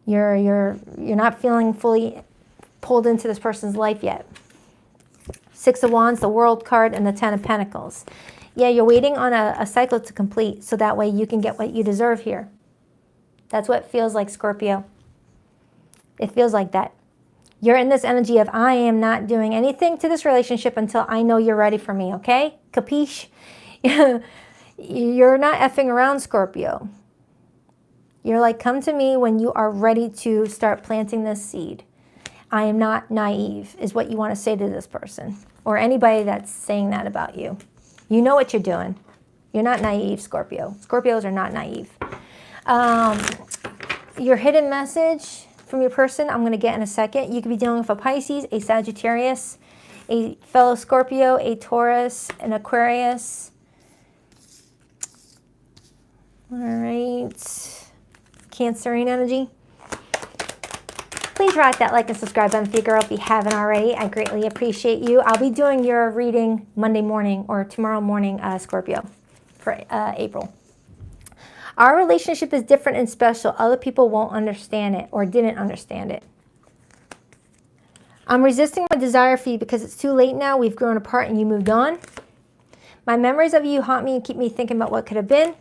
You're not feeling fully pulled into this person's life yet. Six of Wands, the World card, and the Ten of Pentacles. Yeah, you're waiting on a cycle to complete so that way you can get what you deserve here. That's what it feels like, Scorpio. It feels like that. You're in this energy of I am not doing anything to this relationship until I know you're ready for me, okay? Capiche? You're not effing around, Scorpio. You're like, come to me when you are ready to start planting this seed. I am not naive, is what you want to say to this person. Or anybody that's saying that about you. You know what you're doing. You're not naive, Scorpio. Scorpios are not naive. Your hidden message from your person, I'm going to get in a second. You could be dealing with a Pisces, a Sagittarius, a fellow Scorpio, a Taurus, an Aquarius. All right. Cancerian energy. Please rock that like and subscribe button for your girl if you haven't already. I greatly appreciate you. I'll be doing your reading Monday morning or tomorrow morning, Scorpio, for April. Our relationship is different and special. Other people won't understand it or didn't understand it. I'm resisting my desire for you because it's too late now. We've grown apart and you moved on. My memories of you haunt me and keep me thinking about what could have been.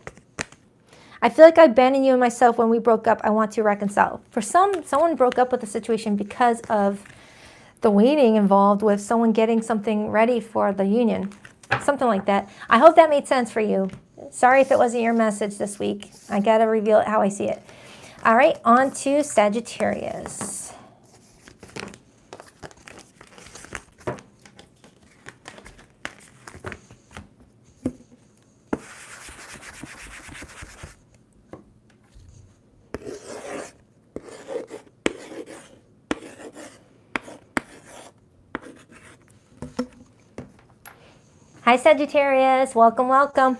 I feel like I abandoned you and myself when we broke up. I want to reconcile. For someone broke up with the situation because of the waiting involved with someone getting something ready for the union. Something like that. I hope that made sense for you. Sorry if it wasn't your message this week. I got to reveal it how I see it. All right, on to Sagittarius. Hi, Sagittarius. Welcome, welcome.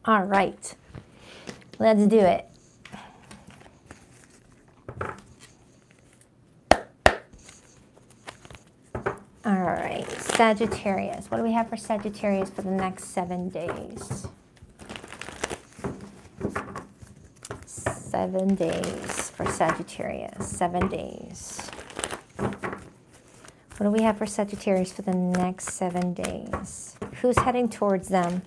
All right. Let's do it. All right, Sagittarius. What do we have for Sagittarius for the next 7 days? 7 days for Sagittarius. 7 days. What do we have for Sagittarius for the next 7 days? Who's heading towards them?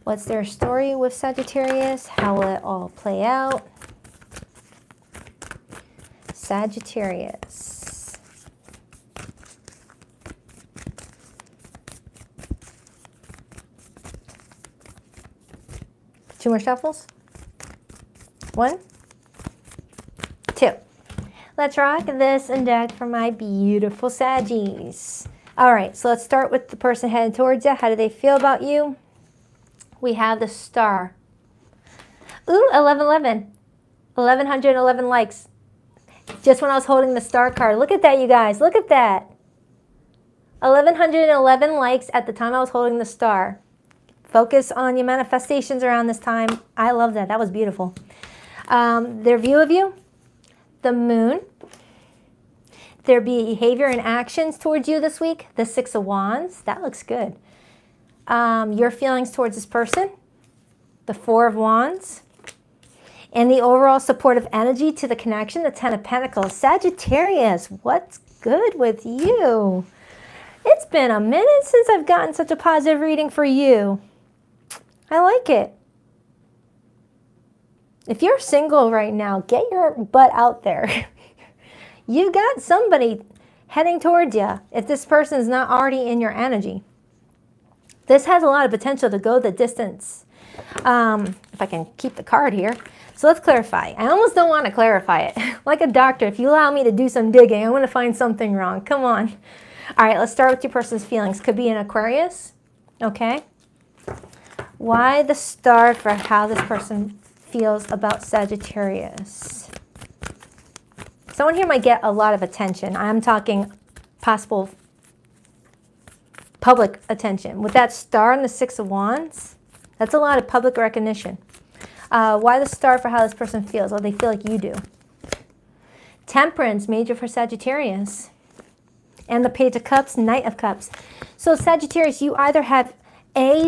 What's their story with Sagittarius? How will it all play out? Sagittarius. Two more shuffles. 1, 2. Let's rock this and deck for my beautiful Saggies. All right, so let's start with the person heading towards you. How do they feel about you? We have the star. Ooh, 1111. 1111 likes. Just when I was holding the star card. Look at that, you guys. Look at that. 1111 likes at the time I was holding the star. Focus on your manifestations around this time. I love that. That was beautiful. Their view of you, the moon. Their behavior and actions towards you this week, the 6 of Wands. That looks good. Your feelings towards this person, the 4 of Wands. And the overall supportive energy to the connection, the 10 of Pentacles. Sagittarius, what's good with you? It's been a minute since I've gotten such a positive reading for you. I like it. If you're single right now, get your butt out there. You got somebody heading towards you if this person is not already in your energy. This has a lot of potential to go the distance. If I can keep the card here. So let's clarify. I almost don't want to clarify it. Like a doctor, if you allow me to do some digging, I want to find something wrong. Come on. All right, let's start with your person's feelings. Could be an Aquarius. Okay. Why the star for how this person feels about Sagittarius? Someone here might get a lot of attention. I'm talking possible public attention. With that star and the 6 of Wands, that's a lot of public recognition. Why the star for how this person feels? Well, they feel like you do. Temperance, major for Sagittarius. And the Page of Cups, Knight of Cups. So Sagittarius, you either have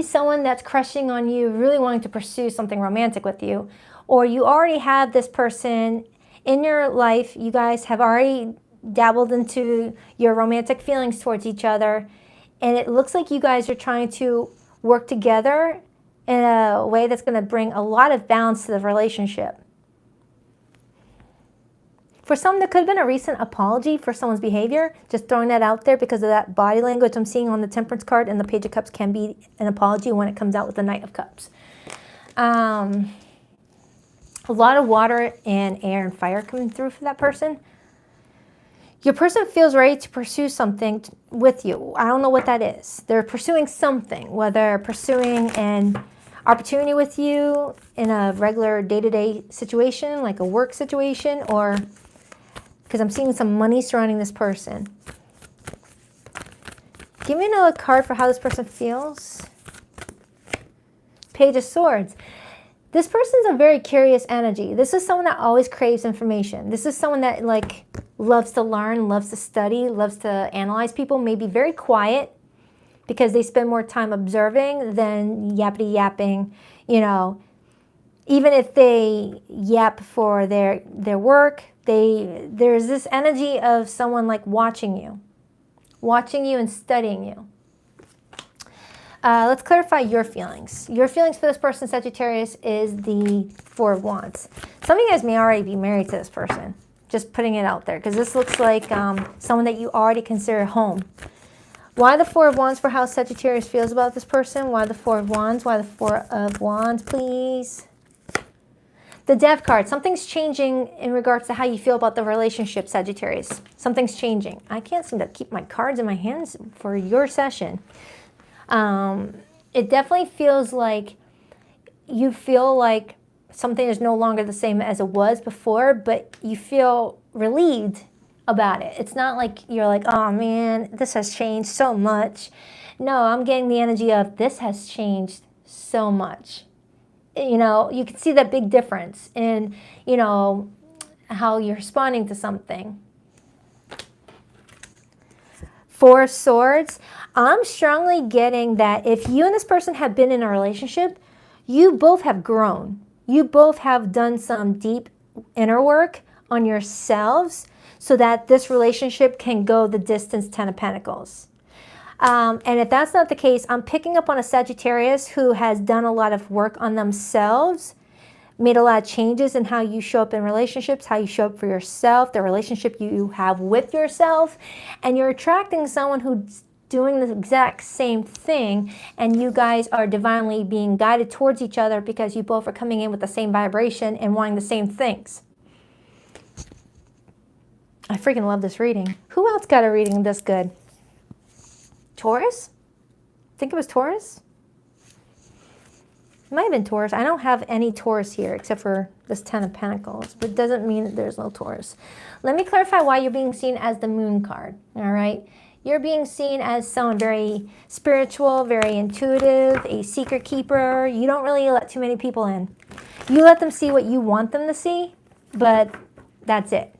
someone that's crushing on you, really wanting to pursue something romantic with you, or you already have this person in your life. You guys have already dabbled into your romantic feelings towards each other, and it looks like you guys are trying to work together in a way that's going to bring a lot of balance to the relationship. For some, there could have been a recent apology for someone's behavior. Just throwing that out there because of that body language I'm seeing on the Temperance card, and the Page of Cups can be an apology when it comes out with the Knight of Cups. A lot of water and air and fire coming through for that person. Your person feels ready to pursue something with you. I don't know what that is. They're pursuing something, whether pursuing an opportunity with you in a regular day-to-day situation, like a work situation, or because I'm seeing some money surrounding this person. Give me another card for how this person feels. Page of Swords. This person's a very curious energy. This is someone that always craves information. This is someone that loves to learn, loves to study, loves to analyze people, maybe very quiet because they spend more time observing than yappity yapping. You know, even if they yap for their work, there's this energy of someone like watching you and studying you. Let's clarify your feelings. Your feelings for this person, Sagittarius, is the 4 of Wands. Some of you guys may already be married to this person. Just putting it out there, because this looks like someone that you already consider home. Why the 4 of Wands for how Sagittarius feels about this person? Why the 4 of Wands? Why the 4 of Wands, please? The Death card. Something's changing in regards to how you feel about the relationship, Sagittarius. Something's changing. I can't seem to keep my cards in my hands for your session. It definitely feels like you feel like something is no longer the same as it was before, but you feel relieved about it. It's not like you're like, oh man, this has changed so much. No, I'm getting the energy of this has changed so much. You know, you can see that big difference in, you know, how you're responding to something. Four of Swords. I'm strongly getting that if you and this person have been in a relationship, you both have grown. You both have done some deep inner work on yourselves so that this relationship can go the distance. Ten of Pentacles. And if that's not the case, I'm picking up on a Sagittarius who has done a lot of work on themselves, made a lot of changes in how you show up in relationships, how you show up for yourself, the relationship you have with yourself, and you're attracting someone who's doing the exact same thing, and you guys are divinely being guided towards each other because you both are coming in with the same vibration and wanting the same things. I freaking love this reading. Who else got a reading this good? Taurus? I think it was Taurus. It might have been Taurus. I don't have any Taurus here except for this Ten of Pentacles, but it doesn't mean that there's no Taurus. Let me clarify why you're being seen as the Moon card, all right? You're being seen as someone very spiritual, very intuitive, a secret keeper. You don't really let too many people in. You let them see what you want them to see, but that's it.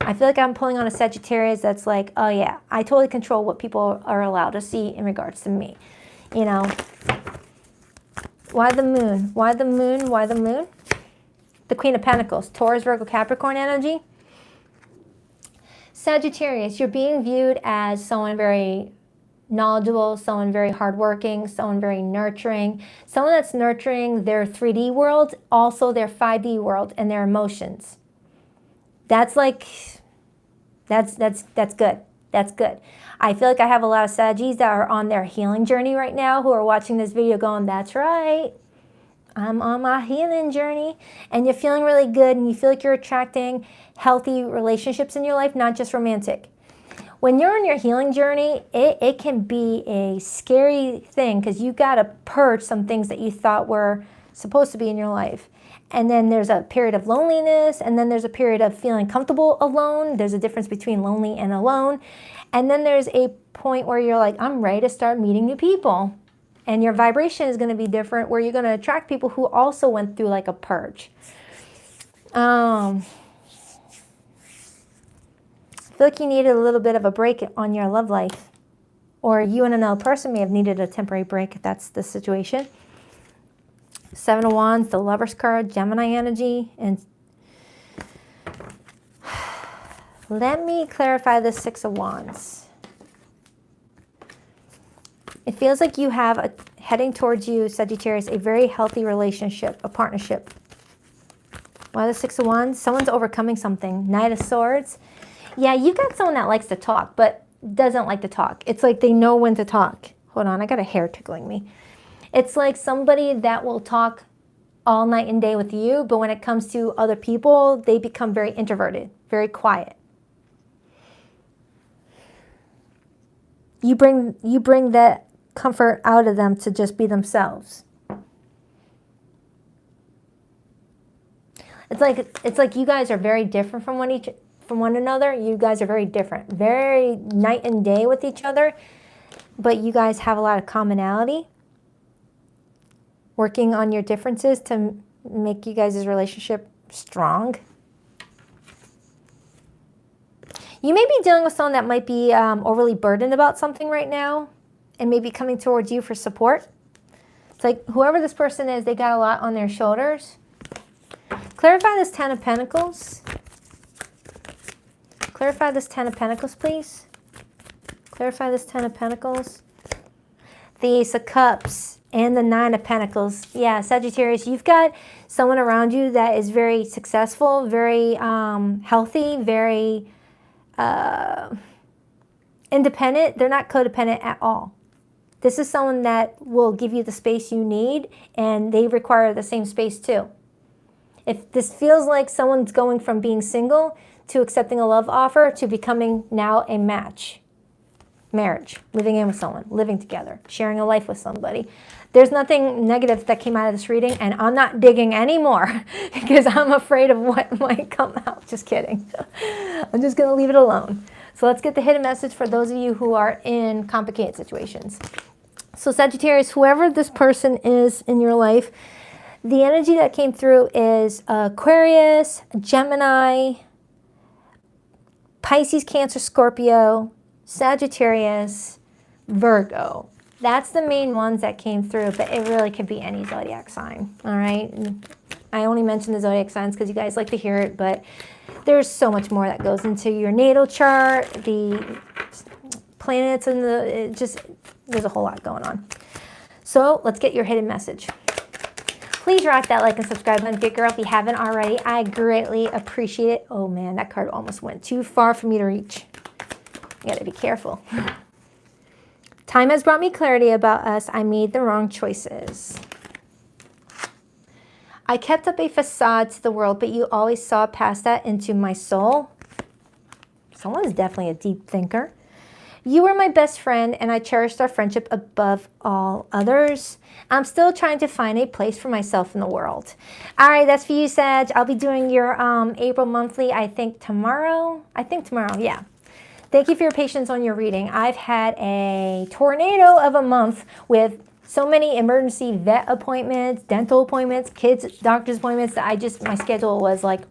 I feel like I'm pulling on a Sagittarius that's like, oh yeah, I totally control what people are allowed to see in regards to me. You know, why the Moon? Why the Moon? Why the Moon? The Queen of Pentacles, Taurus, Virgo, Capricorn energy. Sagittarius, you're being viewed as someone very knowledgeable, someone very hardworking, someone very nurturing, someone that's nurturing their 3D world, also their 5D world and their emotions. That's like, that's good. That's good. I feel like I have a lot of Saggies that are on their healing journey right now who are watching this video going, that's right, I'm on my healing journey. And you're feeling really good and you feel like you're attracting healthy relationships in your life, not just romantic. When you're on your healing journey, it can be a scary thing because you got to purge some things that you thought were supposed to be in your life. And then there's a period of loneliness, and then there's a period of feeling comfortable alone. There's a difference between lonely and alone. And then there's a point where you're like, I'm ready to start meeting new people. And your vibration is going to be different, where you're going to attract people who also went through like a purge. I feel like you needed a little bit of a break on your love life. Or you and another person may have needed a temporary break if that's the situation. Seven of Wands, the Lover's card, Gemini energy. And let me clarify the Six of Wands. It feels like you have heading towards you, Sagittarius, a very healthy relationship, a partnership. Why the Six of Wands? Someone's overcoming something. Knight of Swords. Yeah, you got someone that likes to talk, but doesn't like to talk. It's like they know when to talk. Hold on, I got a hair tickling me. It's like somebody that will talk all night and day with you, but when it comes to other people, they become very introverted, very quiet. You bring that comfort out of them to just be themselves. It's like you guys are very different from one another. You guys are very different, very night and day with each other, but you guys have a lot of commonality. Working on your differences to make you guys' relationship strong. You may be dealing with someone that might be overly burdened about something right now and maybe coming towards you for support. It's like whoever this person is, they got a lot on their shoulders. Clarify this Ten of Pentacles. Clarify this Ten of Pentacles, please. Clarify this Ten of Pentacles. The Ace of Cups. And the Nine of Pentacles. Yeah, Sagittarius, you've got someone around you that is very successful, very healthy, very independent. They're not codependent at all. This is someone that will give you the space you need, and they require the same space too. If this feels like someone's going from being single to accepting a love offer to becoming now a match. marriage, living in with someone, living together, sharing a life with somebody. There's nothing negative that came out of this reading, and I'm not digging anymore because I'm afraid of what might come out. Just kidding. I'm just going to leave it alone. So let's get the hidden message for those of you who are in complicated situations. So Sagittarius, whoever this person is in your life, the energy that came through is Aquarius, Gemini, Pisces, Cancer, Scorpio, Sagittarius, Virgo. That's the main ones that came through, but it really could be any zodiac sign, all right? And I only mention the zodiac signs because you guys like to hear it, but there's so much more that goes into your natal chart, the planets, and there's a whole lot going on. So let's get your hidden message. Please rock that like and subscribe button, big girl, if you haven't already. I greatly appreciate it. Oh man, that card almost went too far for me to reach. You gotta be careful. Time has brought me clarity about us. I made the wrong choices. I kept up a facade to the world, but you always saw past that into my soul. Someone is definitely a deep thinker. You were my best friend, and I cherished our friendship above all others. I'm still trying to find a place for myself in the world. All right, that's for you, Sag. I'll be doing your April monthly, I think tomorrow, yeah. Thank you for your patience on your reading. I've had a tornado of a month with so many emergency vet appointments, dental appointments, kids' doctor's appointments that my schedule was like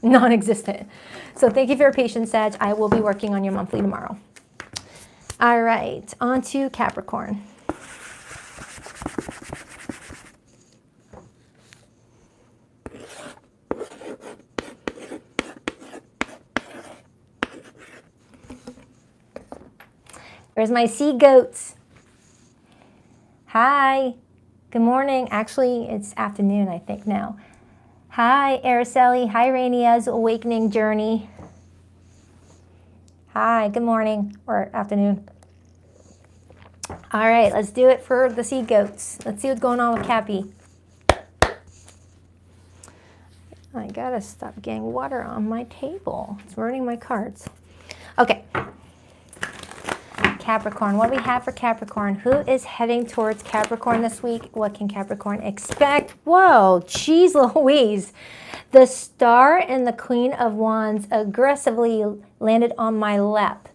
non-existent. So thank you for your patience, Sag. I will be working on your monthly tomorrow. All right, on to Capricorn. Where's my sea goats? Hi, good morning. Actually, it's afternoon, I think now. Hi, Araceli. Hi, Rainia's Awakening Journey. Hi, good morning or afternoon. All right, let's do it for the sea goats. Let's see what's going on with Cappy. I gotta stop getting water on my table. It's ruining my cards. Okay. Capricorn, what do we have for Capricorn? Who is heading towards Capricorn this week? What can Capricorn expect? Whoa, geez Louise. The Star and the Queen of Wands aggressively landed on my lap.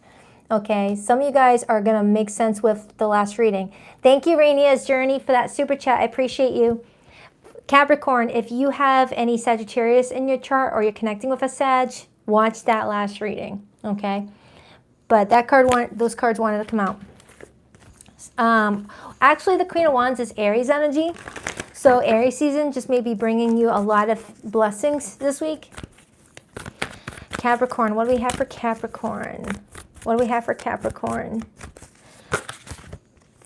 Okay, some of you guys are going to make sense with the last reading. Thank you, Rainia's Journey, for that super chat. I appreciate you. Capricorn, if you have any Sagittarius in your chart or you're connecting with a Sag, watch that last reading, okay? But those cards wanted to come out. Actually, the Queen of Wands is Aries energy. So Aries season just may be bringing you a lot of blessings this week. Capricorn, what do we have for Capricorn? What do we have for Capricorn?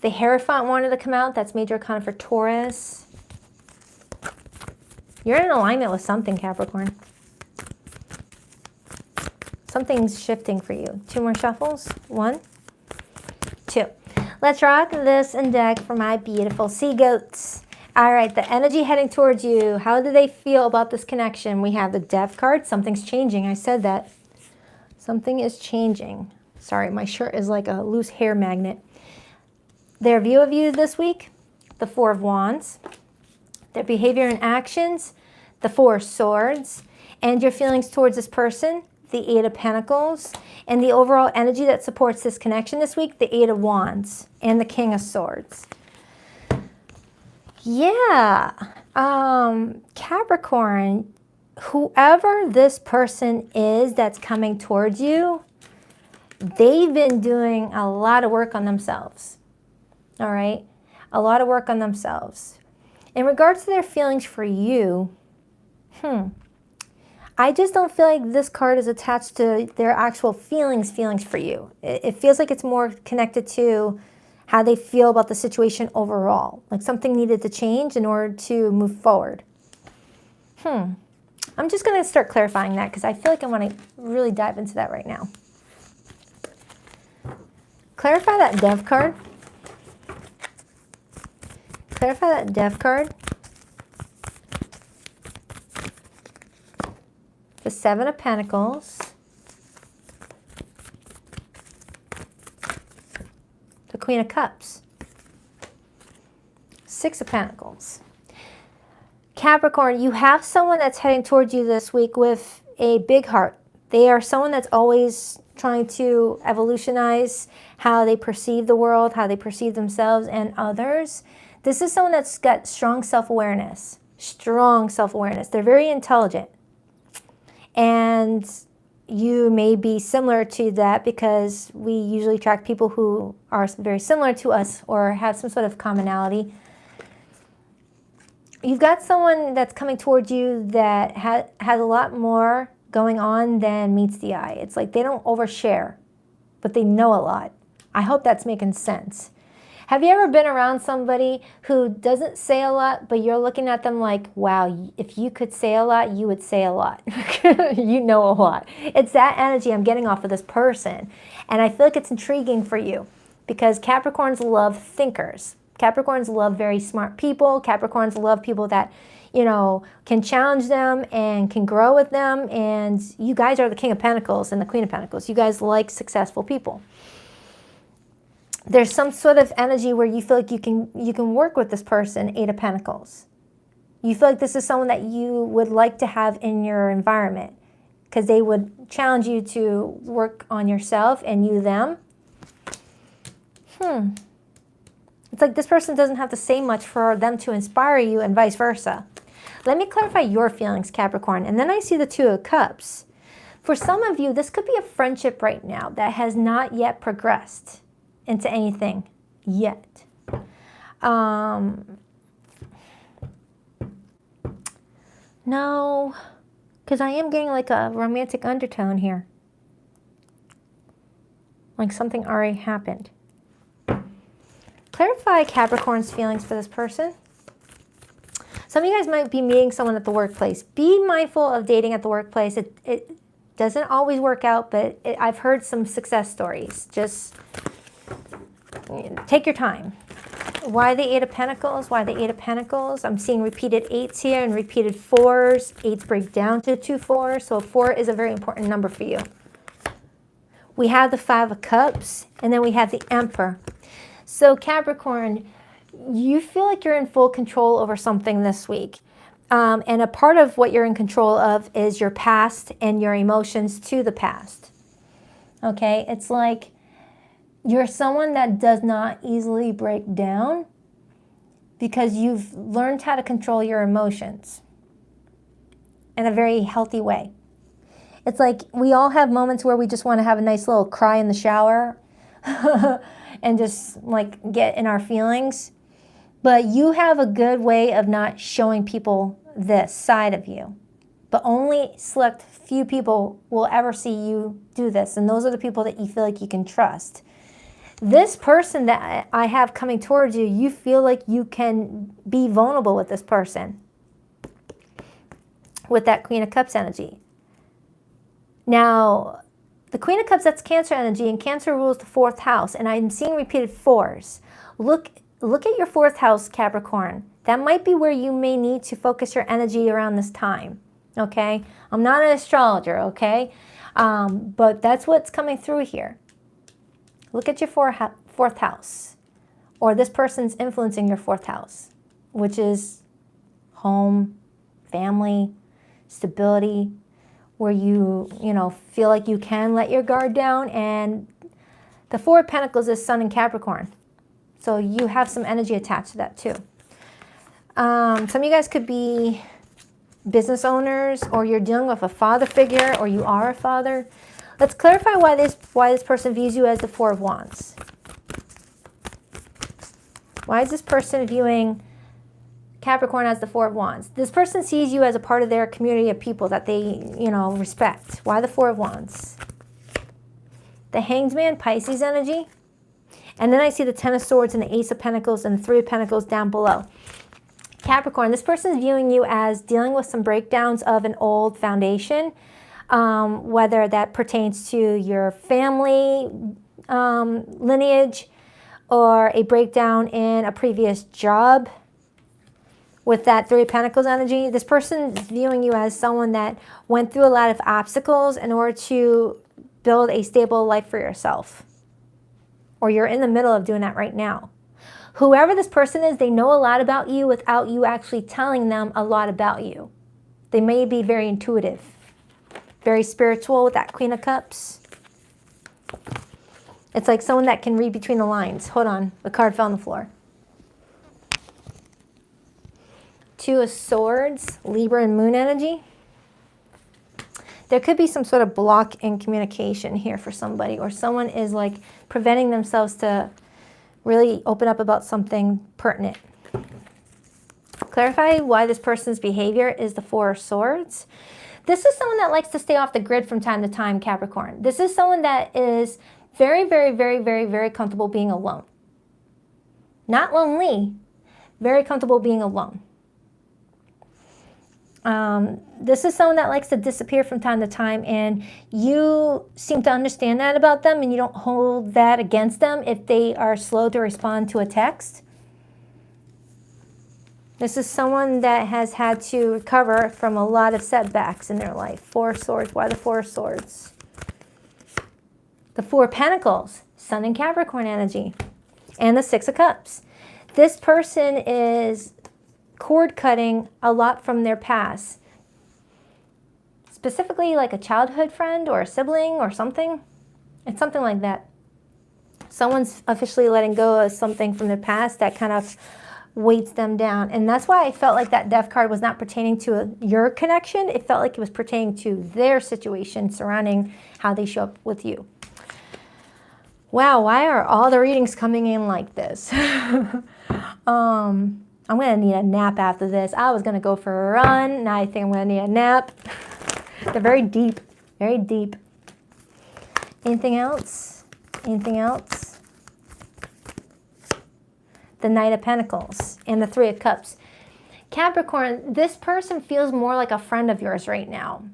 The Hierophant wanted to come out. That's major arcana for Taurus. You're in alignment with something, Capricorn. Something's shifting for you. 2 more shuffles. 1, 2. Let's rock this and deck for my beautiful sea goats. All right, the energy heading towards you. How do they feel about this connection? We have the Death card. Something's changing. I said that. Something is changing. Sorry, my shirt is like a loose hair magnet. Their view of you this week, the 4 of Wands. Their behavior and actions, the 4 of Swords. And your feelings towards this person, the 8 of Pentacles, and the overall energy that supports this connection this week, the 8 of Wands and the King of Swords. Yeah, Capricorn, whoever this person is that's coming towards you, they've been doing a lot of work on themselves, all right? A lot of work on themselves. In regards to their feelings for you, I just don't feel like this card is attached to their actual feelings for you. It feels like it's more connected to how they feel about the situation overall. Like something needed to change in order to move forward. I'm just going to start clarifying that because I feel like I want to really dive into that right now. Clarify that Death card. Clarify that Death card. The 7 of Pentacles. Queen of Cups. Six of Pentacles. Capricorn, you have someone that's heading towards you this week with a big heart. They are someone that's always trying to evolutionize how they perceive the world, how they perceive themselves and others. This is someone that's got strong self-awareness. Strong self-awareness. They're very intelligent. And you may be similar to that because we usually attract people who are very similar to us or have some sort of commonality. You've got someone that's coming towards you that has a lot more going on than meets the eye. It's like they don't overshare, but they know a lot. I hope that's making sense. Have you ever been around somebody who doesn't say a lot, but you're looking at them like, wow, if you could say a lot, you would say a lot. You know a lot. It's that energy I'm getting off of this person. And I feel like it's intriguing for you because Capricorns love thinkers. Capricorns love very smart people. Capricorns love people that, you know, can challenge them and can grow with them. And you guys are the King of Pentacles and the Queen of Pentacles. You guys like successful people. There's some sort of energy where you feel like you can work with this person, Eight of Pentacles. You feel like this is someone that you would like to have in your environment because they would challenge you to work on yourself and you them. It's like this person doesn't have to say much for them to inspire you and vice versa. Let me clarify your feelings, Capricorn. And then I see the Two of Cups. For some of you, this could be a friendship right now that has not yet progressed into anything yet. No, because I am getting like a romantic undertone here. Like something already happened. Clarify Capricorn's feelings for this person. Some of you guys might be meeting someone at the workplace. Be mindful of dating at the workplace. It doesn't always work out, but I've heard some success stories. Just take your time. Why the Eight of Pentacles? Why the Eight of Pentacles? I'm seeing repeated eights here and repeated fours. Eights break down to 2 4s, so 4 is a very important number for you. We have the Five of Cups, and then we have the Emperor. So Capricorn, you feel like you're in full control over something this week. And a part of what you're in control of is your past and your emotions to the past. Okay, it's like you're someone that does not easily break down because you've learned how to control your emotions in a very healthy way. It's like we all have moments where we just want to have a nice little cry in the shower and just like get in our feelings. But you have a good way of not showing people this side of you. But only select few people will ever see you do this. And those are the people that you feel like you can trust. This person that I have coming towards you, you feel like you can be vulnerable with this person. With that Queen of Cups energy. Now, the Queen of Cups, that's Cancer energy, and Cancer rules the 4th house. And I'm seeing repeated 4s. Look at your 4th house, Capricorn. That might be where you may need to focus your energy around this time, okay? I'm not an astrologer, okay? But that's what's coming through here. Look at your 4th house, or this person's influencing your 4th house, which is home, family, stability, where you feel like you can let your guard down. And the 4 of Pentacles is Sun in Capricorn. So you have some energy attached to that too. Some of you guys could be business owners, or you're dealing with a father figure, or you are a father. Let's clarify why this person views you as the 4 of Wands. Why is this person viewing Capricorn as the 4 of Wands? This person sees you as a part of their community of people that they, respect. Why the 4 of Wands? The Hanged Man, Pisces energy. And then I see the Ten of Swords and the Ace of Pentacles and the 3 of Pentacles down below. Capricorn, this person is viewing you as dealing with some breakdowns of an old foundation, whether that pertains to your family lineage or a breakdown in a previous job. With that 3 of Pentacles energy, this person is viewing you as someone that went through a lot of obstacles in order to build a stable life for yourself. or you're in the middle of doing that right now. Whoever this person is, they know a lot about you without you actually telling them a lot about you. They may be very intuitive, very spiritual with that Queen of Cups. It's like someone that can read between the lines. Hold on, the card fell on the floor. Two of Swords, Libra and Moon energy. There could be some sort of block in communication here for somebody, or someone is like preventing themselves to really open up about something pertinent. Clarify why this person's behavior is the Four of Swords. This is someone that likes to stay off the grid from time to time, Capricorn. This is someone that is very, very, very, very, very comfortable being alone. Not lonely, very comfortable being alone. This is someone that likes to disappear from time to time, and you seem to understand that about them, and you don't hold that against them if they are slow to respond to a text. This is someone that has had to recover from a lot of setbacks in their life. Four of Swords. Why the Four of Swords? The Four of Pentacles, Sun and Capricorn energy, and the Six of Cups. This person is cord cutting a lot from their past. Specifically like a childhood friend or a sibling or something. It's something like that. Someone's officially letting go of something from their past that kind of weights them down. And that's why I felt like that Death card was not pertaining to your connection. It felt like it was pertaining to their situation surrounding how they show up with you. Wow, why are all the readings coming in like this? I'm going to need a nap after this. I was going to go for a run. Now I think I'm going to need a nap. They're very deep. Very deep. Anything else? Anything else? The Knight of Pentacles and the Three of Cups. Capricorn, this person feels more like a friend of yours right now.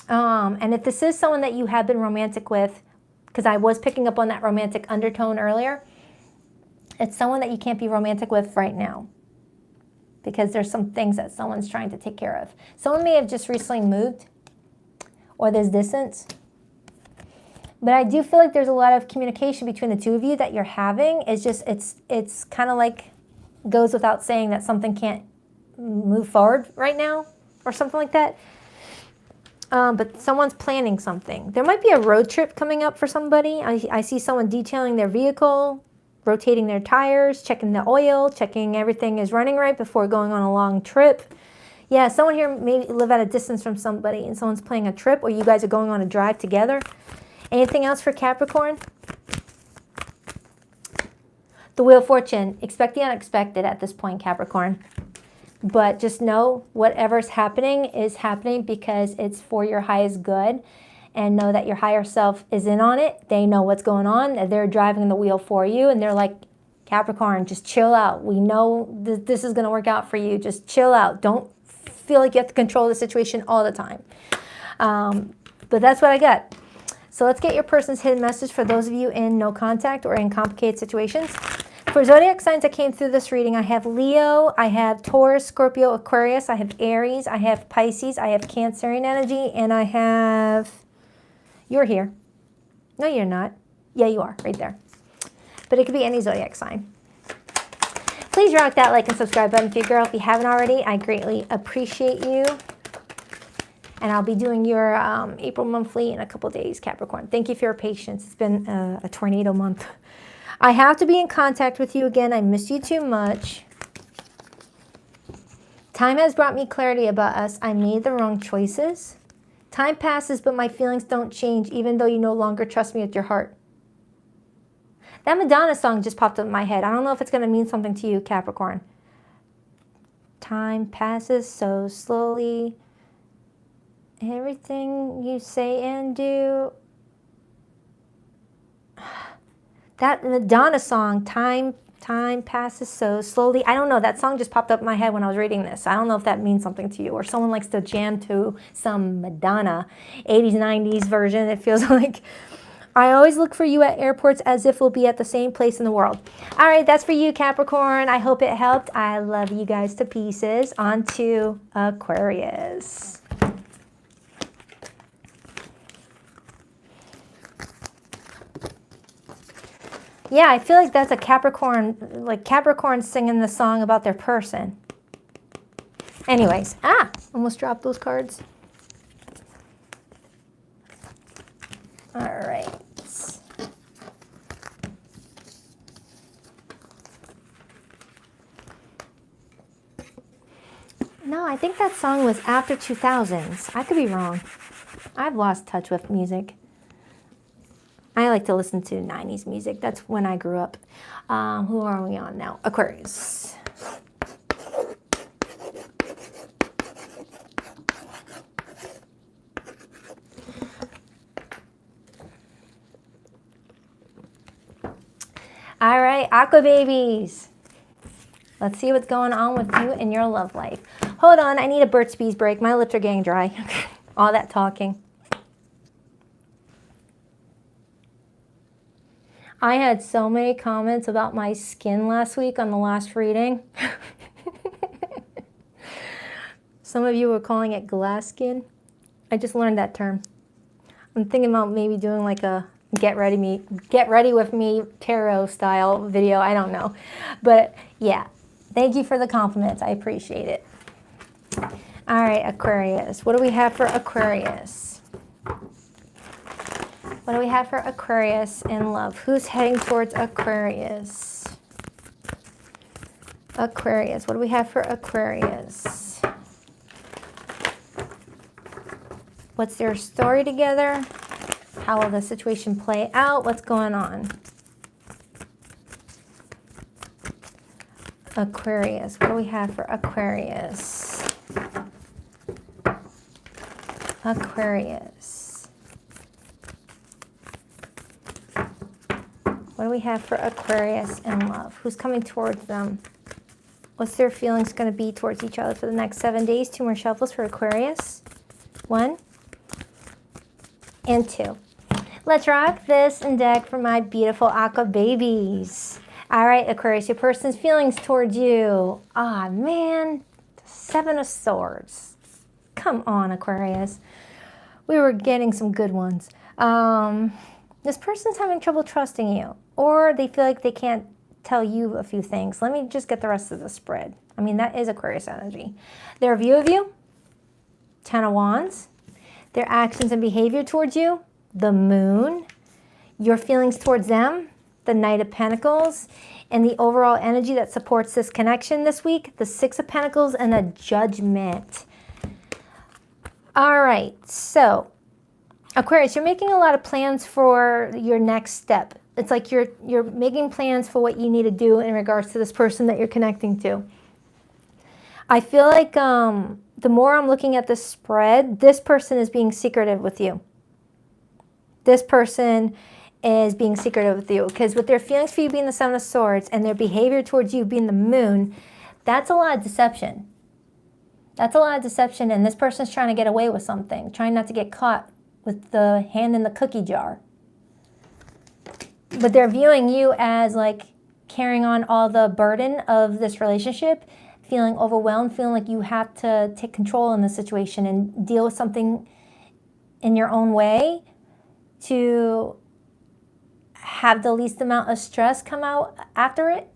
And if this is someone that you have been romantic with, because I was picking up on that romantic undertone earlier, it's someone that you can't be romantic with right now, because there's some things that someone's trying to take care of. Someone may have just recently moved, or there's distance. But I do feel like there's a lot of communication between the two of you that you're having. It's just, it's kind of like goes without saying that something can't move forward right now or something like that. But someone's planning something. There might be a road trip coming up for somebody. I see someone detailing their vehicle, rotating their tires, checking the oil, checking everything is running right before going on a long trip. Yeah, someone here may live at a distance from somebody and someone's planning a trip, or you guys are going on a drive together. Anything else for Capricorn? The Wheel of Fortune. Expect the unexpected at this point, Capricorn. But just know whatever's happening is happening because it's for your highest good. And know that your higher self is in on it. They know what's going on. They're driving the wheel for you. And they're like, Capricorn, just chill out. We know this is going to work out for you. Just chill out. Don't feel like you have to control the situation all the time. But that's what I got. So let's get your person's hidden message for those of you in no contact or in complicated situations. For zodiac signs that came through this reading, I have Leo, I have Taurus, Scorpio, Aquarius, I have Aries, I have Pisces, I have Cancerian energy, and I have... You're here. No, you're not. Yeah, you are, right there. But it could be any zodiac sign. Please rock that like and subscribe button for you, girl. If you haven't already, I greatly appreciate you. And I'll be doing your April monthly in a couple days, Capricorn. Thank you for your patience. It's been a tornado month. I have to be in contact with you again. I miss you too much. Time has brought me clarity about us. I made the wrong choices. Time passes, but my feelings don't change, even though you no longer trust me with your heart. That Madonna song just popped up in my head. I don't know if it's going to mean something to you, Capricorn. Time passes so slowly. Everything you say and do. That Madonna song, time passes so slowly. I don't know. That song just popped up in my head when I was reading this. I don't know if that means something to you, or someone likes to jam to some Madonna 80s, 90s version. It feels like... I always look for you at airports as if we'll be at the same place in the world. All right, that's for you, Capricorn. I hope it helped. I love you guys to pieces. On to Aquarius. Yeah, I feel like that's a Capricorn, like Capricorn singing the song about their person. Anyways, almost dropped those cards. All right. No, I think that song was after 2000s. I could be wrong. I've lost touch with music. I like to listen to 90s music. That's when I grew up. Who are we on now? Aquarius. All right, Aqua babies. Let's see what's going on with you in your love life. Hold on, I need a Burt's Bees break. My lips are getting dry. All that talking. I had so many comments about my skin last week on the last reading. Some of you were calling it glass skin. I just learned that term. I'm thinking about maybe doing like a get ready with me tarot style video. I don't know. But yeah, thank you for the compliments. I appreciate it. All right, Aquarius. What do we have for Aquarius? What do we have for Aquarius in love? Who's heading towards Aquarius? Aquarius. What do we have for Aquarius? What's their story together? How will the situation play out? What's going on? Aquarius. What do we have for Aquarius? Aquarius. What do we have for Aquarius in love? Who's coming towards them? What's their feelings going to be towards each other for the next 7 days? 2 more shuffles for Aquarius. 1 and 2. Let's rock this and deck for my beautiful Aqua babies. All right, Aquarius, your person's feelings towards you. Ah, man, 7 of Swords. Come on, Aquarius. We were getting some good ones. This person's having trouble trusting you, or they feel like they can't tell you a few things. Let me just get the rest of the spread. I mean, that is Aquarius energy. Their view of you, 10 of Wands. Their actions and behavior towards you, the Moon. Your feelings towards them, the Knight of Pentacles. And the overall energy that supports this connection this week, the 6 of Pentacles and the Judgment. All right, so Aquarius, you're making a lot of plans for your next step. It's like you're making plans for what you need to do in regards to this person that you're connecting to. I feel like the more I'm looking at this spread, this person is being secretive with you. This person is being secretive with you because with their feelings for you being the 7 of Swords and their behavior towards you being the Moon, that's a lot of deception. That's a lot of deception, and this person's trying to get away with something, trying not to get caught with the hand in the cookie jar. But they're viewing you as like carrying on all the burden of this relationship, feeling overwhelmed, feeling like you have to take control in the situation and deal with something in your own way to have the least amount of stress come out after it.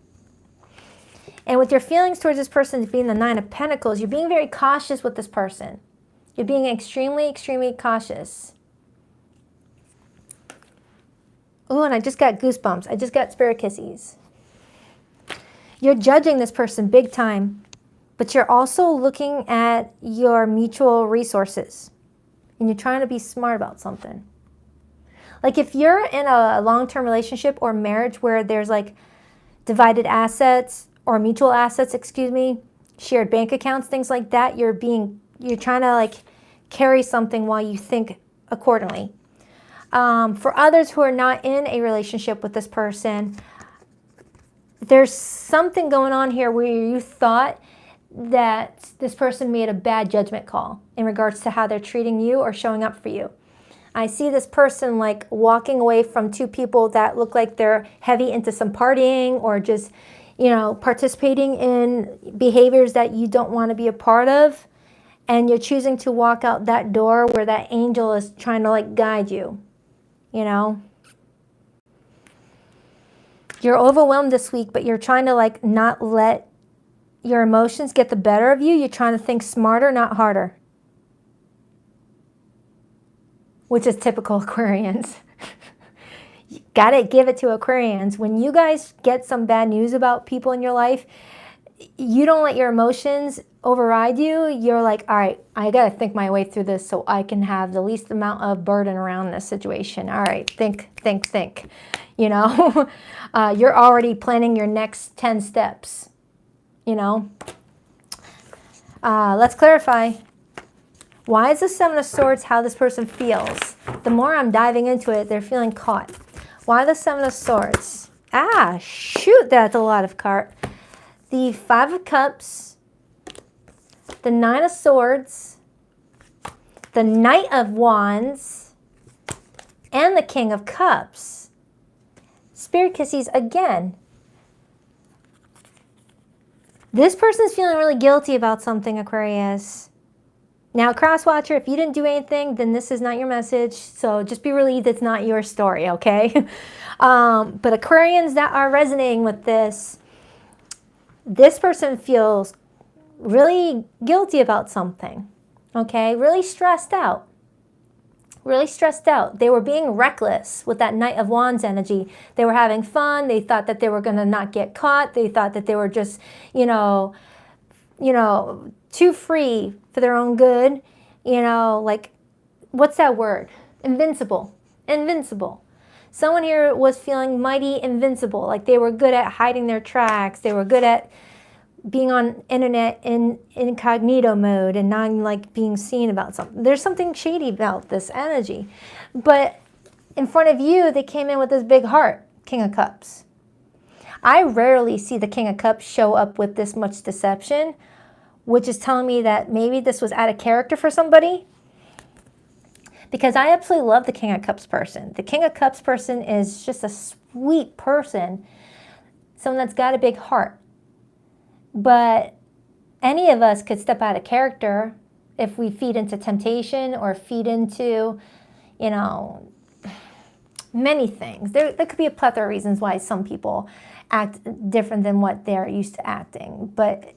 And with your feelings towards this person being the 9 of Pentacles, you're being very cautious with this person. You're being extremely, extremely cautious. Oh, and I just got goosebumps. I just got spirit kissies. You're judging this person big time, but you're also looking at your mutual resources. And you're trying to be smart about something. Like if you're in a long-term relationship or marriage where there's like divided assets or mutual assets, excuse me, shared bank accounts, things like that, you're trying to like carry something while you think accordingly. For others who are not in a relationship with this person, there's something going on here where you thought that this person made a bad judgment call in regards to how they're treating you or showing up for you. I see this person like walking away from 2 people that look like they're heavy into some partying or just, you know, participating in behaviors that you don't want to be a part of. And you're choosing to walk out that door where that angel is trying to like guide you, you know. You're overwhelmed this week, but you're trying to like not let your emotions get the better of you. You're trying to think smarter, not harder. Which is typical Aquarians. You gotta give it to Aquarians. When you guys get some bad news about people in your life, you don't let your emotions override you. You're like, all right, I gotta think my way through this so I can have the least amount of burden around this situation. All right, think. You know, you're already planning your next 10 steps, you know. Let's clarify. Why is the Seven of Swords how this person feels? The more I'm diving into it, they're feeling caught. Why the Seven of Swords? Ah, shoot, that's a lot of cards. The Five of Cups, the Nine of Swords, the Knight of Wands, and the King of Cups. Spirit Kissies again. This person's feeling really guilty about something, Aquarius. Now, Crosswatcher, if you didn't do anything, then this is not your message. So just be relieved it's not your story, okay? But Aquarians that are resonating with this person feels really guilty about something, okay? Really stressed out. Really stressed out. They were being reckless with that Knight of Wands energy. They were having fun. They thought that they were going to not get caught. They thought that they were just, you know, too free for their own good. You know, like, what's that word? Invincible. Invincible. Someone here was feeling mighty invincible. Like they were good at hiding their tracks. They were good at being on internet in incognito mode and not like being seen about something. There's something shady about this energy. But in front of you, they came in with this big heart, King of Cups. I rarely see the King of Cups show up with this much deception, which is telling me that maybe this was out of character for somebody. Because I absolutely love the King of Cups person. The King of Cups person is just a sweet person, someone that's got a big heart. But any of us could step out of character if we feed into temptation or feed into, you know, many things. There could be a plethora of reasons why some people act different than what they're used to acting. But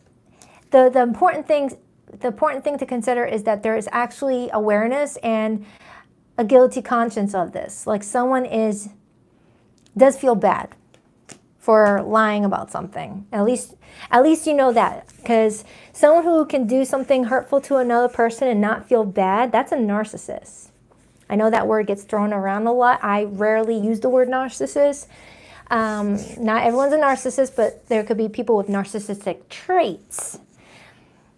the important thing to consider is that there is actually awareness and a guilty conscience of this. Like someone does feel bad for lying about something. At least you know that. Because someone who can do something hurtful to another person and not feel bad, that's a narcissist. I know that word gets thrown around a lot. I rarely use the word narcissist. Not everyone's a narcissist, but there could be people with narcissistic traits.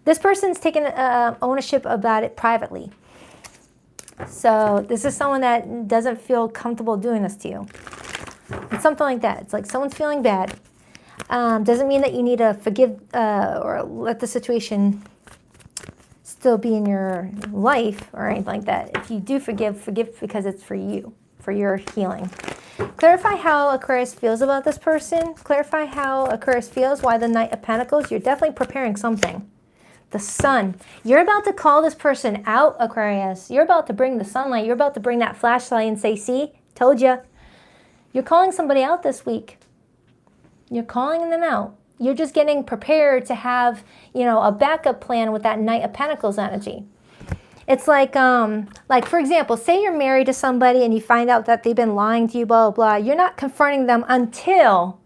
This person's taking ownership about it privately. So this is someone that doesn't feel comfortable doing this to you. It's something like that. It's like someone's feeling bad. Doesn't mean that you need to forgive or let the situation still be in your life or anything like that. If you do forgive because it's for you, for your healing. Clarify how Aquarius feels about this person. Clarify how Aquarius feels, why the Knight of Pentacles. You're definitely preparing something. The sun. You're about to call this person out, Aquarius. You're about to bring the sunlight. You're about to bring that flashlight and say, see, told ya. You're calling somebody out this week. You're calling them out. You're just getting prepared to have, you know, a backup plan with that Knight of Pentacles energy. It's like for example, say you're married to somebody and you find out that they've been lying to you, blah, blah, blah. You're not confronting them until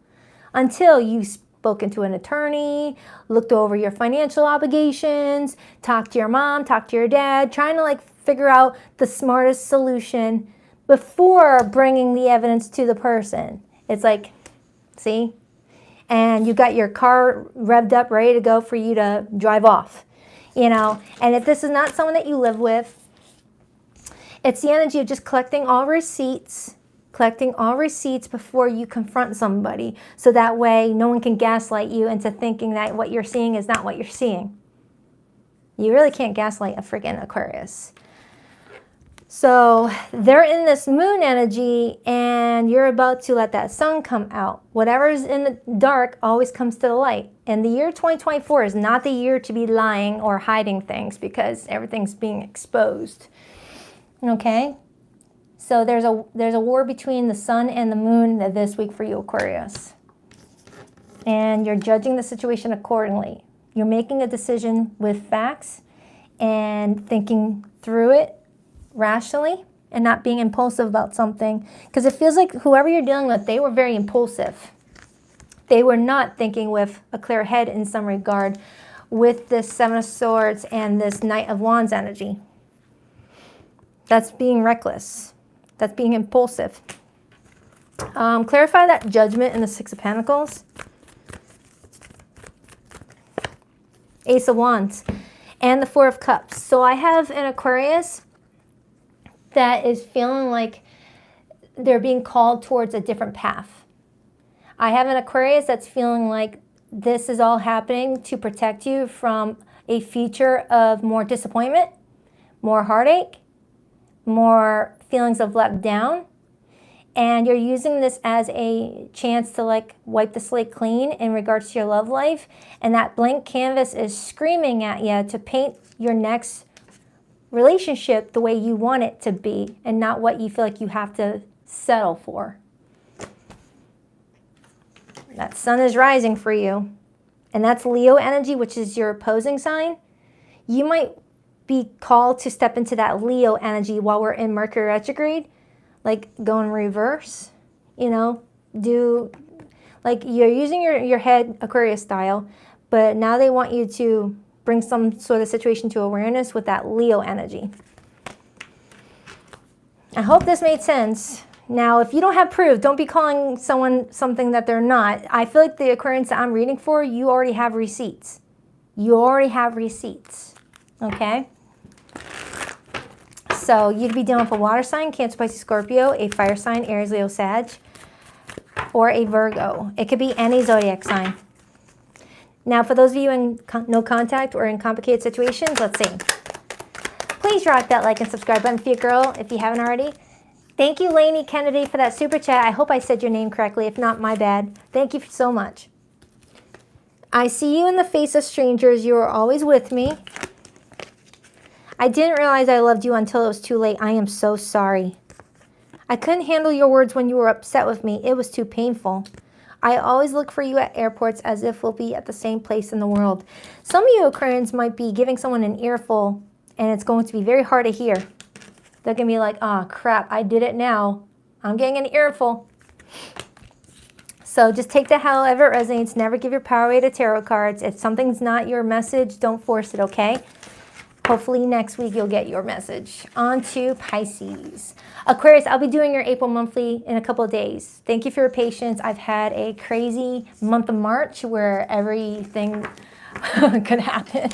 you've spoken to an attorney, looked over your financial obligations, talked to your mom, talked to your dad, trying to like figure out the smartest solution before bringing the evidence to the person. It's like, see? And you got your car revved up, ready to go for you to drive off, you know? And if this is not someone that you live with, it's the energy of just collecting all receipts before you confront somebody. So that way no one can gaslight you into thinking that what you're seeing is not what you're seeing. You really can't gaslight a freaking Aquarius. So they're in this moon energy and you're about to let that sun come out. Whatever's in the dark always comes to the light. And the year 2024 is not the year to be lying or hiding things because everything's being exposed. Okay? So there's a war between the sun and the moon this week for you, Aquarius. And you're judging the situation accordingly. You're making a decision with facts and thinking through it rationally and not being impulsive about something. Because it feels like whoever you're dealing with, they were very impulsive. They were not thinking with a clear head in some regard with this Seven of Swords and this Knight of Wands energy. That's being reckless. That's being impulsive. Clarify that judgment in the Six of Pentacles. Ace of Wands and the Four of Cups. So I have an Aquarius that is feeling like they're being called towards a different path. I have an Aquarius that's feeling like this is all happening to protect you from a future of more disappointment, more heartache, more feelings of let down. And you're using this as a chance to like wipe the slate clean in regards to your love life. And that blank canvas is screaming at you to paint your next relationship the way you want it to be and not what you feel like you have to settle for. That sun is rising for you. And that's Leo energy, which is your opposing sign. You might be called to step into that Leo energy while we're in Mercury retrograde. Like go in reverse, you know, do like you're using your head Aquarius style, but now they want you to bring some sort of situation to awareness with that Leo energy. I hope this made sense. Now, if you don't have proof, don't be calling someone something that they're not. I feel like the Aquarians that I'm reading for, you already have receipts. You already have receipts, okay? So you'd be dealing with a water sign, Cancer, Pisces, Scorpio, a fire sign, Aries, Leo, Sag, or a Virgo. It could be any zodiac sign. Now, for those of you in no contact or in complicated situations, let's see. Please rock that like and subscribe button for your girl if you haven't already. Thank you, Lainey Kennedy, for that super chat. I hope I said your name correctly. If not, my bad. Thank you so much. I see you in the face of strangers. You are always with me. I didn't realize I loved you until it was too late. I am so sorry. I couldn't handle your words when you were upset with me. It was too painful. I always look for you at airports as if we'll be at the same place in the world. Some of you Aquarians might be giving someone an earful, and it's going to be very hard to hear. They're going to be like, oh, crap, I did it now. I'm getting an earful. So just take that however it resonates. Never give your power away to tarot cards. If something's not your message, don't force it, okay? Hopefully next week you'll get your message. On to Pisces. Aquarius, I'll be doing your April monthly in a couple of days. Thank you for your patience. I've had a crazy month of March where everything could happen.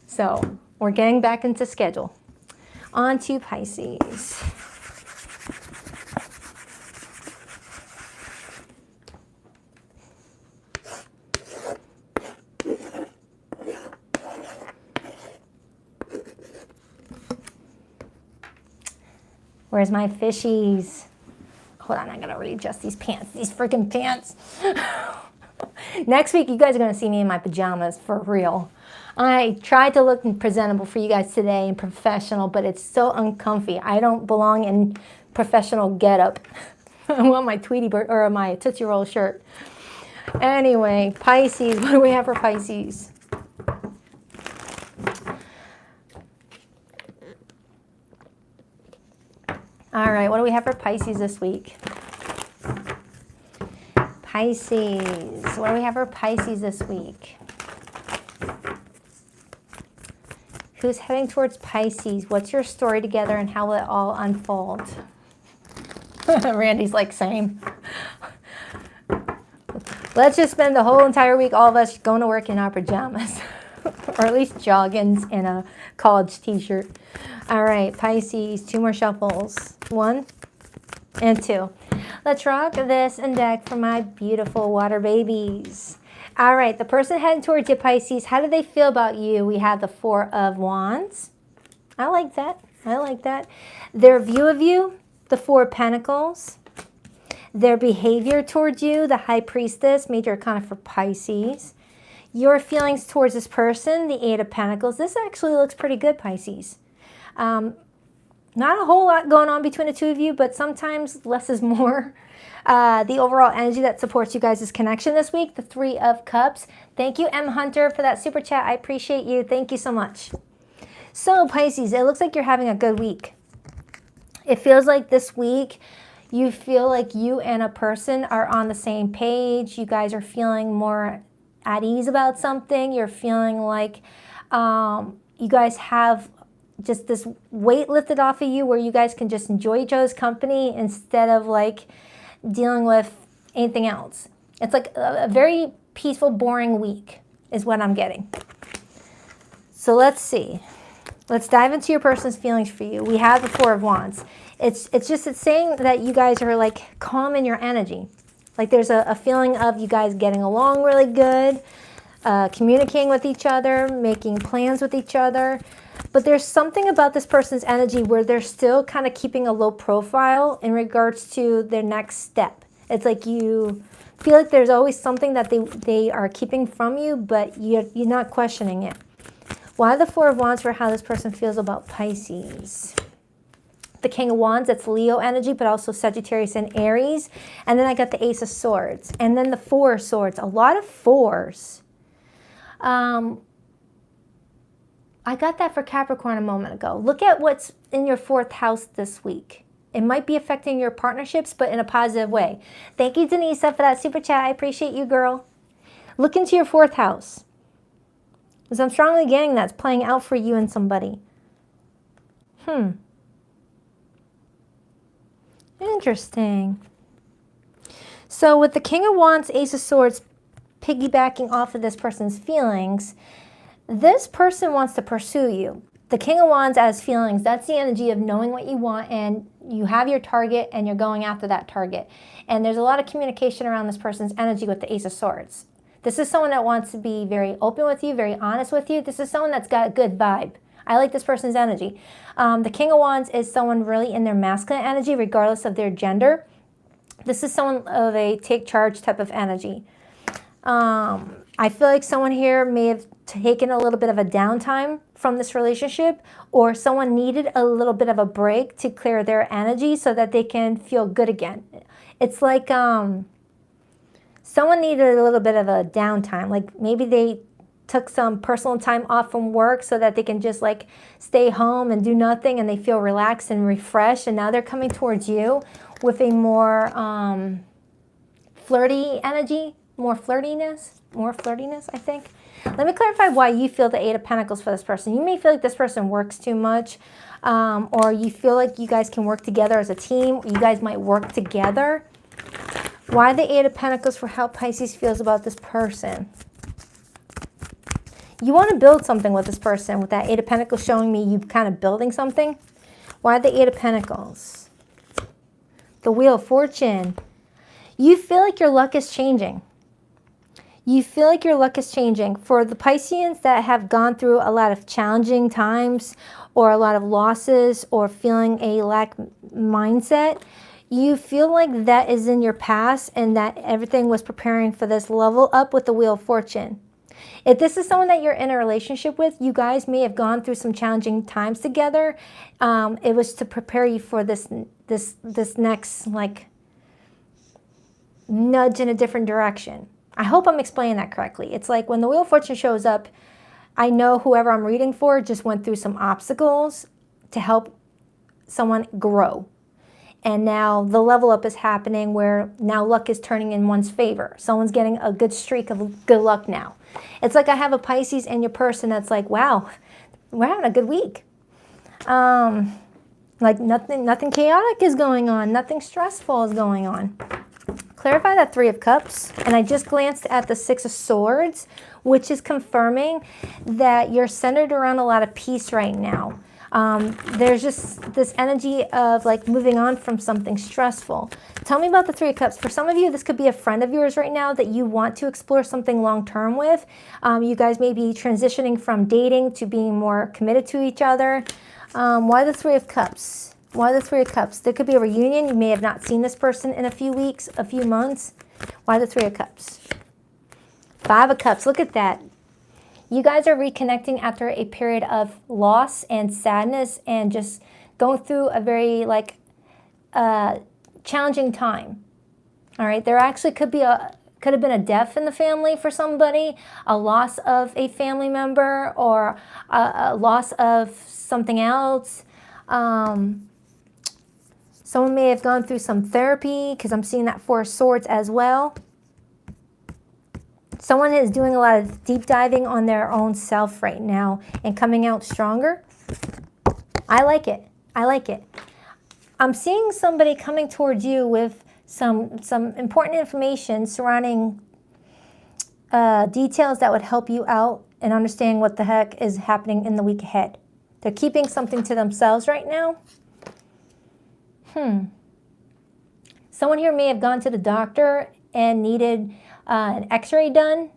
So we're getting back into schedule. On to Pisces. Where's my fishies? Hold on, I gotta readjust these pants. These freaking pants. Next week, you guys are gonna see me in my pajamas, for real. I tried to look presentable for you guys today and professional, but it's so uncomfy. I don't belong in professional getup. I want my Tweety Bird or my Tootsie Roll shirt. Anyway, Pisces, what do we have for Pisces? All right, what do we have for Pisces this week? Pisces, what do we have for Pisces this week? Who's heading towards Pisces? What's your story together and how will it all unfold? Randy's like, same. Let's just spend the whole entire week, all of us, going to work in our pajamas. Or at least joggins and a college t-shirt. All right, Pisces, 2 more shuffles. 1 and 2. Let's rock this and deck for my beautiful water babies. All right, the person heading towards you, Pisces, how do they feel about you? We have the 4 of Wands. I like that. I like that. Their view of you, the 4 of Pentacles. Their behavior towards you, the High Priestess, major arcana for Pisces. Your feelings towards this person, the 8 of Pentacles. This actually looks pretty good, Pisces. Not a whole lot going on between the two of you, but sometimes less is more. The overall energy that supports you guys' connection this week, the Three of Cups. Thank you, M. Hunter, for that super chat. I appreciate you. Thank you so much. So, Pisces, it looks like you're having a good week. It feels like this week you feel like you and a person are on the same page. You guys are feeling more at ease about something. You're feeling like you guys have just this weight lifted off of you where you guys can just enjoy each other's company instead of like dealing with anything else. It's like a very peaceful, boring week is what I'm getting. So let's see. Let's dive into your person's feelings for you. We have the Four of Wands. It's saying that you guys are like calm in your energy. Like there's a feeling of you guys getting along really good, communicating with each other, making plans with each other. But there's something about this person's energy where they're still kind of keeping a low profile in regards to their next step. It's like you feel like there's always something that they are keeping from you, but you're not questioning it. Why the Four of Wands for how this person feels about Pisces? The King of Wands, that's Leo energy, but also Sagittarius and Aries. And then I got the Ace of Swords. And then the Four of Swords. A lot of fours. I got that for Capricorn a moment ago. Look at what's in your fourth house this week. It might be affecting your partnerships, but in a positive way. Thank you, Denisa, for that super chat. I appreciate you, girl. Look into your fourth house. Because I'm strongly getting that's playing out for you and somebody. Interesting. So with the King of Wands, Ace of Swords, piggybacking off of this person's feelings, this person wants to pursue you. The King of Wands as feelings, that's the energy of knowing what you want and you have your target and you're going after that target. And there's a lot of communication around this person's energy with the Ace of Swords. This is someone that wants to be very open with you, very honest with you. This is someone that's got a good vibe. I like this person's energy. The King of Wands is someone really in their masculine energy, regardless of their gender. This is someone of a take charge type of energy. I feel like someone here may have taken a little bit of a downtime from this relationship, or someone needed a little bit of a break to clear their energy so that they can feel good again. It's like someone needed a little bit of a downtime. Like maybe they took some personal time off from work so that they can just like stay home and do nothing and they feel relaxed and refreshed, and now they're coming towards you with a more flirty energy, more flirtiness, I think. Let me clarify why you feel the Eight of Pentacles for this person. You may feel like this person works too much, or you feel like you guys can work together as a team. You guys might work together. Why the Eight of Pentacles for how Pisces feels about this person? You want to build something with this person. With that Eight of Pentacles showing me you kind of building something. Why the Eight of Pentacles? The Wheel of Fortune. You feel like your luck is changing. You feel like your luck is changing. For the Pisceans that have gone through a lot of challenging times or a lot of losses or feeling a lack mindset, you feel like that is in your past and that everything was preparing for this level up with the Wheel of Fortune. If this is someone that you're in a relationship with, you guys may have gone through some challenging times together. It was to prepare you for this next like nudge in a different direction. I hope I'm explaining that correctly. It's like when the Wheel of Fortune shows up, I know whoever I'm reading for just went through some obstacles to help someone grow. And now the level up is happening where now luck is turning in one's favor. Someone's getting a good streak of good luck now. It's like I have a Pisces in your person that's like, wow, we're having a good week. Like nothing chaotic is going on. Nothing stressful is going on. Clarify that Three of Cups. And I just glanced at the Six of Swords, which is confirming that you're centered around a lot of peace right now. There's just this energy of like moving on from something stressful. Tell me about the Three of Cups. For some of you, this could be a friend of yours right now that you want to explore something long-term with. You guys may be transitioning from dating to being more committed to each other. Why the Three of Cups? Why the Three of Cups? There could be a reunion. You may have not seen this person in a few weeks, a few months. Why the Three of Cups? Five of Cups. Look at that. You guys are reconnecting after a period of loss and sadness and just going through a very like challenging time. All right, there actually could have been a death in the family for somebody, a loss of a family member, or a loss of something else. Someone may have gone through some therapy, because I'm seeing that Four of Swords as well. Someone is doing a lot of deep diving on their own self right now and coming out stronger. I like it. I like it. I'm seeing somebody coming towards you with some important information surrounding details that would help you out in understanding what the heck is happening in the week ahead. They're keeping something to themselves right now. Someone here may have gone to the doctor and needed an x-ray done,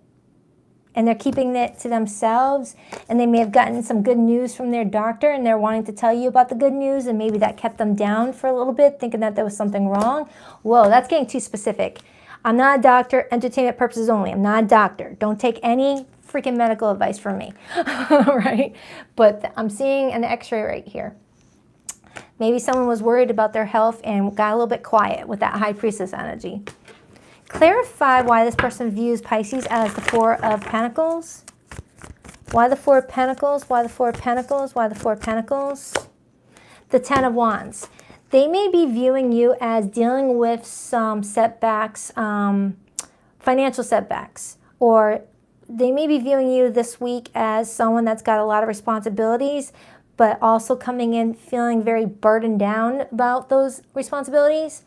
and they're keeping it to themselves, and they may have gotten some good news from their doctor, and they're wanting to tell you about the good news, and maybe that kept them down for a little bit, thinking that there was something wrong. Whoa, that's getting too specific. I'm not a doctor, entertainment purposes only. I'm not a doctor. Don't take any freaking medical advice from me, right? But I'm seeing an x-ray right here. Maybe someone was worried about their health and got a little bit quiet with that High Priestess energy. Clarify why this person views Pisces as the Four of Pentacles. Why the Four of Pentacles? Why the Four of Pentacles? Why the Four of Pentacles? The Ten of Wands. They may be viewing you as dealing with some setbacks, financial setbacks, or they may be viewing you this week as someone that's got a lot of responsibilities, but also coming in feeling very burdened down about those responsibilities.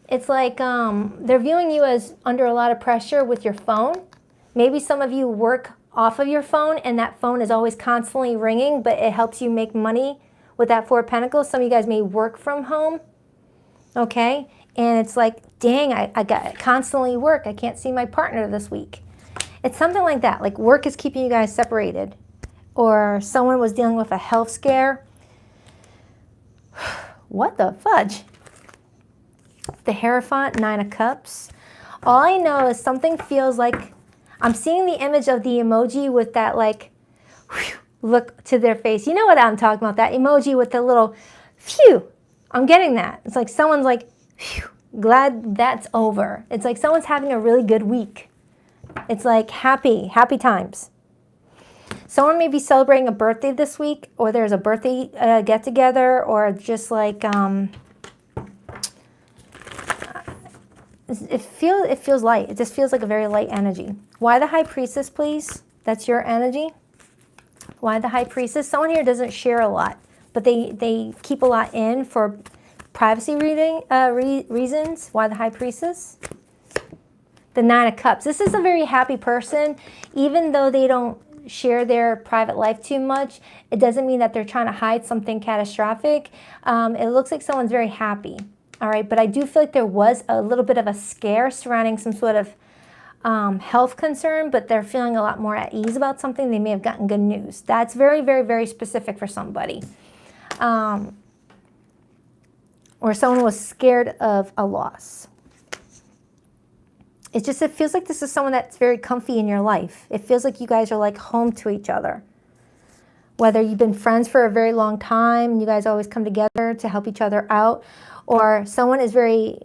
It's like they're viewing you as under a lot of pressure with your phone. Maybe some of you work off of your phone, and that phone is always constantly ringing, but it helps you make money with that Four of Pentacles. Some of you guys may work from home, okay? And it's like, dang, I got constantly work. I can't see my partner this week. It's something like that. Like work is keeping you guys separated. Or someone was dealing with a health scare. What the fudge? The Hierophant, Nine of Cups. All I know is something feels like, I'm seeing the image of the emoji with that like, whew, look to their face. You know what I'm talking about, that emoji with the little, phew. I'm getting that. It's like someone's like, phew, glad that's over. It's like someone's having a really good week. It's like happy times. Someone may be celebrating a birthday this week, or there's a birthday get-together, or just like, it feels light. It just feels like a very light energy. Why the High Priestess, please? That's your energy. Why the High Priestess? Someone here doesn't share a lot, but they keep a lot in for privacy reasons. Why the High Priestess? The Nine of Cups. This is a very happy person. Even though they don't share their private life too much, it doesn't mean that they're trying to hide something catastrophic. It looks like someone's very happy. All right, but I do feel like there was a little bit of a scare surrounding some sort of health concern, but they're feeling a lot more at ease about something. They may have gotten good news. That's very, very, very specific for somebody. Or someone was scared of a loss. It feels like this is someone that's very comfy in your life. It feels like you guys are like home to each other. Whether you've been friends for a very long time and you guys always come together to help each other out, or someone is very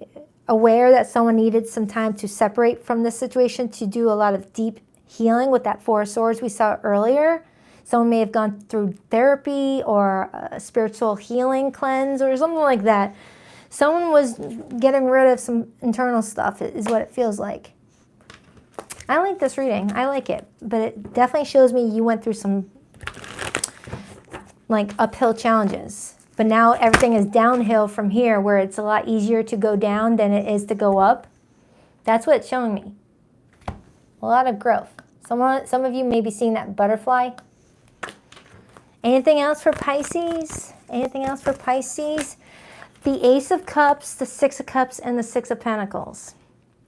aware that someone needed some time to separate from this situation to do a lot of deep healing with that Four of Swords we saw earlier. Someone may have gone through therapy or a spiritual healing cleanse or something like that. Someone was getting rid of some internal stuff is what it feels like. I like this reading. I like it. But it definitely shows me you went through some like uphill challenges. But now everything is downhill from here, where it's a lot easier to go down than it is to go up. That's what it's showing me. A lot of growth. Some of you may be seeing that butterfly. Anything else for Pisces? Anything else for Pisces? The Ace of Cups, the Six of Cups, and the Six of Pentacles.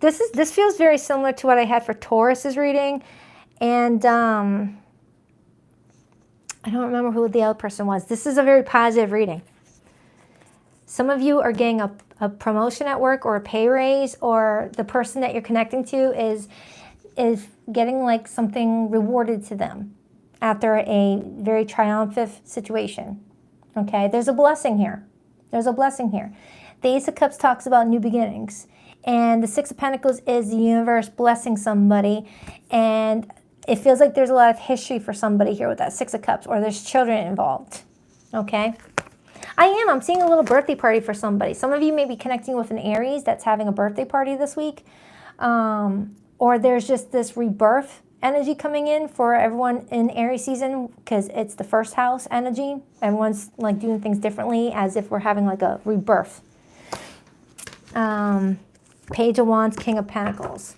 This feels very similar to what I had for Taurus's reading. And I don't remember who the other person was. This is a very positive reading. Some of you are getting a promotion at work or a pay raise, or the person that you're connecting to is getting like something rewarded to them after a very triumphant situation. Okay, there's a blessing here. There's a blessing here. The Ace of Cups talks about new beginnings. And the Six of Pentacles is the universe blessing somebody. And it feels like there's a lot of history for somebody here with that Six of Cups, or there's children involved. Okay? I'm seeing a little birthday party for somebody. Some of you may be connecting with an Aries that's having a birthday party this week. Or there's just this rebirth energy coming in for everyone in Aries season, because it's the first house energy. Everyone's like doing things differently, as if we're having like a rebirth. Page of Wands, King of Pentacles.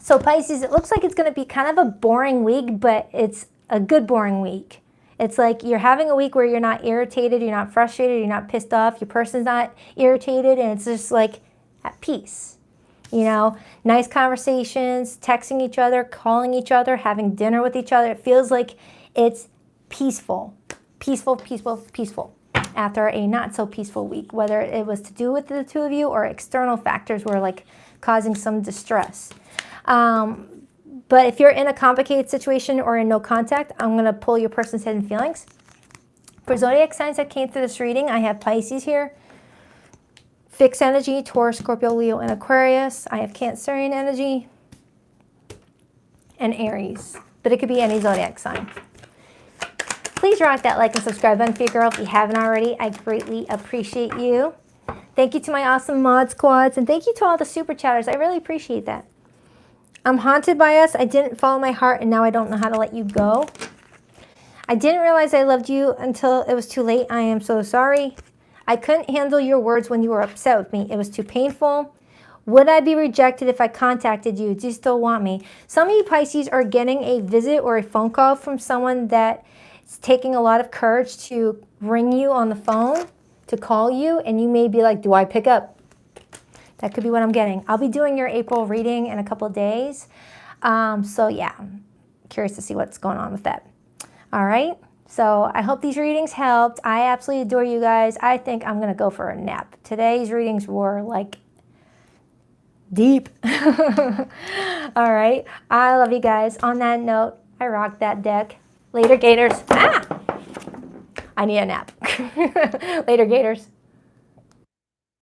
So Pisces, it looks like it's going to be kind of a boring week, but it's a good boring week. It's like you're having a week where you're not irritated, you're not frustrated, you're not pissed off, your person's not irritated, and it's just like at peace. You know, nice conversations, texting each other, calling each other, having dinner with each other. It feels like it's peaceful, peaceful, peaceful, peaceful. After a not so peaceful week, whether it was to do with the two of you or external factors were like causing some distress. But if you're in a complicated situation or in no contact, I'm going to pull your person's hidden feelings. For zodiac signs that came through this reading, I have Pisces here, fixed energy, Taurus, Scorpio, Leo, and Aquarius. I have Cancerian energy and Aries, but it could be any zodiac sign. Please rock that like and subscribe button for your girl if you haven't already. I greatly appreciate you. Thank you to my awesome mod squads, and thank you to all the super chatters. I really appreciate that. I'm haunted by us. I didn't follow my heart, and now I don't know how to let you go. I didn't realize I loved you until it was too late. I am so sorry. I couldn't handle your words when you were upset with me. It was too painful. Would I be rejected if I contacted you? Do you still want me? Some of you Pisces are getting a visit or a phone call from someone that is taking a lot of courage to ring you on the phone, to call you, and you may be like, do I pick up? That could be what I'm getting. I'll be doing your April reading in a couple of days. So yeah, I'm curious to see what's going on with that. All right. So I hope these readings helped. I absolutely adore you guys. I think I'm going to go for a nap. Today's readings were like deep. All right. I love you guys. On that note, I rock that deck. Later, Gators. I need a nap. Later, Gators.